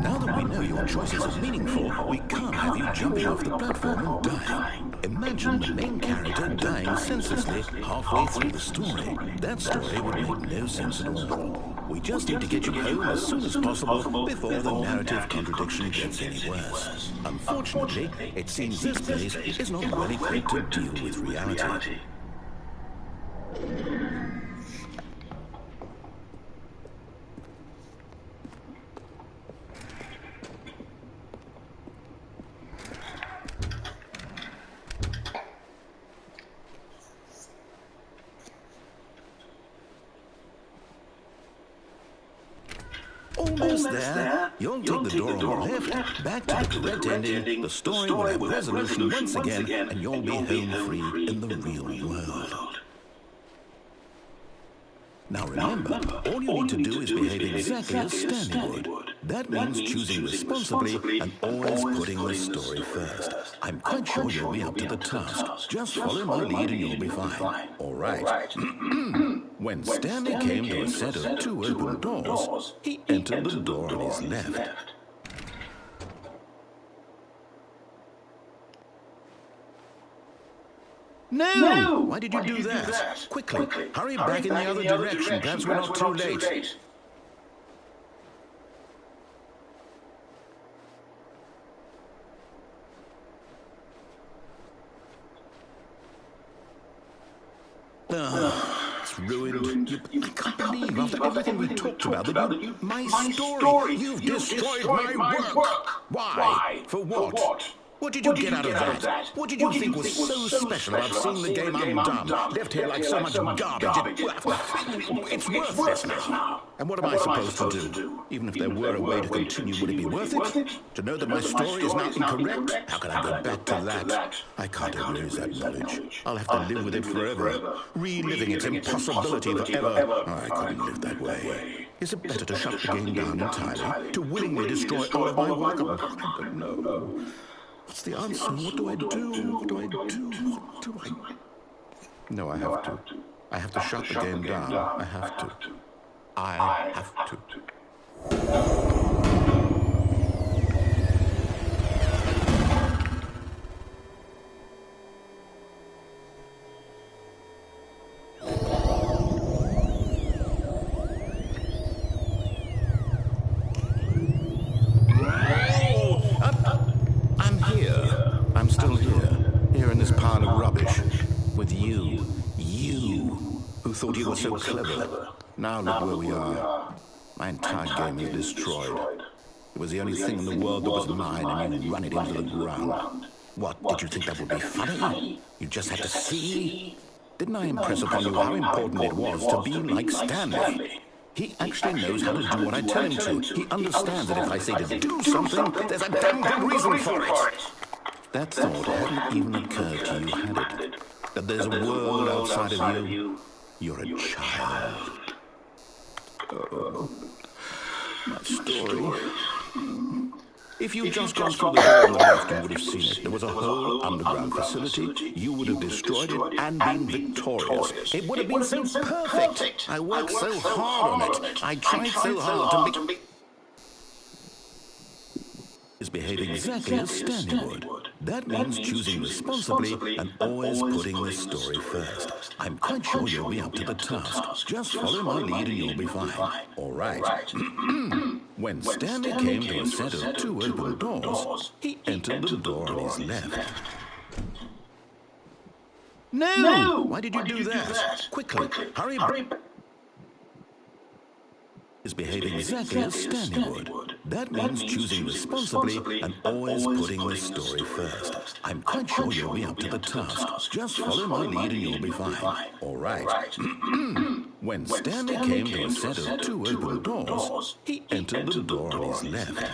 Now that we know your choices are meaningful, we can't have you jumping off the platform and dying. Imagine the main character dying senselessly halfway through the story. That story would make no sense at all. We just need to get you home as soon as possible before the narrative contradiction gets any worse. Unfortunately, it seems this place is not well equipped to deal with reality. Almost there. You'll take the door on the left, back to the correct ending, the story will have resolution once again, and you'll be home free in the real world. Now remember, all you need to do is behave exactly as Stanley would. That means choosing responsibly and always putting the story first. I'm quite sure you'll be up to the task. Just follow my lead and you'll be fine. All right. When Stanley came to a set of 2 open doors, he entered the door on his left. No! Why did you do that? Quickly, hurry back in the other direction. Perhaps we're not too late. It's ruined. I can't believe, after everything we talked about, that you... My story! You've destroyed my work! Why? For what? What did you get out of that? What did you think was so special about seeing the game undone? Left here like so much garbage. It's worthless now. And what am I supposed to do? Even if there were a way to continue, would it be worth it? To know that my story is now incorrect? How can I go back to that? I can't erase that knowledge. I'll have to live with it forever, reliving its impossibility forever. I couldn't live that way. Is it better to shut the game down entirely? To willingly destroy all of my work? I don't know. What's the answer? What do I do? What do I do? What do I... No, I have to. I have to shut the game down. I have to. I have to. I'm still here in this pile of rubbish, with you, who thought you were so clever. Now look where we are. My entire game is destroyed. It was the only thing in the world that was mine, and you run it into the ground. What, did you think that would be funny? You just had to see? Didn't I impress upon you how important it was to be like Stanley? He actually knows how to do what I tell him to. He understands that if I say to do something, there's a damn good reason for it. That thought hadn't even occurred to you, had it? That there's a world outside of you. You're a child. Oh, my story. If you'd just gone through the door on the left, you would have seen it. There was a whole underground facility. You would have destroyed it and been victorious. It would have been so perfect. I worked so hard on it. I tried so hard to make... is behaving exactly as Stanley would. That means choosing responsibly and always putting the story first. I'm quite sure you'll be up to the task. Just follow my lead and you'll be fine. All right. When Stanley came to a set of 2 open doors, he entered the door on his left. No! Why did you do that? Quickly, hurry back. Is behaving exactly as Stanley would. That means choosing responsibly and always putting the story first. I'm quite sure you'll be up to the task. Just follow my lead and you'll be fine. All right. When Stanley came to a set of 2 open doors, he entered the door on his left.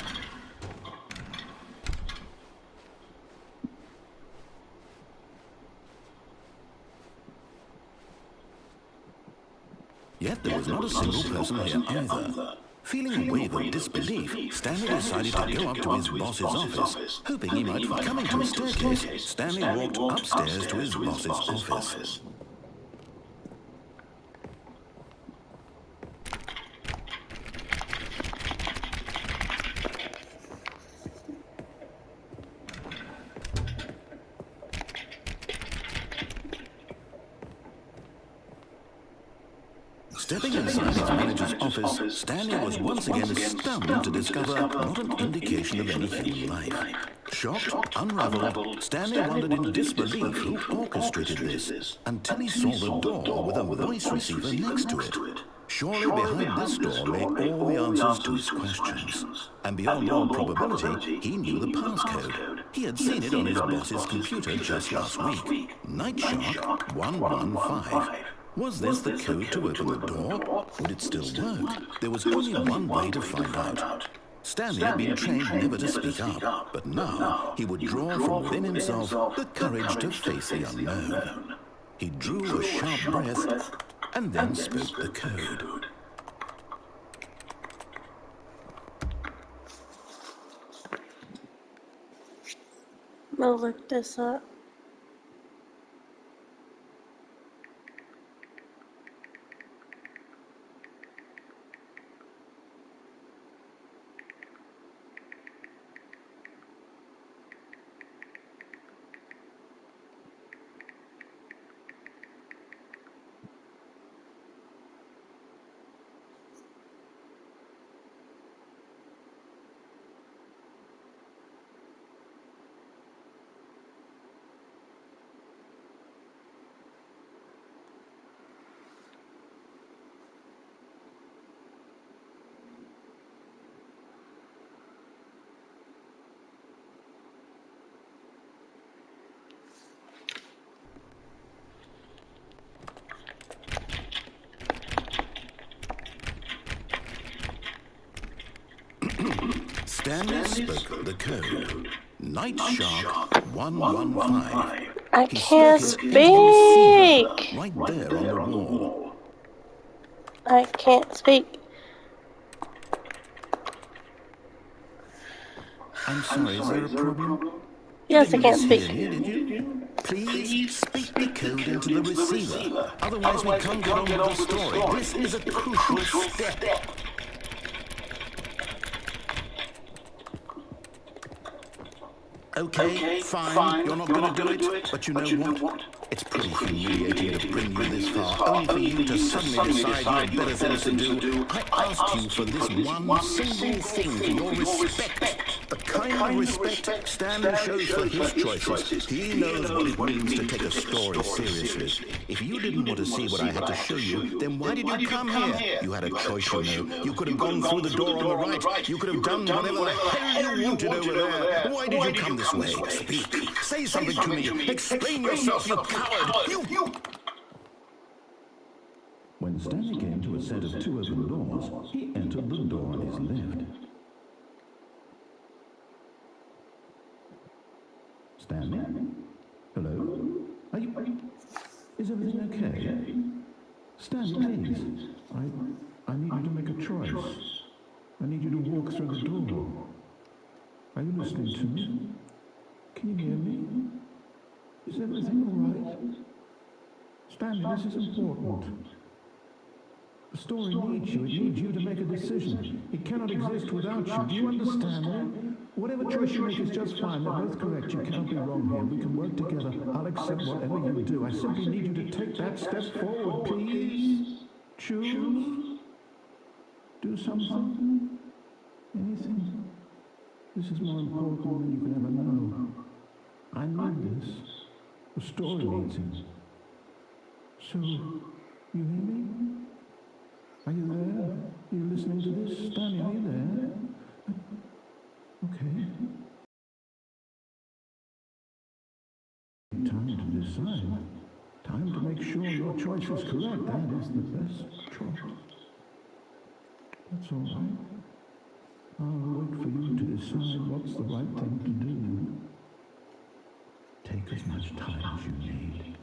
Yet there was not a single person here either. Feeling a wave of disbelief, Stanley decided to go up to his boss's office. Hoping he might be coming to a staircase, Stanley walked upstairs to his boss's office. Stepping inside his manager's office, Stanley was once again stunned to discover not an indication of any human life. Shocked, unraveled, Stanley wondered in disbelief who orchestrated this, until he saw the door with a voice receiver next to it. Surely behind this door lay all the answers to his questions. And beyond all probability, he knew the passcode. He had seen it on his boss's computer just last week. Night Shark 115. Was this the code to open the door? Would it still work? There was only one way to find out. Stanley had been trained never to speak up, but now he would draw from within himself the courage to face the unknown. He drew a sharp breath and then spoke the code. I'll look this up. Stanley spoke the code. Night Shark 115. I can't speak. Right there on the wall. I can't speak. I'm sorry, is there a problem? Yes, I can't speak. Did you? Please speak the code into the receiver. Otherwise we can't get on with the story. This is a crucial step. Okay, fine, you're not going to do it, but you know what? It's pretty humiliating to bring you this far, only for you to suddenly decide you had better things to do. I asked you for this one single thing, for your respect. The kind of respect Stanley shows for his choices. He knows what it means to take a story seriously. If you didn't want to see what I had to show you, then why did you come here? You had a choice, you know. You could have gone through the door on the right. You could have done whatever the hell you wanted over there. Why did you come this way? Speak. Say something to me. Explain yourself, you coward. You. When Stanley came to a set of 2 open doors, he entered the door on his left. Stanley? Hello? Are you... Is everything okay? Stanley, please. I need you to make a choice. I need you to walk through the door. I you listening to me? Can you hear me? Is everything all right? Stanley, this is important. The story needs you. It needs you to make a decision. It cannot exist without you. Do you understand me? Whatever choice you make is just fine. They're both correct. You cannot be wrong here. We can work together. I'll accept whatever you do. I simply need you to take that step forward, please. Choose. Do something. Anything. This is more important than you can ever know. I need this. The story needs it. So, you hear me? Are you there? Are you listening to this? Stanley, are you there? Okay. Time to decide. Time to make sure your choice is correct. That is the best choice. That's all right. I'll wait for you to decide what's the right thing to do. Take as much time as you need.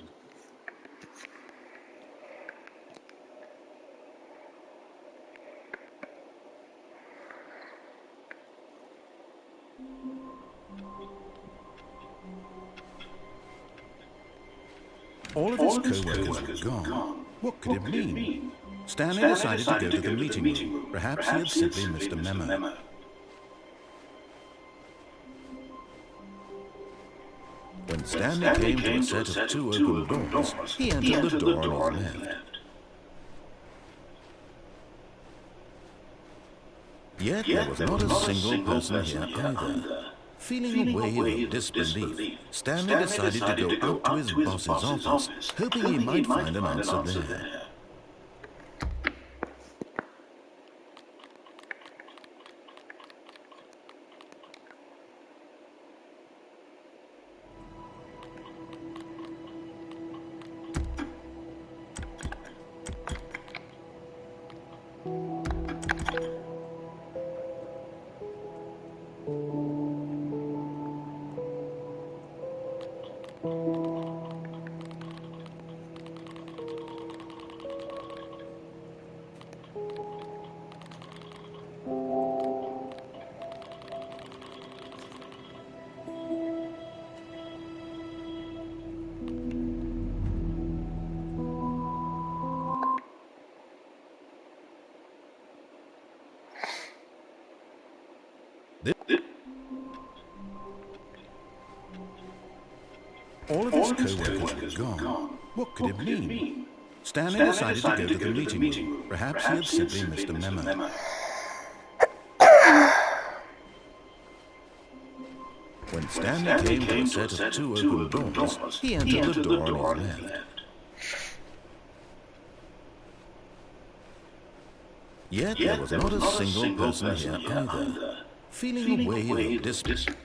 All of his co-workers were gone. What could it mean? Stanley decided to go to the meeting room. Perhaps he had simply missed a memo. When Stanley came to a set of two open doors, he entered the door on his left. Yet there was not a single person here either. Feeling a wave of disbelief, Stanley decided to go out to his boss's office, hoping he might find an answer there. All of his co-workers were gone. What could it mean? Stanley decided to go to the meeting room. Perhaps he had simply missed a memo. When Stanley came to a set of two open doors, he entered the door on his left. Yet there was not a single person here either. Feeling a wave of disbelief,